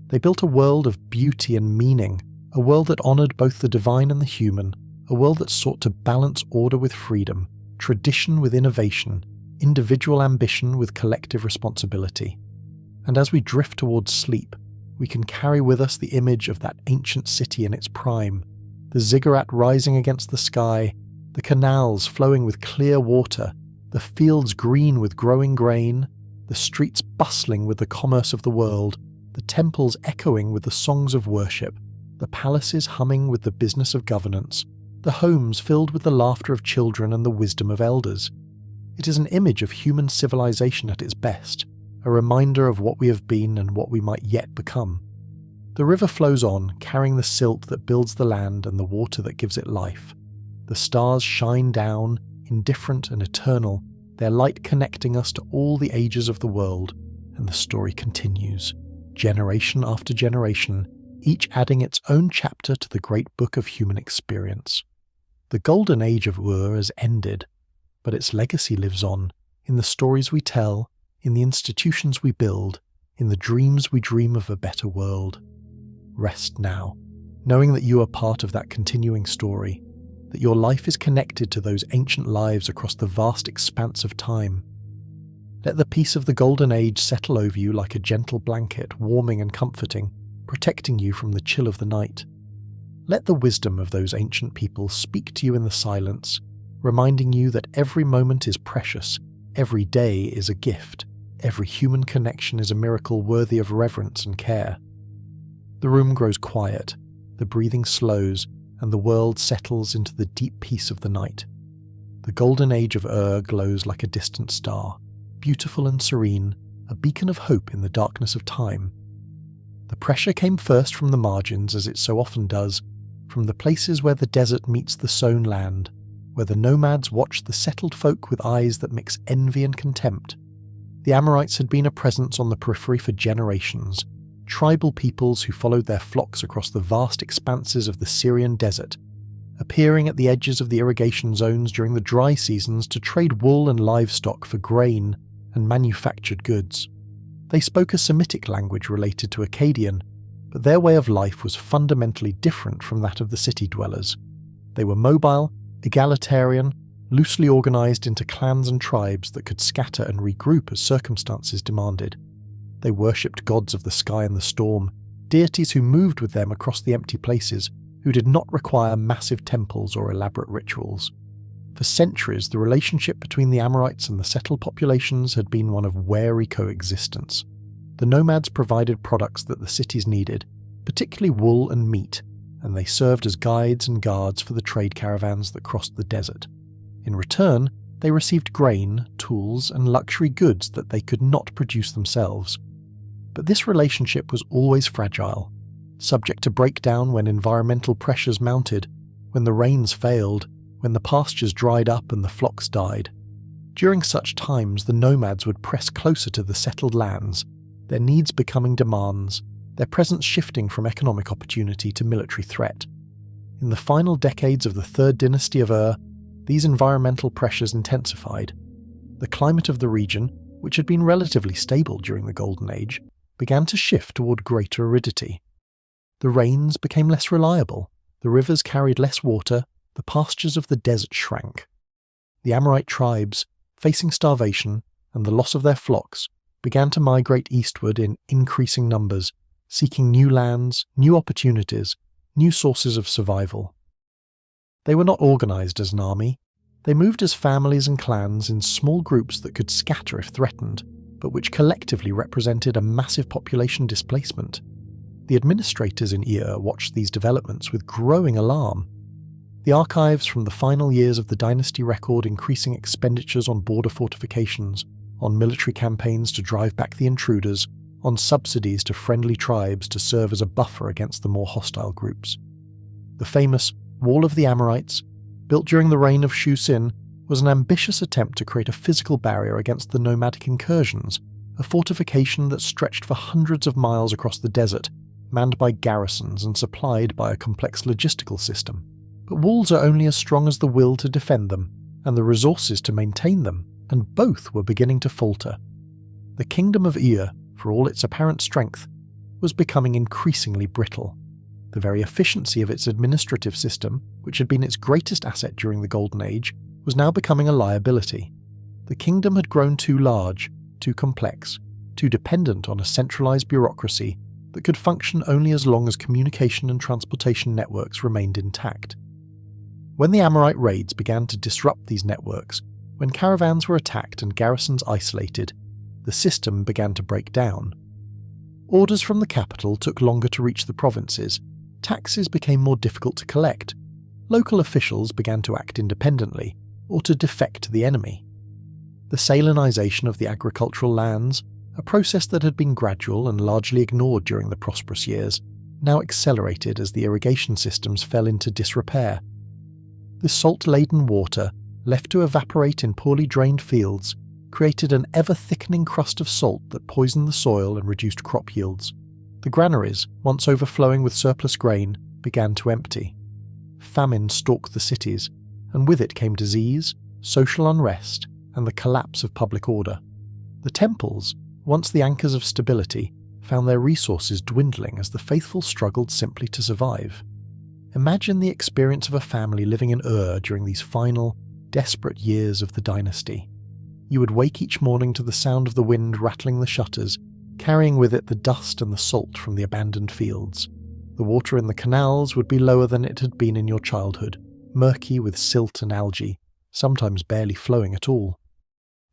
S1: They built a world of beauty and meaning, a world that honoured both the divine and the human, a world that sought to balance order with freedom, tradition with innovation, individual ambition with collective responsibility. And as we drift towards sleep, we can carry with us the image of that ancient city in its prime, the ziggurat rising against the sky, the canals flowing with clear water, the fields green with growing grain, the streets bustling with the commerce of the world, the temples echoing with the songs of worship, the palaces humming with the business of governance, the homes filled with the laughter of children and the wisdom of elders. It is an image of human civilization at its best, a reminder of what we have been and what we might yet become. The river flows on, carrying the silt that builds the land and the water that gives it life. The stars shine down, indifferent and eternal, their light connecting us to all the ages of the world, and the story continues, generation after generation, each adding its own chapter to the great book of human experience. The golden age of Ur has ended, but its legacy lives on, in the stories we tell, in the institutions we build, in the dreams we dream of a better world. Rest now, knowing that you are part of that continuing story, that your life is connected to those ancient lives across the vast expanse of time. Let the peace of the golden age settle over you like a gentle blanket, warming and comforting, protecting you from the chill of the night. Let the wisdom of those ancient people speak to you in the silence, reminding you that every moment is precious, every day is a gift, every human connection is a miracle worthy of reverence and care. The room grows quiet, the breathing slows, and the world settles into the deep peace of the night. The golden age of Ur glows like a distant star, beautiful and serene, a beacon of hope in the darkness of time. The pressure came first from the margins, as it so often does, from the places where the desert meets the sown land, where the nomads watched the settled folk with eyes that mix envy and contempt. The Amorites had been a presence on the periphery for generations, tribal peoples who followed their flocks across the vast expanses of the Syrian desert, appearing at the edges of the irrigation zones during the dry seasons to trade wool and livestock for grain and manufactured goods. They spoke a Semitic language related to Akkadian, but their way of life was fundamentally different from that of the city dwellers. They were mobile, egalitarian, loosely organized into clans and tribes that could scatter and regroup as circumstances demanded. They worshipped gods of the sky and the storm, deities who moved with them across the empty places, who did not require massive temples or elaborate rituals. For centuries, the relationship between the Amorites and the settled populations had been one of wary coexistence. The nomads provided products that the cities needed, particularly wool and meat, and they served as guides and guards for the trade caravans that crossed the desert. In return, they received grain, tools, and luxury goods that they could not produce themselves. But this relationship was always fragile, subject to breakdown when environmental pressures mounted, when the rains failed, when the pastures dried up and the flocks died. During such times, the nomads would press closer to the settled lands, their needs becoming demands, their presence shifting from economic opportunity to military threat. In the final decades of the Third Dynasty of Ur, these environmental pressures intensified. The climate of the region, which had been relatively stable during the Golden Age, began to shift toward greater aridity. The rains became less reliable, the rivers carried less water, the pastures of the desert shrank. The Amorite tribes, facing starvation and the loss of their flocks, began to migrate eastward in increasing numbers, seeking new lands, new opportunities, new sources of survival. They were not organized as an army. They moved as families and clans in small groups that could scatter if threatened, but which collectively represented a massive population displacement. The administrators in Ur watched these developments with growing alarm. The archives from the final years of the dynasty record increasing expenditures on border fortifications, on military campaigns to drive back the intruders, on subsidies to friendly tribes to serve as a buffer against the more hostile groups. The famous Wall of the Amorites, built during the reign of Shu-Sin, was an ambitious attempt to create a physical barrier against the nomadic incursions, a fortification that stretched for hundreds of miles across the desert, manned by garrisons and supplied by a complex logistical system. But walls are only as strong as the will to defend them, and the resources to maintain them, and both were beginning to falter. The kingdom of Ur, for all its apparent strength, was becoming increasingly brittle. The very efficiency of its administrative system, which had been its greatest asset during the Golden Age, was now becoming a liability. The The kingdom had grown too large, too complex, too dependent on a centralized bureaucracy that could function only as long as communication and transportation networks remained intact. When the Amorite raids began to disrupt these networks, when caravans were attacked and garrisons isolated, the system began to break down. Orders from the capital took longer to reach the provinces, taxes became more difficult to collect, local officials began to act independently or to defect to the enemy. The salinization of the agricultural lands, a process that had been gradual and largely ignored during the prosperous years, now accelerated as the irrigation systems fell into disrepair. The salt-laden water, left to evaporate in poorly drained fields, created an ever-thickening crust of salt that poisoned the soil and reduced crop yields. The granaries, once overflowing with surplus grain, began to empty. Famine stalked the cities, and with it came disease, social unrest, and the collapse of public order. The temples, once the anchors of stability, found their resources dwindling as the faithful struggled simply to survive. Imagine the experience of a family living in Ur during these final, desperate years of the dynasty. You would wake each morning to the sound of the wind rattling the shutters, carrying with it the dust and the salt from the abandoned fields. The water in the canals would be lower than it had been in your childhood, murky with silt and algae, sometimes barely flowing at all.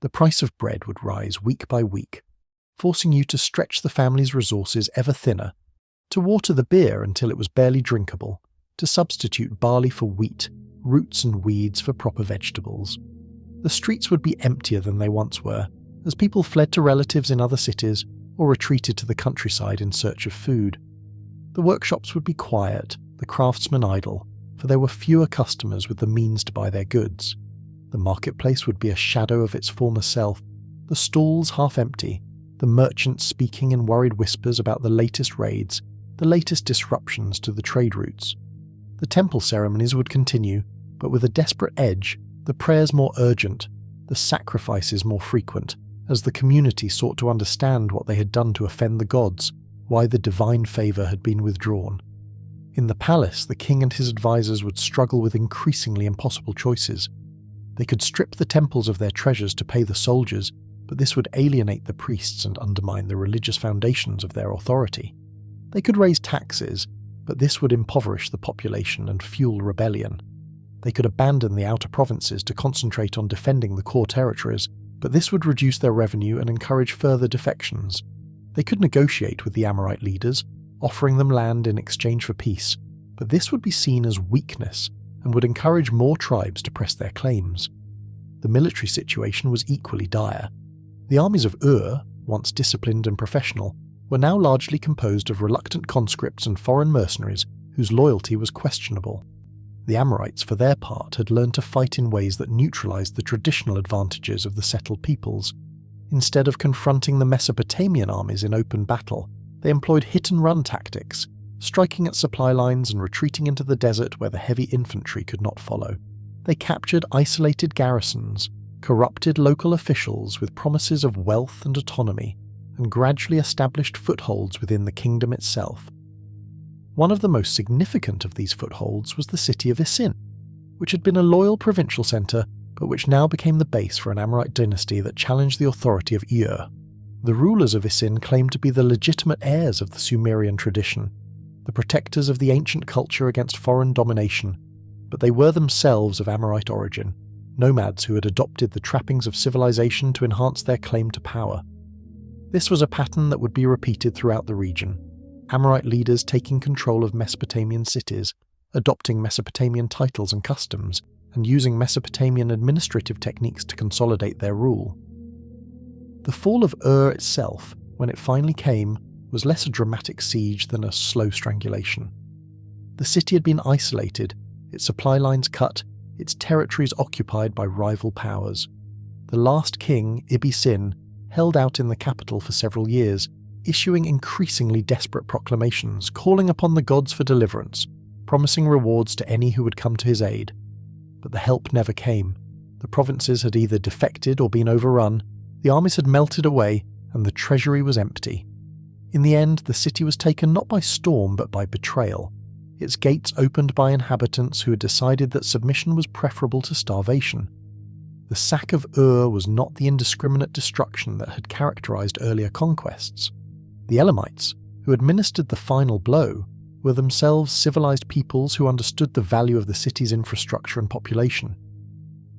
S1: The price of bread would rise week by week, forcing you to stretch the family's resources ever thinner, to water the beer until it was barely drinkable, to substitute barley for wheat, roots and weeds for proper vegetables. The streets would be emptier than they once were, as people fled to relatives in other cities or retreated to the countryside in search of food. The workshops would be quiet, the craftsmen idle, for there were fewer customers with the means to buy their goods. The marketplace would be a shadow of its former self, the stalls half empty, the merchants speaking in worried whispers about the latest raids, the latest disruptions to the trade routes. The temple ceremonies would continue, but with a desperate edge, the prayers more urgent, the sacrifices more frequent, as the community sought to understand what they had done to offend the gods, why the divine favour had been withdrawn. In the palace, the king and his advisors would struggle with increasingly impossible choices. They could strip the temples of their treasures to pay the soldiers, but this would alienate the priests and undermine the religious foundations of their authority. They could raise taxes, but this would impoverish the population and fuel rebellion. They could abandon the outer provinces to concentrate on defending the core territories, but this would reduce their revenue and encourage further defections. They could negotiate with the Amorite leaders, offering them land in exchange for peace, but this would be seen as weakness and would encourage more tribes to press their claims. The military situation was equally dire. The armies of Ur, once disciplined and professional, were now largely composed of reluctant conscripts and foreign mercenaries whose loyalty was questionable. The Amorites, for their part, had learned to fight in ways that neutralized the traditional advantages of the settled peoples. Instead of confronting the Mesopotamian armies in open battle, they employed hit-and-run tactics, striking at supply lines and retreating into the desert where the heavy infantry could not follow. They captured isolated garrisons, corrupted local officials with promises of wealth and autonomy, and gradually established footholds within the kingdom itself. One of the most significant of these footholds was the city of Isin, which had been a loyal provincial centre, but which now became the base for an Amorite dynasty that challenged the authority of Ur. The rulers of Isin claimed to be the legitimate heirs of the Sumerian tradition, the protectors of the ancient culture against foreign domination, but they were themselves of Amorite origin, nomads who had adopted the trappings of civilization to enhance their claim to power. This was a pattern that would be repeated throughout the region, Amorite leaders taking control of Mesopotamian cities, adopting Mesopotamian titles and customs, and using Mesopotamian administrative techniques to consolidate their rule. The fall of Ur itself, when it finally came, was less a dramatic siege than a slow strangulation. The city had been isolated, its supply lines cut, its territories occupied by rival powers. The last king, Ibbi-Sin, held out in the capital for several years, issuing increasingly desperate proclamations calling upon the gods for deliverance, promising rewards to any who would come to his aid. But the help never came. The provinces had either defected or been overrun, the armies had melted away, and the treasury was empty. In the end, the city was taken not by storm but by betrayal, its gates opened by inhabitants who had decided that submission was preferable to starvation. The sack of Ur was not the indiscriminate destruction that had characterized earlier conquests. The Elamites, who administered the final blow, were themselves civilized peoples who understood the value of the city's infrastructure and population.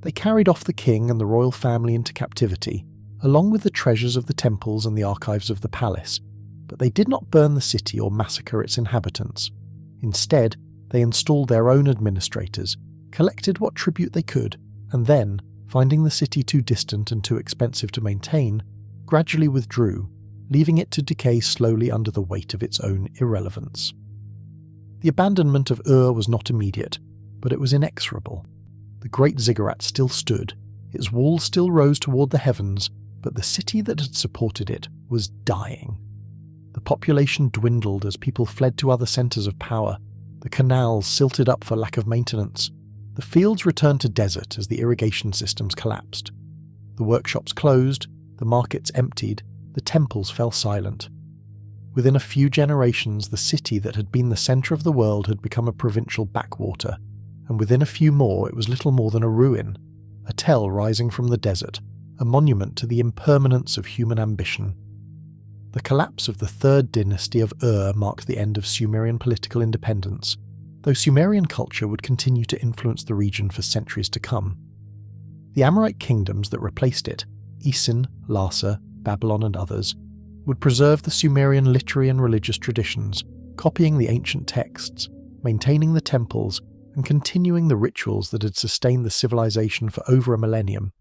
S1: They carried off the king and the royal family into captivity, along with the treasures of the temples and the archives of the palace, but they did not burn the city or massacre its inhabitants. Instead, they installed their own administrators, collected what tribute they could, and then, finding the city too distant and too expensive to maintain, gradually withdrew, leaving it to decay slowly under the weight of its own irrelevance. The abandonment of Ur was not immediate, but it was inexorable. The great ziggurat still stood, its walls still rose toward the heavens, but the city that had supported it was dying. The population dwindled as people fled to other centers of power, the canals silted up for lack of maintenance, the fields returned to desert as the irrigation systems collapsed. The workshops closed, the markets emptied, the temples fell silent. Within a few generations, the city that had been the center of the world had become a provincial backwater, and within a few more it was little more than a ruin, a tell rising from the desert, a monument to the impermanence of human ambition. The collapse of the third dynasty of Ur marked the end of Sumerian political independence, though Sumerian culture would continue to influence the region for centuries to come. The Amorite kingdoms that replaced it, Isin, Larsa, Babylon and others, would preserve the Sumerian literary and religious traditions, copying the ancient texts, maintaining the temples, and continuing the rituals that had sustained the civilization for over a millennium.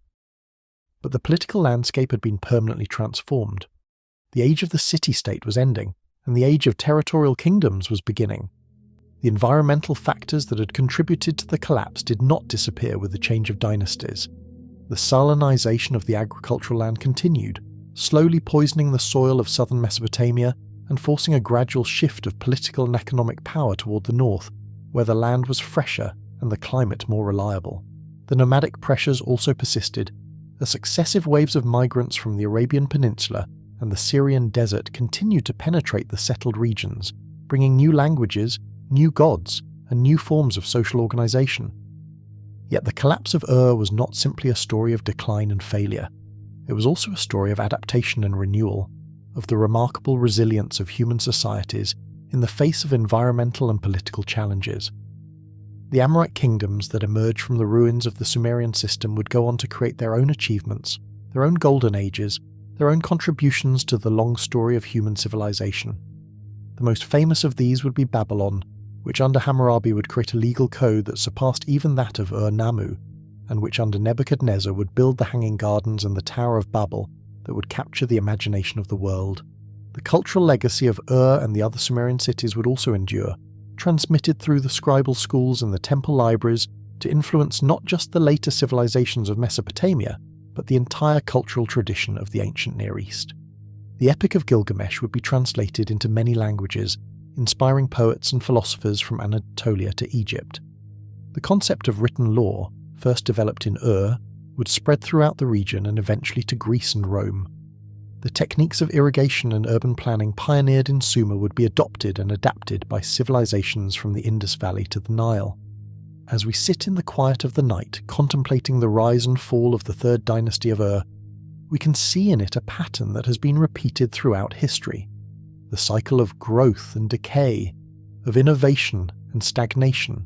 S1: But the political landscape had been permanently transformed. The age of the city-state was ending, and the age of territorial kingdoms was beginning. The environmental factors that had contributed to the collapse did not disappear with the change of dynasties. The salinization of the agricultural land continued, slowly poisoning the soil of southern Mesopotamia and forcing a gradual shift of political and economic power toward the north, where the land was fresher and the climate more reliable. The nomadic pressures also persisted, as successive waves of migrants from the Arabian Peninsula and the Syrian desert continued to penetrate the settled regions, bringing new languages, new gods, and new forms of social organization. Yet the collapse of Ur was not simply a story of decline and failure. It was also a story of adaptation and renewal, of the remarkable resilience of human societies in the face of environmental and political challenges. The Amorite kingdoms that emerged from the ruins of the Sumerian system would go on to create their own achievements, their own golden ages, their own contributions to the long story of human civilization. The most famous of these would be Babylon, which under Hammurabi would create a legal code that surpassed even that of Ur-Nammu, and which under Nebuchadnezzar would build the Hanging Gardens and the Tower of Babel that would capture the imagination of the world. The cultural legacy of Ur and the other Sumerian cities would also endure, transmitted through the scribal schools and the temple libraries to influence not just the later civilizations of Mesopotamia, but the entire cultural tradition of the ancient Near East. The Epic of Gilgamesh would be translated into many languages, inspiring poets and philosophers from Anatolia to Egypt. The concept of written law, first developed in Ur, would spread throughout the region and eventually to Greece and Rome. The techniques of irrigation and urban planning pioneered in Sumer would be adopted and adapted by civilizations from the Indus Valley to the Nile. As we sit in the quiet of the night contemplating the rise and fall of the third dynasty of Ur, we can see in it a pattern that has been repeated throughout history. The cycle of growth and decay, of innovation and stagnation,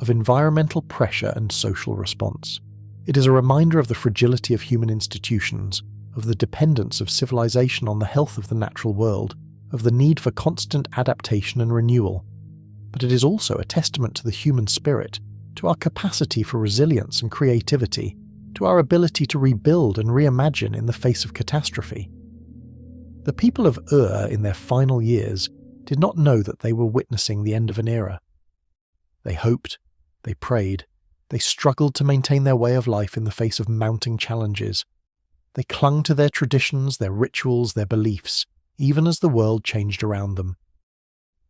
S1: of environmental pressure and social response. It is a reminder of the fragility of human institutions, of the dependence of civilization on the health of the natural world, of the need for constant adaptation and renewal. But it is also a testament to the human spirit, to our capacity for resilience and creativity, to our ability to rebuild and reimagine in the face of catastrophe. The people of Ur in their final years did not know that they were witnessing the end of an era. They hoped, they prayed, they struggled to maintain their way of life in the face of mounting challenges. They clung to their traditions, their rituals, their beliefs, even as the world changed around them.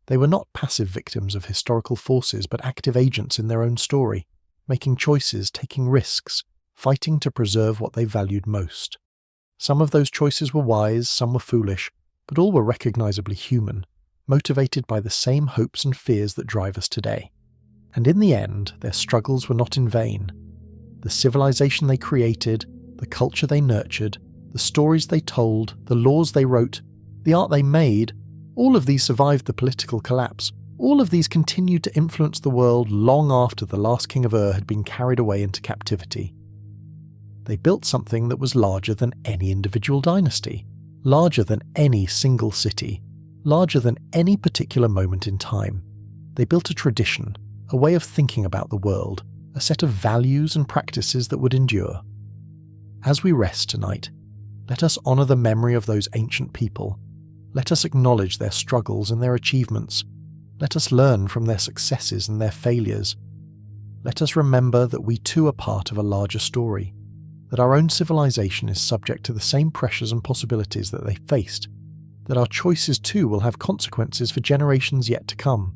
S1: They were not passive victims of historical forces, but active agents in their own story, making choices, taking risks, fighting to preserve what they valued most. Some of those choices were wise, some were foolish, but all were recognizably human, motivated by the same hopes and fears that drive us today. And in the end, their struggles were not in vain. The civilization they created, the culture they nurtured, the stories they told, the laws they wrote, the art they made, all of these survived the political collapse. All of these continued to influence the world long after the last king of Ur had been carried away into captivity. They built something that was larger than any individual dynasty, larger than any single city, larger than any particular moment in time. They built a tradition, a way of thinking about the world, a set of values and practices that would endure. As we rest tonight, let us honour the memory of those ancient people. Let us acknowledge their struggles and their achievements. Let us learn from their successes and their failures. Let us remember that we too are part of a larger story, that our own civilization is subject to the same pressures and possibilities that they faced, that our choices too will have consequences for generations yet to come.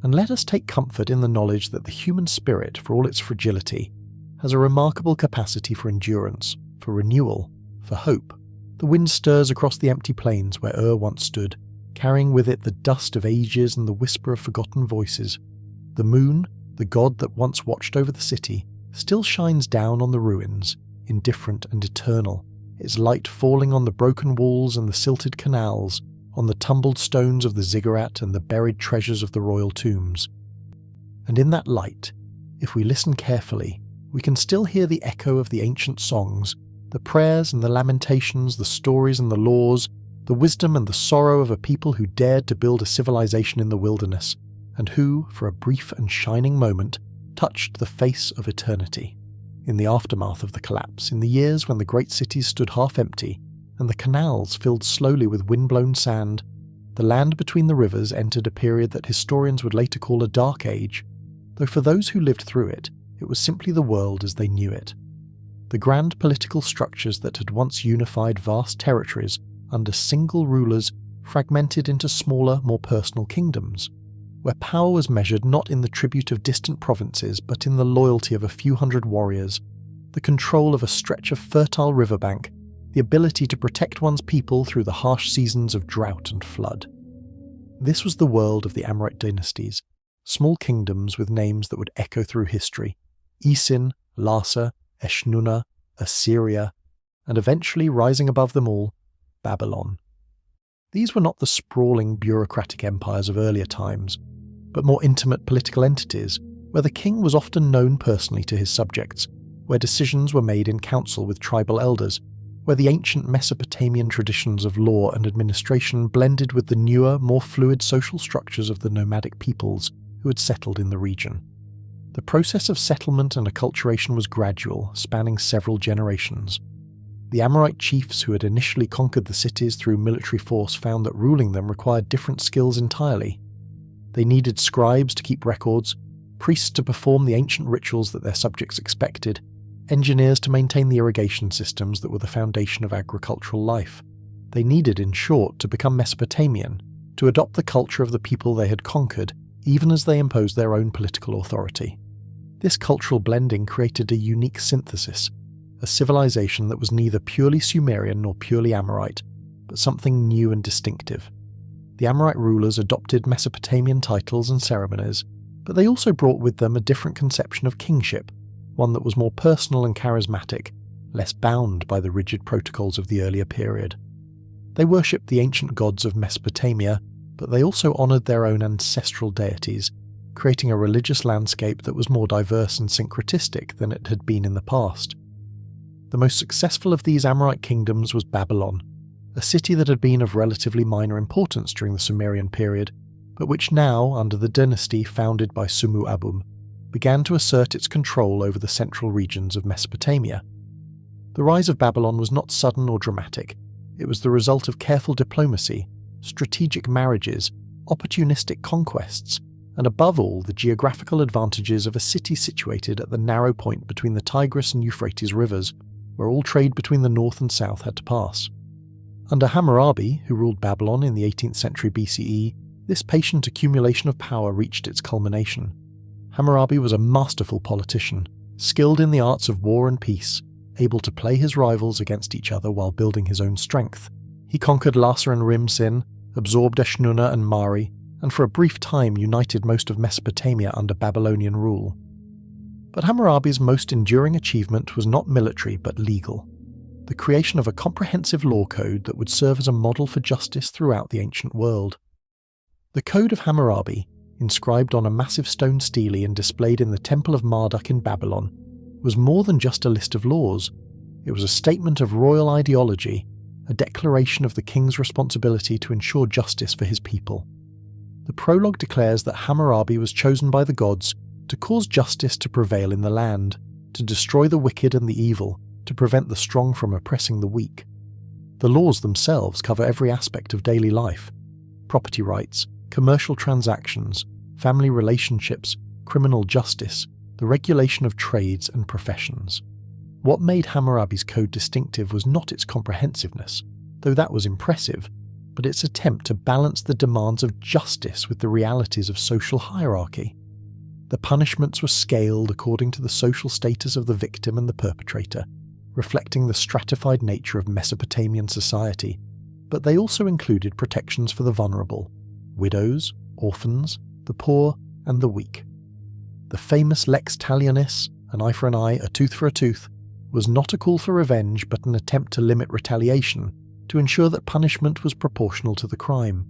S1: And let us take comfort in the knowledge that the human spirit, for all its fragility, has a remarkable capacity for endurance, for renewal, for hope. The wind stirs across the empty plains where Ur once stood, carrying with it the dust of ages and the whisper of forgotten voices. The moon, the god that once watched over the city, still shines down on the ruins, indifferent and eternal, its light falling on the broken walls and the silted canals, on the tumbled stones of the ziggurat and the buried treasures of the royal tombs. And in that light, if we listen carefully, we can still hear the echo of the ancient songs, the prayers and the lamentations, the stories and the laws, the wisdom and the sorrow of a people who dared to build a civilization in the wilderness, and who, for a brief and shining moment, touched the face of eternity. In the aftermath of the collapse, in the years when the great cities stood half empty, and the canals filled slowly with wind-blown sand, the land between the rivers entered a period that historians would later call a dark age, though for those who lived through it, it was simply the world as they knew it. The grand political structures that had once unified vast territories under single rulers fragmented into smaller, more personal kingdoms, where power was measured not in the tribute of distant provinces but in the loyalty of a few hundred warriors, the control of a stretch of fertile riverbank, the ability to protect one's people through the harsh seasons of drought and flood. This was the world of the Amorite dynasties, small kingdoms with names that would echo through history: Isin, Larsa, Eshnunna, Assyria, and eventually rising above them all, Babylon. These were not the sprawling bureaucratic empires of earlier times, but more intimate political entities, where the king was often known personally to his subjects, where decisions were made in council with tribal elders, where the ancient Mesopotamian traditions of law and administration blended with the newer, more fluid social structures of the nomadic peoples who had settled in the region. The process of settlement and acculturation was gradual, spanning several generations. The Amorite chiefs who had initially conquered the cities through military force found that ruling them required different skills entirely. They needed scribes to keep records, priests to perform the ancient rituals that their subjects expected, engineers to maintain the irrigation systems that were the foundation of agricultural life. They needed, in short, to become Mesopotamian, to adopt the culture of the people they had conquered, even as they imposed their own political authority. This cultural blending created a unique synthesis, a civilization that was neither purely Sumerian nor purely Amorite, but something new and distinctive. The Amorite rulers adopted Mesopotamian titles and ceremonies, but they also brought with them a different conception of kingship, one that was more personal and charismatic, less bound by the rigid protocols of the earlier period. They worshipped the ancient gods of Mesopotamia, but they also honoured their own ancestral deities, creating a religious landscape that was more diverse and syncretistic than it had been in the past. The most successful of these Amorite kingdoms was Babylon, a city that had been of relatively minor importance during the Sumerian period, but which now, under the dynasty founded by Sumu-Abum, began to assert its control over the central regions of Mesopotamia. The rise of Babylon was not sudden or dramatic. It was the result of careful diplomacy, strategic marriages, opportunistic conquests, and above all the geographical advantages of a city situated at the narrow point between the Tigris and Euphrates rivers, where all trade between the north and south had to pass. Under Hammurabi, who ruled Babylon in the 18th century BCE, this patient accumulation of power reached its culmination. Hammurabi was a masterful politician, skilled in the arts of war and peace, able to play his rivals against each other while building his own strength. He conquered Larsa and Rim-Sin, absorbed Eshnunna and Mari, and for a brief time united most of Mesopotamia under Babylonian rule. But Hammurabi's most enduring achievement was not military but legal, the creation of a comprehensive law code that would serve as a model for justice throughout the ancient world. The Code of Hammurabi, inscribed on a massive stone stele and displayed in the Temple of Marduk in Babylon, was more than just a list of laws. It was a statement of royal ideology, a declaration of the king's responsibility to ensure justice for his people. The prologue declares that Hammurabi was chosen by the gods to cause justice to prevail in the land, to destroy the wicked and the evil, to prevent the strong from oppressing the weak. The laws themselves cover every aspect of daily life: property rights, commercial transactions, family relationships, criminal justice, the regulation of trades and professions. What made Hammurabi's code distinctive was not its comprehensiveness, though that was impressive, but its attempt to balance the demands of justice with the realities of social hierarchy. The punishments were scaled according to the social status of the victim and the perpetrator, reflecting the stratified nature of Mesopotamian society, but they also included protections for the vulnerable: widows, orphans, the poor, and the weak. The famous lex talionis, an eye for an eye, a tooth for a tooth, was not a call for revenge but an attempt to limit retaliation, to ensure that punishment was proportional to the crime.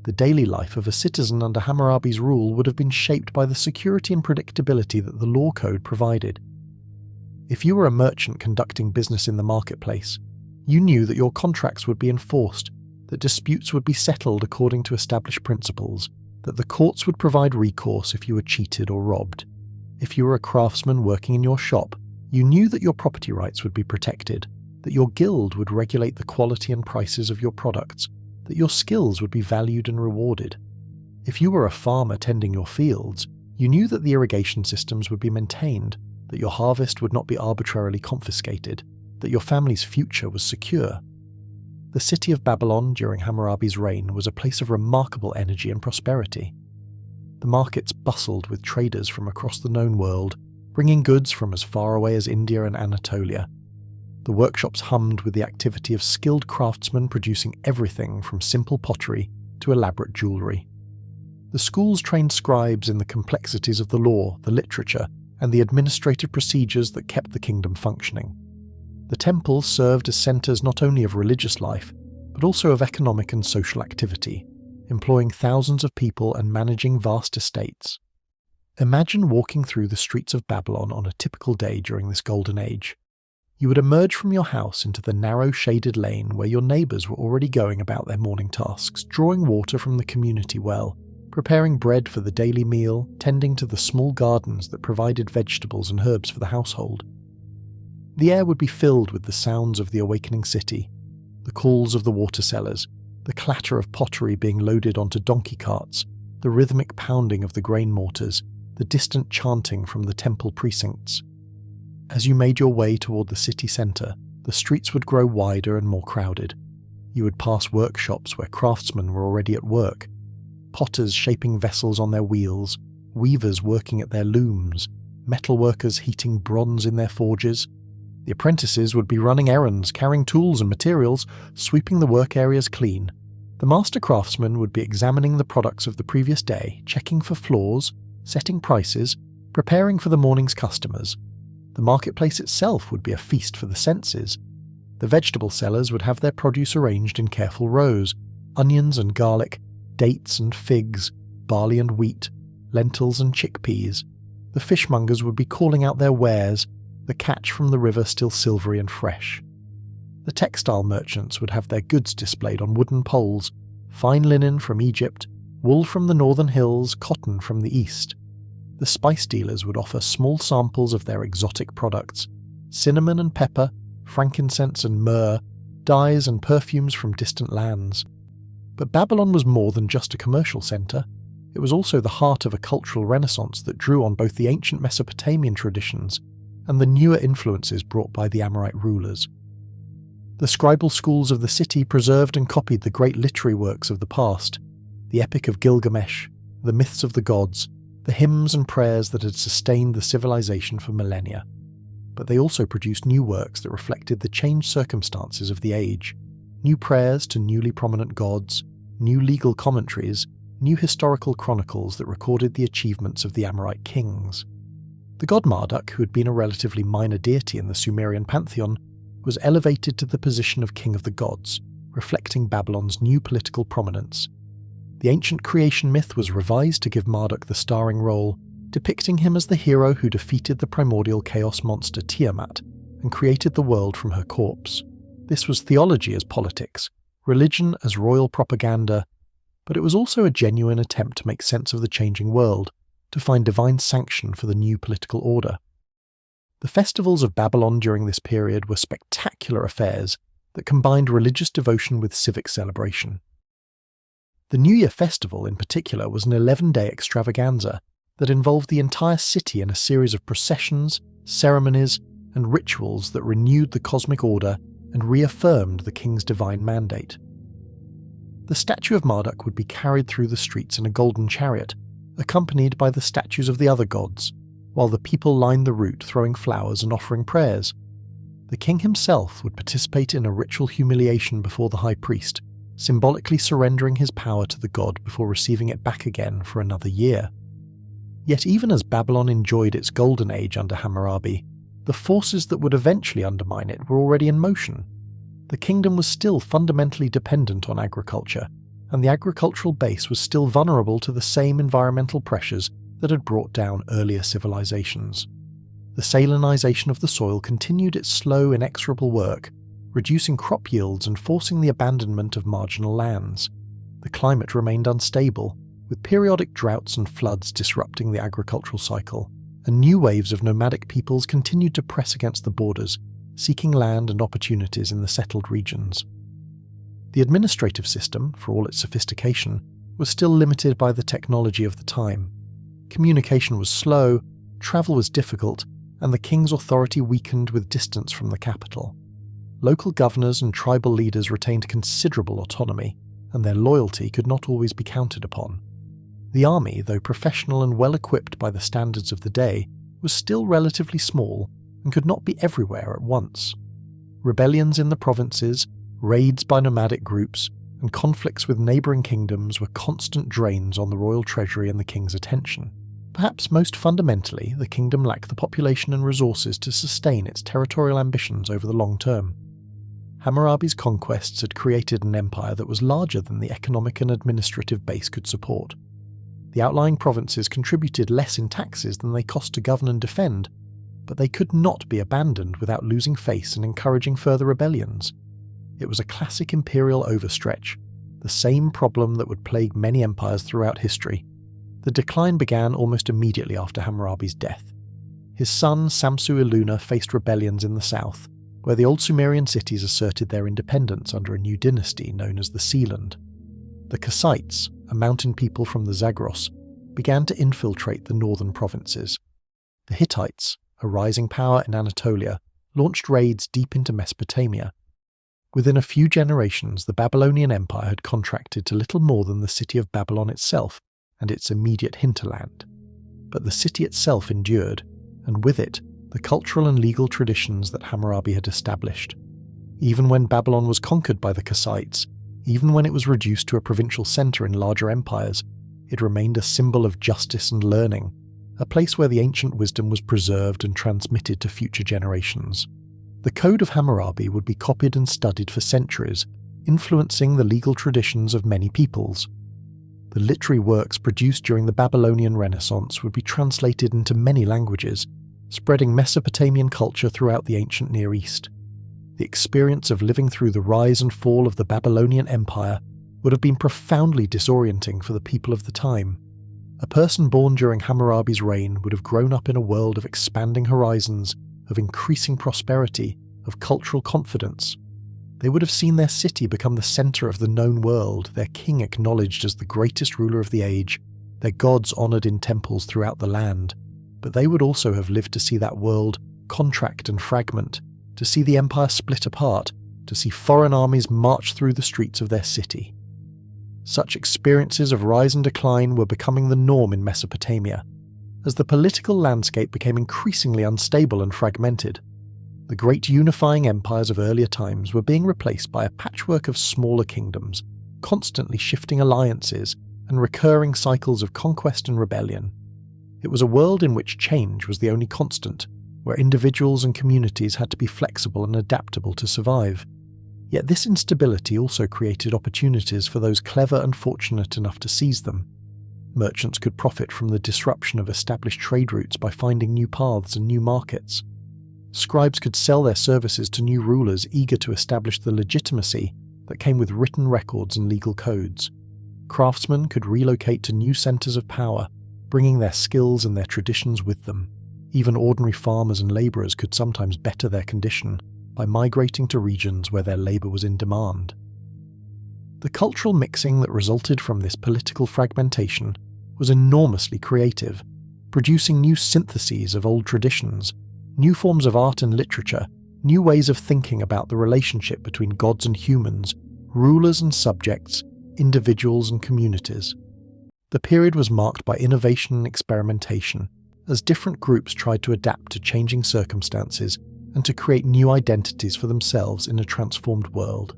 S1: The daily life of a citizen under Hammurabi's rule would have been shaped by the security and predictability that the law code provided. If you were a merchant conducting business in the marketplace, you knew that your contracts would be enforced, that disputes would be settled according to established principles, that the courts would provide recourse if you were cheated or robbed. If you were a craftsman working in your shop, you knew that your property rights would be protected, that your guild would regulate the quality and prices of your products, that your skills would be valued and rewarded. If you were a farmer tending your fields, you knew that the irrigation systems would be maintained, that your harvest would not be arbitrarily confiscated, that your family's future was secure. The city of Babylon during Hammurabi's reign was a place of remarkable energy and prosperity. The markets bustled with traders from across the known world, bringing goods from as far away as India and Anatolia. The workshops hummed with the activity of skilled craftsmen producing everything from simple pottery to elaborate jewellery. The schools trained scribes in the complexities of the law, the literature, and the administrative procedures that kept the kingdom functioning. The temples served as centres not only of religious life, but also of economic and social activity, employing thousands of people and managing vast estates. Imagine walking through the streets of Babylon on a typical day during this golden age. You would emerge from your house into the narrow shaded lane where your neighbours were already going about their morning tasks, drawing water from the community well, preparing bread for the daily meal, tending to the small gardens that provided vegetables and herbs for the household. The air would be filled with the sounds of the awakening city, the calls of the water sellers, the clatter of pottery being loaded onto donkey carts, the rhythmic pounding of the grain mortars, the distant chanting from the temple precincts. As you made your way toward the city centre, the streets would grow wider and more crowded. You would pass workshops where craftsmen were already at work, potters shaping vessels on their wheels, weavers working at their looms, metalworkers heating bronze in their forges. The apprentices would be running errands, carrying tools and materials, sweeping the work areas clean. The master craftsman would be examining the products of the previous day, checking for flaws, setting prices, preparing for the morning's customers. The marketplace itself would be a feast for the senses. The vegetable sellers would have their produce arranged in careful rows: onions and garlic, dates and figs, barley and wheat, lentils and chickpeas. The fishmongers would be calling out their wares, the catch from the river still silvery and fresh. The textile merchants would have their goods displayed on wooden poles: fine linen from Egypt, wool from the northern hills, cotton from the east. The spice dealers would offer small samples of their exotic products: cinnamon and pepper, frankincense and myrrh, dyes and perfumes from distant lands. But Babylon was more than just a commercial centre. It was also the heart of a cultural renaissance that drew on both the ancient Mesopotamian traditions and the newer influences brought by the Amorite rulers. The scribal schools of the city preserved and copied the great literary works of the past: the Epic of Gilgamesh, the myths of the gods, the hymns and prayers that had sustained the civilization for millennia. But they also produced new works that reflected the changed circumstances of the age: new prayers to newly prominent gods, new legal commentaries, new historical chronicles that recorded the achievements of the Amorite kings. The god Marduk, who had been a relatively minor deity in the Sumerian pantheon, was elevated to the position of king of the gods, reflecting Babylon's new political prominence. The ancient creation myth was revised to give Marduk the starring role, depicting him as the hero who defeated the primordial chaos monster Tiamat and created the world from her corpse. This was theology as politics, religion as royal propaganda, but it was also a genuine attempt to make sense of the changing world, to find divine sanction for the new political order. The festivals of Babylon during this period were spectacular affairs that combined religious devotion with civic celebration. The New Year festival in particular was an 11-day extravaganza that involved the entire city in a series of processions, ceremonies, and rituals that renewed the cosmic order and reaffirmed the king's divine mandate. The statue of Marduk would be carried through the streets in a golden chariot, accompanied by the statues of the other gods, while the people lined the route throwing flowers and offering prayers. The king himself would participate in a ritual humiliation before the high priest, symbolically surrendering his power to the god before receiving it back again for another year. Yet even as Babylon enjoyed its golden age under Hammurabi, the forces that would eventually undermine it were already in motion. The kingdom was still fundamentally dependent on agriculture, and the agricultural base was still vulnerable to the same environmental pressures that had brought down earlier civilizations. The salinization of the soil continued its slow, inexorable work, reducing crop yields and forcing the abandonment of marginal lands. The climate remained unstable, with periodic droughts and floods disrupting the agricultural cycle, and new waves of nomadic peoples continued to press against the borders, seeking land and opportunities in the settled regions. The administrative system, for all its sophistication, was still limited by the technology of the time. Communication was slow, travel was difficult, and the king's authority weakened with distance from the capital. Local governors and tribal leaders retained considerable autonomy, and their loyalty could not always be counted upon. The army, though professional and well-equipped by the standards of the day, was still relatively small and could not be everywhere at once. Rebellions in the provinces, raids by nomadic groups, and conflicts with neighbouring kingdoms were constant drains on the royal treasury and the king's attention. Perhaps most fundamentally, the kingdom lacked the population and resources to sustain its territorial ambitions over the long term. Hammurabi's conquests had created an empire that was larger than the economic and administrative base could support. The outlying provinces contributed less in taxes than they cost to govern and defend, but they could not be abandoned without losing face and encouraging further rebellions. It was a classic imperial overstretch, the same problem that would plague many empires throughout history. The decline began almost immediately after Hammurabi's death. His son Samsu-iluna faced rebellions in the south, where the old Sumerian cities asserted their independence under a new dynasty known as the Sealand. The Kassites, a mountain people from the Zagros, began to infiltrate the northern provinces. The Hittites, a rising power in Anatolia, launched raids deep into Mesopotamia. Within a few generations, the Babylonian Empire had contracted to little more than the city of Babylon itself and its immediate hinterland. But the city itself endured, and with it, the cultural and legal traditions that Hammurabi had established. Even when Babylon was conquered by the Kassites, even when it was reduced to a provincial centre in larger empires, it remained a symbol of justice and learning, a place where the ancient wisdom was preserved and transmitted to future generations. The Code of Hammurabi would be copied and studied for centuries, influencing the legal traditions of many peoples. The literary works produced during the Babylonian Renaissance would be translated into many languages, spreading Mesopotamian culture throughout the ancient Near East. The experience of living through the rise and fall of the Babylonian Empire would have been profoundly disorienting for the people of the time. A person born during Hammurabi's reign would have grown up in a world of expanding horizons, of increasing prosperity, of cultural confidence. They would have seen their city become the centre of the known world, their king acknowledged as the greatest ruler of the age, their gods honoured in temples throughout the land. But they would also have lived to see that world contract and fragment, to see the empire split apart, to see foreign armies march through the streets of their city. Such experiences of rise and decline were becoming the norm in Mesopotamia. As the political landscape became increasingly unstable and fragmented, the great unifying empires of earlier times were being replaced by a patchwork of smaller kingdoms, constantly shifting alliances and recurring cycles of conquest and rebellion. It was a world in which change was the only constant, where individuals and communities had to be flexible and adaptable to survive. Yet this instability also created opportunities for those clever and fortunate enough to seize them. Merchants could profit from the disruption of established trade routes by finding new paths and new markets. Scribes could sell their services to new rulers eager to establish the legitimacy that came with written records and legal codes. Craftsmen could relocate to new centres of power, bringing their skills and their traditions with them. Even ordinary farmers and labourers could sometimes better their condition by migrating to regions where their labour was in demand. The cultural mixing that resulted from this political fragmentation was enormously creative, producing new syntheses of old traditions, new forms of art and literature, new ways of thinking about the relationship between gods and humans, rulers and subjects, individuals and communities. The period was marked by innovation and experimentation, as different groups tried to adapt to changing circumstances and to create new identities for themselves in a transformed world.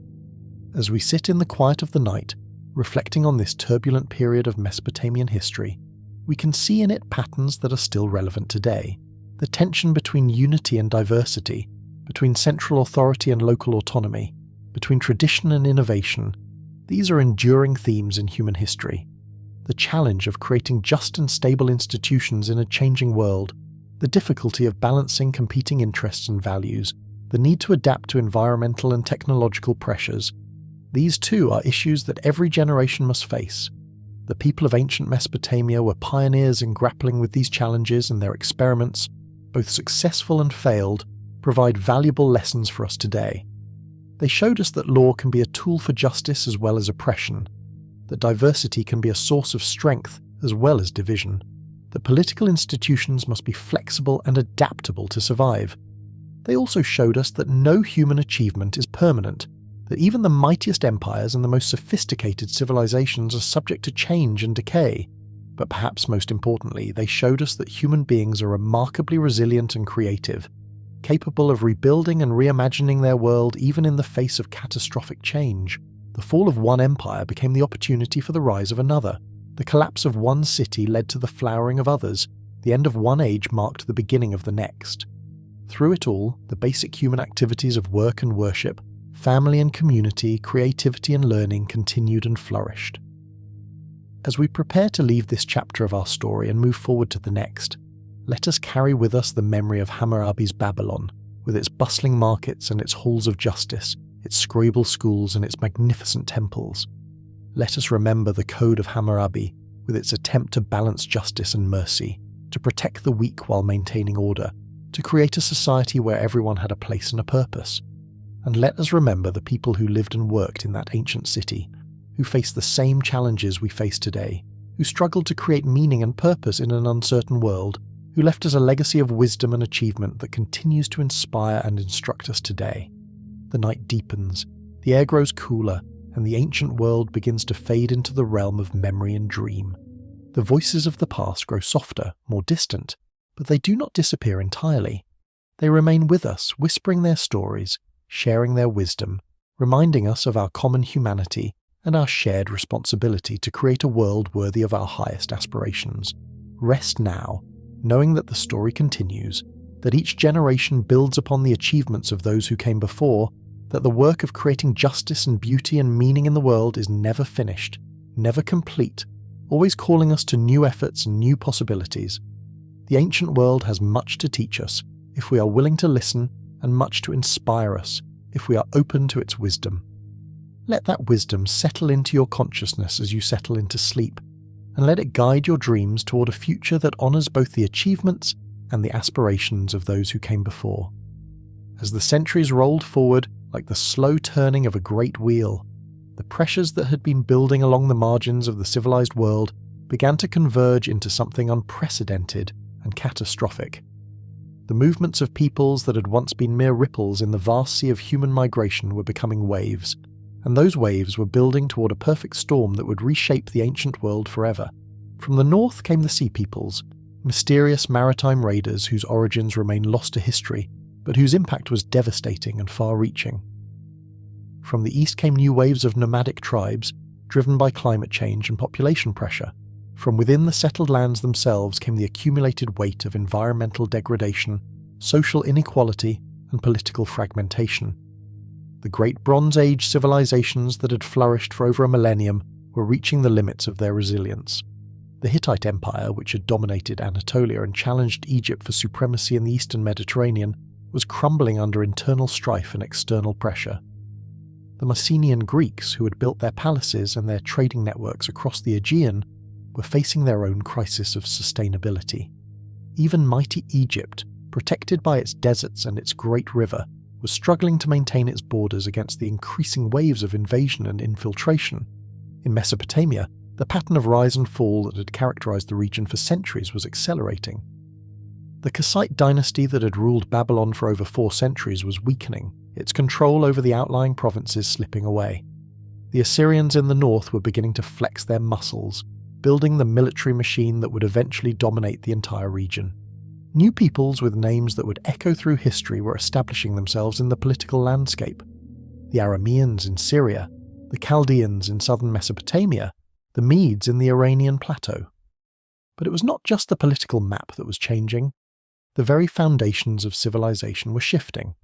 S1: As we sit in the quiet of the night, reflecting on this turbulent period of Mesopotamian history, we can see in it patterns that are still relevant today. The tension between unity and diversity, between central authority and local autonomy, between tradition and innovation, these are enduring themes in human history. The challenge of creating just and stable institutions in a changing world, the difficulty of balancing competing interests and values, the need to adapt to environmental and technological pressures, these too are issues that every generation must face. The people of ancient Mesopotamia were pioneers in grappling with these challenges, and their experiments, both successful and failed, provide valuable lessons for us today. They showed us that law can be a tool for justice as well as oppression, that diversity can be a source of strength as well as division, that political institutions must be flexible and adaptable to survive. They also showed us that no human achievement is permanent, that even the mightiest empires and the most sophisticated civilizations are subject to change and decay. But perhaps most importantly, they showed us that human beings are remarkably resilient and creative, capable of rebuilding and reimagining their world even in the face of catastrophic change. The fall of one empire became the opportunity for the rise of another. The collapse of one city led to the flowering of others. The end of one age marked the beginning of the next. Through it all, the basic human activities of work and worship, family and community, creativity and learning continued and flourished. As we prepare to leave this chapter of our story and move forward to the next, let us carry with us the memory of Hammurabi's Babylon, with its bustling markets and its halls of justice, its scribal schools and its magnificent temples. Let us remember the Code of Hammurabi, with its attempt to balance justice and mercy, to protect the weak while maintaining order, to create a society where everyone had a place and a purpose. And let us remember the people who lived and worked in that ancient city, who faced the same challenges we face today, who struggled to create meaning and purpose in an uncertain world, who left us a legacy of wisdom and achievement that continues to inspire and instruct us today. The night deepens, the air grows cooler, and the ancient world begins to fade into the realm of memory and dream. The voices of the past grow softer, more distant, but they do not disappear entirely. They remain with us, whispering their stories, sharing their wisdom, reminding us of our common humanity and our shared responsibility to create a world worthy of our highest aspirations. Rest now, knowing that the story continues, that each generation builds upon the achievements of those who came before, that the work of creating justice and beauty and meaning in the world is never finished, never complete, always calling us to new efforts and new possibilities. The ancient world has much to teach us if we are willing to listen, and much to inspire us if we are open to its wisdom. Let that wisdom settle into your consciousness as you settle into sleep, and let it guide your dreams toward a future that honors both the achievements and the aspirations of those who came before. As the centuries rolled forward like the slow turning of a great wheel, the pressures that had been building along the margins of the civilized world began to converge into something unprecedented and catastrophic. The movements of peoples that had once been mere ripples in the vast sea of human migration were becoming waves, and those waves were building toward a perfect storm that would reshape the ancient world forever. From the north came the Sea Peoples, mysterious maritime raiders whose origins remain lost to history, but whose impact was devastating and far-reaching. From the east came new waves of nomadic tribes, driven by climate change and population pressure. From within the settled lands themselves came the accumulated weight of environmental degradation, social inequality, and political fragmentation. The great Bronze Age civilizations that had flourished for over a millennium were reaching the limits of their resilience. The Hittite Empire, which had dominated Anatolia and challenged Egypt for supremacy in the eastern Mediterranean, was crumbling under internal strife and external pressure. The Mycenaean Greeks, who had built their palaces and their trading networks across the Aegean, were facing their own crisis of sustainability. Even mighty Egypt, protected by its deserts and its great river, was struggling to maintain its borders against the increasing waves of invasion and infiltration. In Mesopotamia, the pattern of rise and fall that had characterized the region for centuries was accelerating. The Kassite dynasty that had ruled Babylon for over 4 centuries was weakening, its control over the outlying provinces slipping away. The Assyrians in the north were beginning to flex their muscles, building the military machine that would eventually dominate the entire region. New peoples with names that would echo through history were establishing themselves in the political landscape. The Arameans in Syria, the Chaldeans in southern Mesopotamia, the Medes in the Iranian plateau. But it was not just the political map that was changing. The very foundations of civilization were shifting.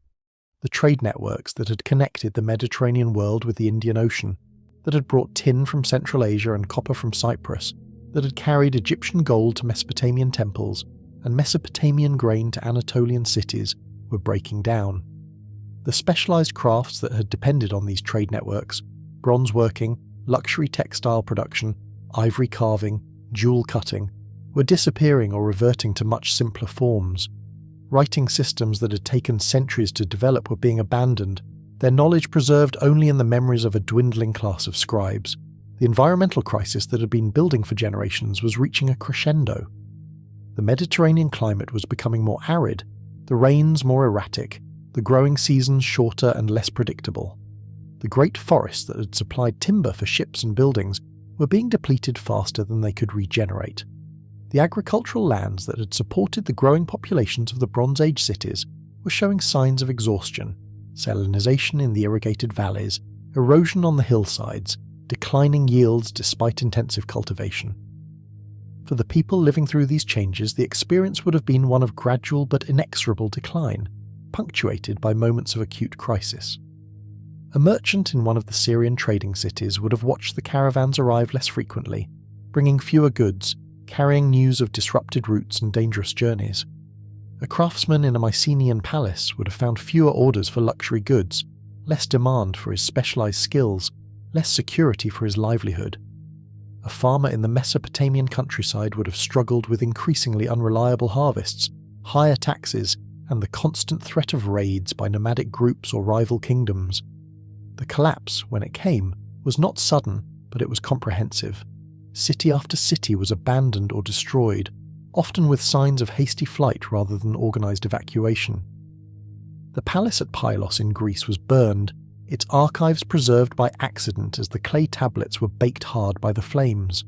S1: The trade networks that had connected the Mediterranean world with the Indian Ocean, that had brought tin from Central Asia and copper from Cyprus, that had carried Egyptian gold to Mesopotamian temples and Mesopotamian grain to Anatolian cities, were breaking down. The specialized crafts that had depended on these trade networks, bronze working, luxury textile production, ivory carving, jewel cutting, were disappearing or reverting to much simpler forms. Writing systems that had taken centuries to develop were being abandoned, their knowledge preserved only in the memories of a dwindling class of scribes. The environmental crisis that had been building for generations was reaching a crescendo. The Mediterranean climate was becoming more arid, the rains more erratic, the growing seasons shorter and less predictable. The great forests that had supplied timber for ships and buildings were being depleted faster than they could regenerate. The agricultural lands that had supported the growing populations of the Bronze Age cities were showing signs of exhaustion, salinization in the irrigated valleys, erosion on the hillsides, declining yields despite intensive cultivation. For the people living through these changes, the experience would have been one of gradual but inexorable decline, punctuated by moments of acute crisis. A merchant in one of the Syrian trading cities would have watched the caravans arrive less frequently, bringing fewer goods, carrying news of disrupted routes and dangerous journeys. A craftsman in a Mycenaean palace would have found fewer orders for luxury goods, less demand for his specialized skills, less security for his livelihood. A farmer in the Mesopotamian countryside would have struggled with increasingly unreliable harvests, higher taxes, and the constant threat of raids by nomadic groups or rival kingdoms. The collapse, when it came, was not sudden, but it was comprehensive. City after city was abandoned or destroyed, often with signs of hasty flight rather than organized evacuation. The palace at Pylos in Greece was burned, its archives preserved by accident as the clay tablets were baked hard by the flames.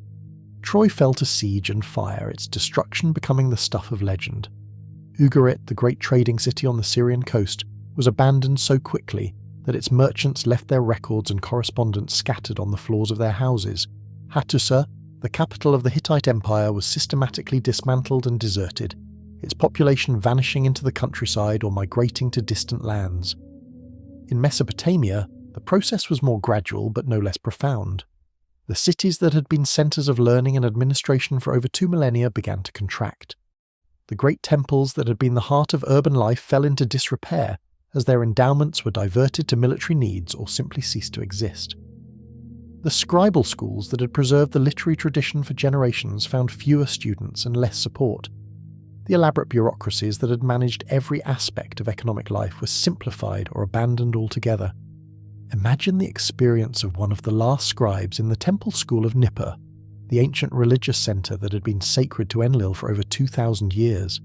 S1: Troy fell to siege and fire, its destruction becoming the stuff of legend. Ugarit, the great trading city on the Syrian coast, was abandoned so quickly that its merchants left their records and correspondence scattered on the floors of their houses. Hattusa, the capital of the Hittite Empire, was systematically dismantled and deserted, its population vanishing into the countryside or migrating to distant lands. In Mesopotamia, the process was more gradual but no less profound. The cities that had been centers of learning and administration for over 2 millennia began to contract. The great temples that had been the heart of urban life fell into disrepair as their endowments were diverted to military needs or simply ceased to exist. The scribal schools that had preserved the literary tradition for generations found fewer students and less support. The elaborate bureaucracies that had managed every aspect of economic life were simplified or abandoned altogether. Imagine the experience of one of the last scribes in the temple school of Nippur, the ancient religious centre that had been sacred to Enlil for over 2,000 years.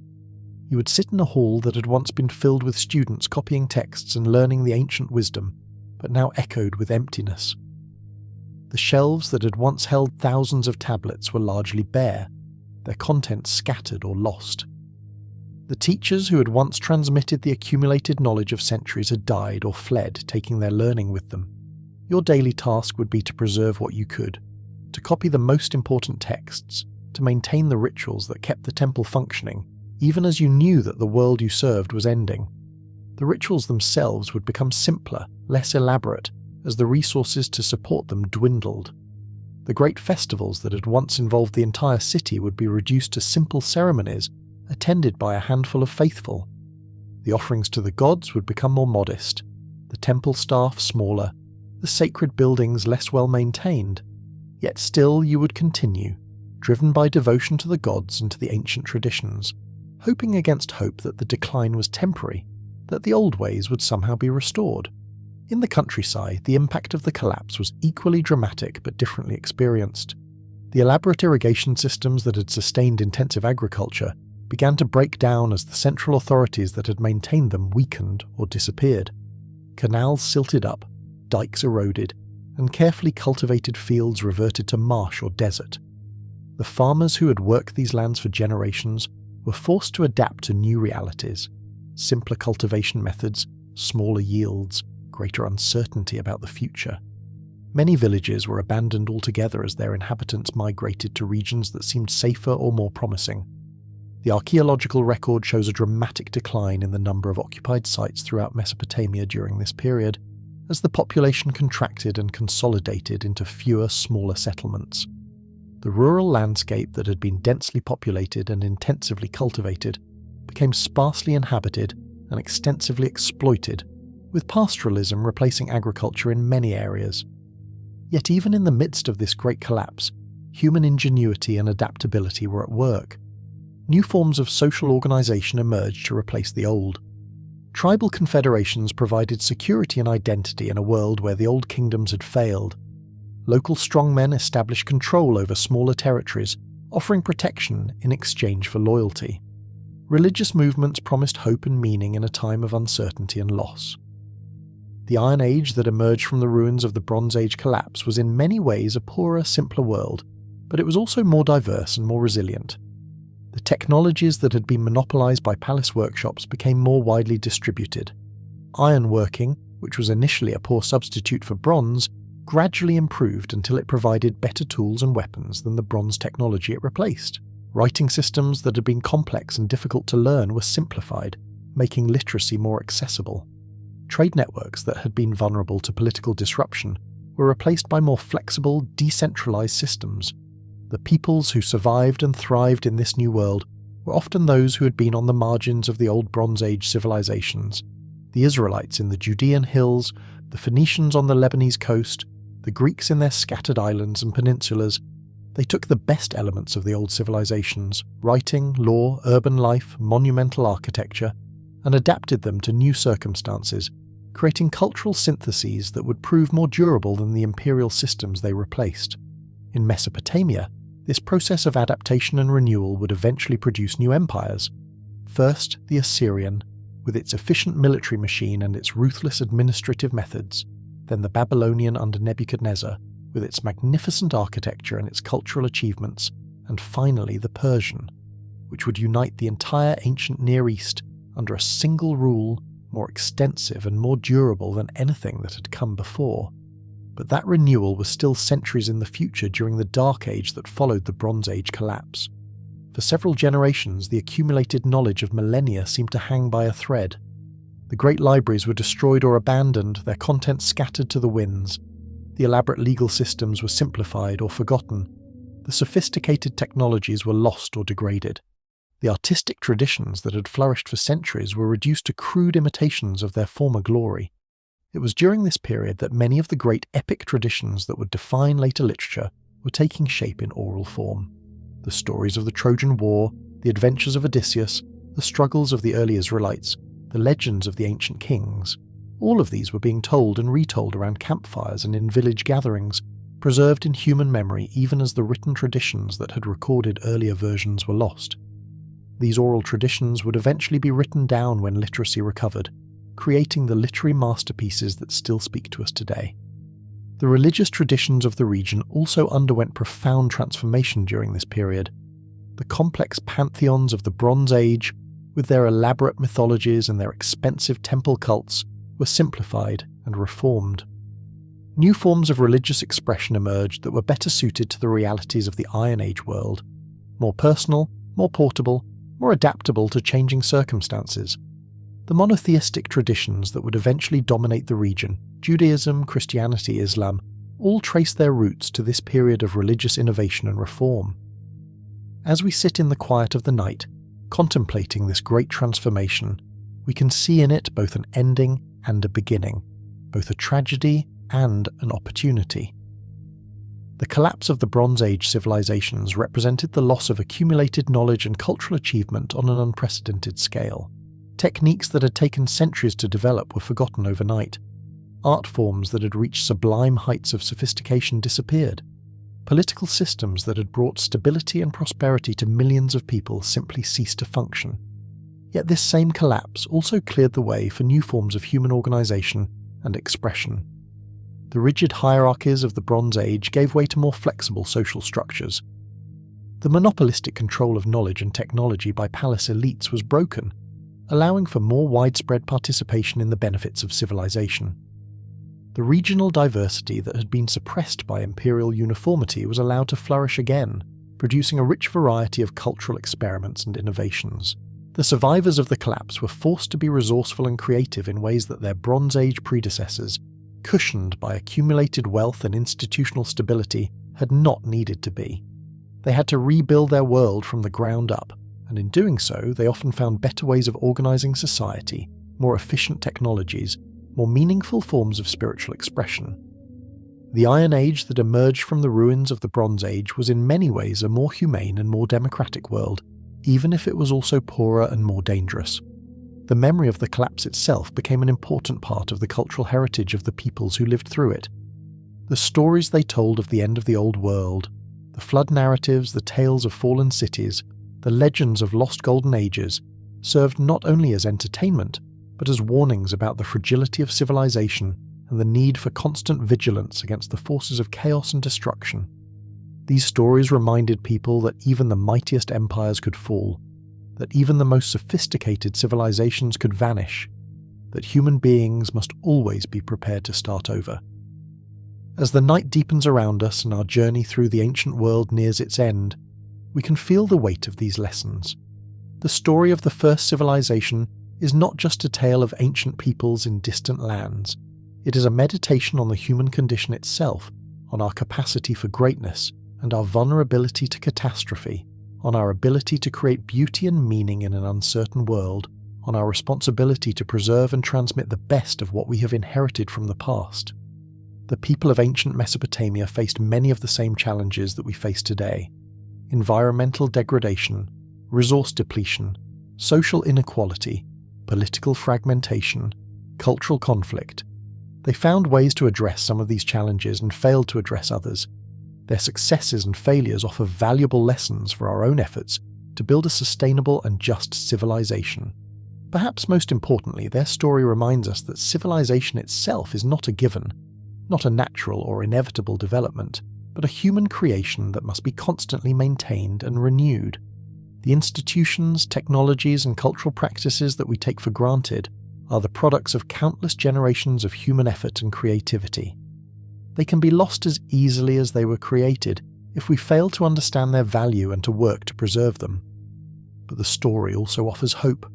S1: You would sit in a hall that had once been filled with students copying texts and learning the ancient wisdom, but now echoed with emptiness. The shelves that had once held thousands of tablets were largely bare, their contents scattered or lost. The teachers who had once transmitted the accumulated knowledge of centuries had died or fled, taking their learning with them. Your daily task would be to preserve what you could, to copy the most important texts, to maintain the rituals that kept the temple functioning, even as you knew that the world you served was ending. The rituals themselves would become simpler, less elaborate, as the resources to support them dwindled. The great festivals that had once involved the entire city would be reduced to simple ceremonies attended by a handful of faithful. The offerings to the gods would become more modest, the temple staff smaller, the sacred buildings less well maintained. Yet still you would continue, driven by devotion to the gods and to the ancient traditions, hoping against hope that the decline was temporary, that the old ways would somehow be restored. In the countryside, the impact of the collapse was equally dramatic but differently experienced. The elaborate irrigation systems that had sustained intensive agriculture began to break down as the central authorities that had maintained them weakened or disappeared. Canals silted up, dikes eroded, and carefully cultivated fields reverted to marsh or desert. The farmers who had worked these lands for generations were forced to adapt to new realities: simpler cultivation methods, smaller yields, greater uncertainty about the future. Many villages were abandoned altogether as their inhabitants migrated to regions that seemed safer or more promising. The archaeological record shows a dramatic decline in the number of occupied sites throughout Mesopotamia during this period, as the population contracted and consolidated into fewer, smaller settlements. The rural landscape that had been densely populated and intensively cultivated became sparsely inhabited and extensively exploited, with pastoralism replacing agriculture in many areas. Yet even in the midst of this great collapse, human ingenuity and adaptability were at work. New forms of social organization emerged to replace the old. Tribal confederations provided security and identity in a world where the old kingdoms had failed. Local strongmen established control over smaller territories, offering protection in exchange for loyalty. Religious movements promised hope and meaning in a time of uncertainty and loss. The Iron Age that emerged from the ruins of the Bronze Age collapse was in many ways a poorer, simpler world, but it was also more diverse and more resilient. The technologies that had been monopolized by palace workshops became more widely distributed. Ironworking, which was initially a poor substitute for bronze, gradually improved until it provided better tools and weapons than the bronze technology it replaced. Writing systems that had been complex and difficult to learn were simplified, making literacy more accessible. Trade networks that had been vulnerable to political disruption were replaced by more flexible, decentralized systems. The peoples who survived and thrived in this new world were often those who had been on the margins of the old Bronze Age civilizations: the Israelites in the Judean hills, the Phoenicians on the Lebanese coast, the Greeks in their scattered islands and peninsulas. They took the best elements of the old civilizations, writing, law, urban life, monumental architecture, and adapted them to new circumstances, creating cultural syntheses that would prove more durable than the imperial systems they replaced. In Mesopotamia, this process of adaptation and renewal would eventually produce new empires. First, the Assyrian, with its efficient military machine and its ruthless administrative methods, then the Babylonian under Nebuchadnezzar, with its magnificent architecture and its cultural achievements, and finally the Persian, which would unite the entire ancient Near East under a single rule, more extensive and more durable than anything that had come before. But that renewal was still centuries in the future during the Dark Age that followed the Bronze Age collapse. For several generations, the accumulated knowledge of millennia seemed to hang by a thread. The great libraries were destroyed or abandoned, their contents scattered to the winds. The elaborate legal systems were simplified or forgotten. The sophisticated technologies were lost or degraded. The artistic traditions that had flourished for centuries were reduced to crude imitations of their former glory. It was during this period that many of the great epic traditions that would define later literature were taking shape in oral form. The stories of the Trojan War, the adventures of Odysseus, the struggles of the early Israelites, the legends of the ancient kings, all of these were being told and retold around campfires and in village gatherings, preserved in human memory even as the written traditions that had recorded earlier versions were lost. These oral traditions would eventually be written down when literacy recovered, creating the literary masterpieces that still speak to us today. The religious traditions of the region also underwent profound transformation during this period. The complex pantheons of the Bronze Age, with their elaborate mythologies and their expensive temple cults, were simplified and reformed. New forms of religious expression emerged that were better suited to the realities of the Iron Age world, more personal, more portable, more adaptable to changing circumstances. The monotheistic traditions that would eventually dominate the region, Judaism, Christianity, Islam, all trace their roots to this period of religious innovation and reform. As we sit in the quiet of the night, contemplating this great transformation, we can see in it both an ending and a beginning, both a tragedy and an opportunity. The collapse of the Bronze Age civilizations represented the loss of accumulated knowledge and cultural achievement on an unprecedented scale. Techniques that had taken centuries to develop were forgotten overnight. Art forms that had reached sublime heights of sophistication disappeared. Political systems that had brought stability and prosperity to millions of people simply ceased to function. Yet this same collapse also cleared the way for new forms of human organization and expression. The rigid hierarchies of the Bronze Age gave way to more flexible social structures. The monopolistic control of knowledge and technology by palace elites was broken, allowing for more widespread participation in the benefits of civilization. The regional diversity that had been suppressed by imperial uniformity was allowed to flourish again, producing a rich variety of cultural experiments and innovations. The survivors of the collapse were forced to be resourceful and creative in ways that their Bronze Age predecessors, cushioned by accumulated wealth and institutional stability, had not needed to be. They had to rebuild their world from the ground up, and in doing so, they often found better ways of organizing society, more efficient technologies, more meaningful forms of spiritual expression. The Iron Age that emerged from the ruins of the Bronze Age was in many ways a more humane and more democratic world, even if it was also poorer and more dangerous. The memory of the collapse itself became an important part of the cultural heritage of the peoples who lived through it. The stories they told of the end of the old world, the flood narratives, the tales of fallen cities, the legends of lost golden ages, served not only as entertainment, but as warnings about the fragility of civilization and the need for constant vigilance against the forces of chaos and destruction. These stories reminded people that even the mightiest empires could fall, that even the most sophisticated civilizations could vanish, that human beings must always be prepared to start over. As the night deepens around us and our journey through the ancient world nears its end, we can feel the weight of these lessons. The story of the first civilization is not just a tale of ancient peoples in distant lands. It is a meditation on the human condition itself, on our capacity for greatness and our vulnerability to catastrophe, on our ability to create beauty and meaning in an uncertain world, on our responsibility to preserve and transmit the best of what we have inherited from the past. The people of ancient Mesopotamia faced many of the same challenges that we face today: environmental degradation, resource depletion, social inequality, political fragmentation, cultural conflict. They found ways to address some of these challenges and failed to address others. Their successes and failures offer valuable lessons for our own efforts to build a sustainable and just civilization. Perhaps most importantly, their story reminds us that civilization itself is not a given, not a natural or inevitable development, but a human creation that must be constantly maintained and renewed. The institutions, technologies, and cultural practices that we take for granted are the products of countless generations of human effort and creativity. They can be lost as easily as they were created if we fail to understand their value and to work to preserve them. But the story also offers hope.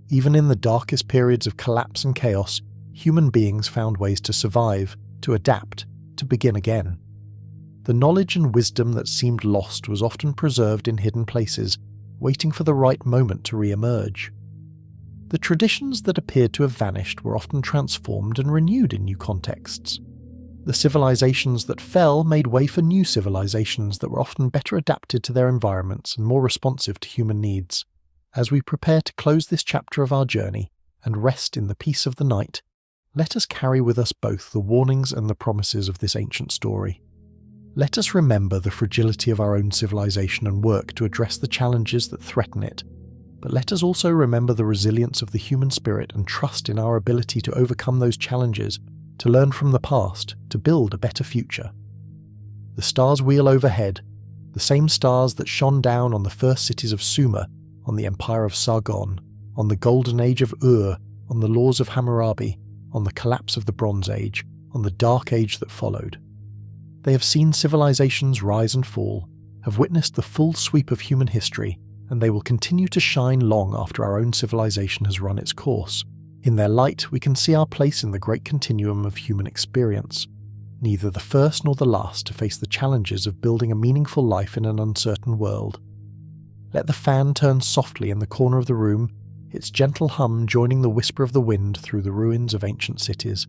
S1: Even in the darkest periods of collapse and chaos, human beings found ways to survive, to adapt, to begin again. The knowledge and wisdom that seemed lost was often preserved in hidden places, waiting for the right moment to re-emerge. The traditions that appeared to have vanished were often transformed and renewed in new contexts. The civilizations that fell made way for new civilizations that were often better adapted to their environments and more responsive to human needs. As we prepare to close this chapter of our journey and rest in the peace of the night, let us carry with us both the warnings and the promises of this ancient story. Let us remember the fragility of our own civilization and work to address the challenges that threaten it. But let us also remember the resilience of the human spirit and trust in our ability to overcome those challenges, to learn from the past, to build a better future. The stars wheel overhead, the same stars that shone down on the first cities of Sumer, on the empire of Sargon, on the golden age of Ur, on the laws of Hammurabi, on the collapse of the Bronze Age, on the dark age that followed. They have seen civilizations rise and fall, have witnessed the full sweep of human history, and they will continue to shine long after our own civilization has run its course. In their light, we can see our place in the great continuum of human experience, neither the first nor the last to face the challenges of building a meaningful life in an uncertain world. Let the fan turn softly in the corner of the room, its gentle hum joining the whisper of the wind through the ruins of ancient cities.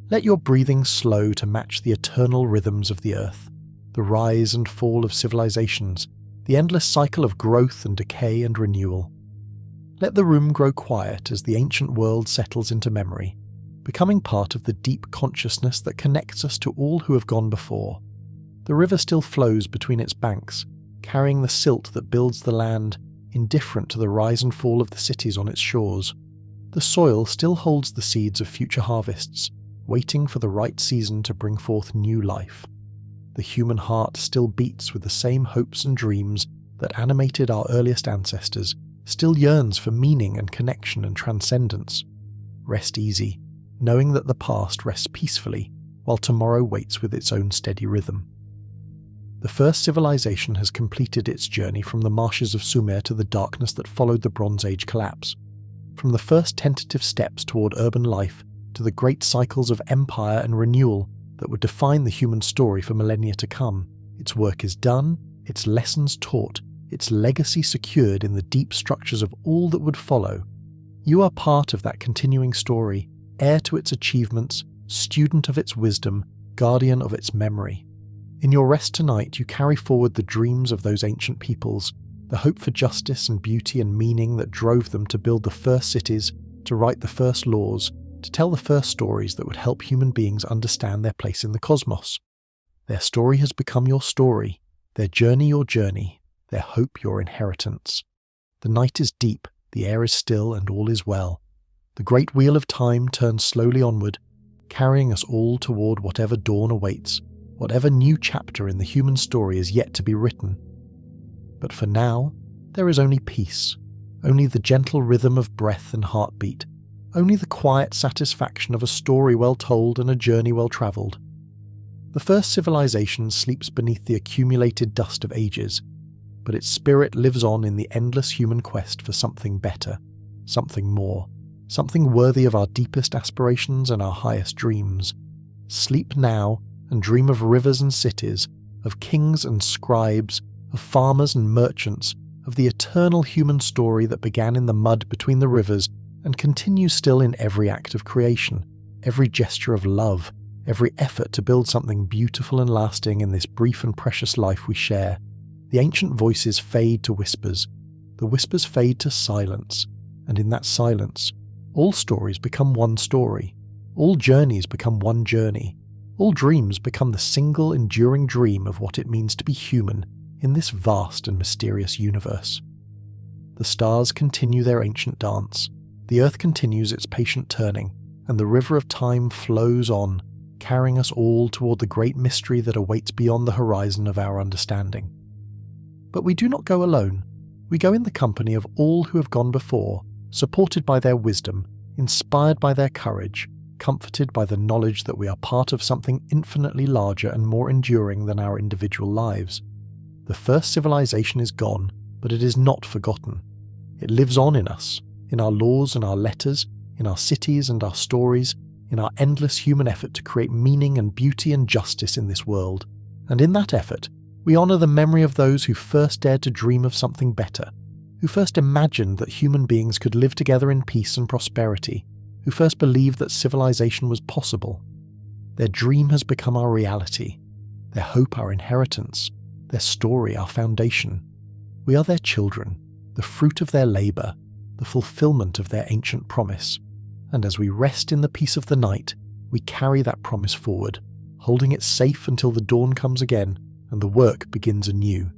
S1: Let your breathing slow to match the eternal rhythms of the earth, the rise and fall of civilizations, the endless cycle of growth and decay and renewal. Let the room grow quiet as the ancient world settles into memory, becoming part of the deep consciousness that connects us to all who have gone before. The river still flows between its banks, carrying the silt that builds the land, indifferent to the rise and fall of the cities on its shores. The soil still holds the seeds of future harvests, waiting for the right season to bring forth new life. The human heart still beats with the same hopes and dreams that animated our earliest ancestors, still yearns for meaning and connection and transcendence. Rest easy, knowing that the past rests peacefully, while tomorrow waits with its own steady rhythm. The first civilization has completed its journey from the marshes of Sumer to the darkness that followed the Bronze Age collapse. From the first tentative steps toward urban life to the great cycles of empire and renewal that would define the human story for millennia to come, its work is done, its lessons taught, its legacy secured in the deep structures of all that would follow. You are part of that continuing story, heir to its achievements, student of its wisdom, guardian of its memory. In your rest tonight, you carry forward the dreams of those ancient peoples, the hope for justice and beauty and meaning that drove them to build the first cities, to write the first laws, to tell the first stories that would help human beings understand their place in the cosmos. Their story has become your story, their journey your journey, their hope your inheritance. The night is deep, the air is still, and all is well. The great wheel of time turns slowly onward, carrying us all toward whatever dawn awaits, whatever new chapter in the human story is yet to be written. But for now, there is only peace, only the gentle rhythm of breath and heartbeat, only the quiet satisfaction of a story well told and a journey well travelled. The first civilization sleeps beneath the accumulated dust of ages, but its spirit lives on in the endless human quest for something better, something more, something worthy of our deepest aspirations and our highest dreams. Sleep now and dream of rivers and cities, of kings and scribes, of farmers and merchants, of the eternal human story that began in the mud between the rivers and continues still in every act of creation, every gesture of love, every effort to build something beautiful and lasting in this brief and precious life we share. The ancient voices fade to whispers, the whispers fade to silence, and in that silence, all stories become one story, all journeys become one journey, all dreams become the single enduring dream of what it means to be human in this vast and mysterious universe. The stars continue their ancient dance, the earth continues its patient turning, and the river of time flows on, carrying us all toward the great mystery that awaits beyond the horizon of our understanding. But we do not go alone. We go in the company of all who have gone before, supported by their wisdom, inspired by their courage, comforted by the knowledge that we are part of something infinitely larger and more enduring than our individual lives. The first civilization is gone, but it is not forgotten. It lives on in us, in our laws and our letters, in our cities and our stories, in our endless human effort to create meaning and beauty and justice in this world. And in that effort, we honour the memory of those who first dared to dream of something better, who first imagined that human beings could live together in peace and prosperity, who first believed that civilization was possible. Their dream has become our reality, their hope our inheritance, their story our foundation. We are their children, the fruit of their labour, the fulfilment of their ancient promise. And as we rest in the peace of the night, we carry that promise forward, holding it safe until the dawn comes again and the work begins anew.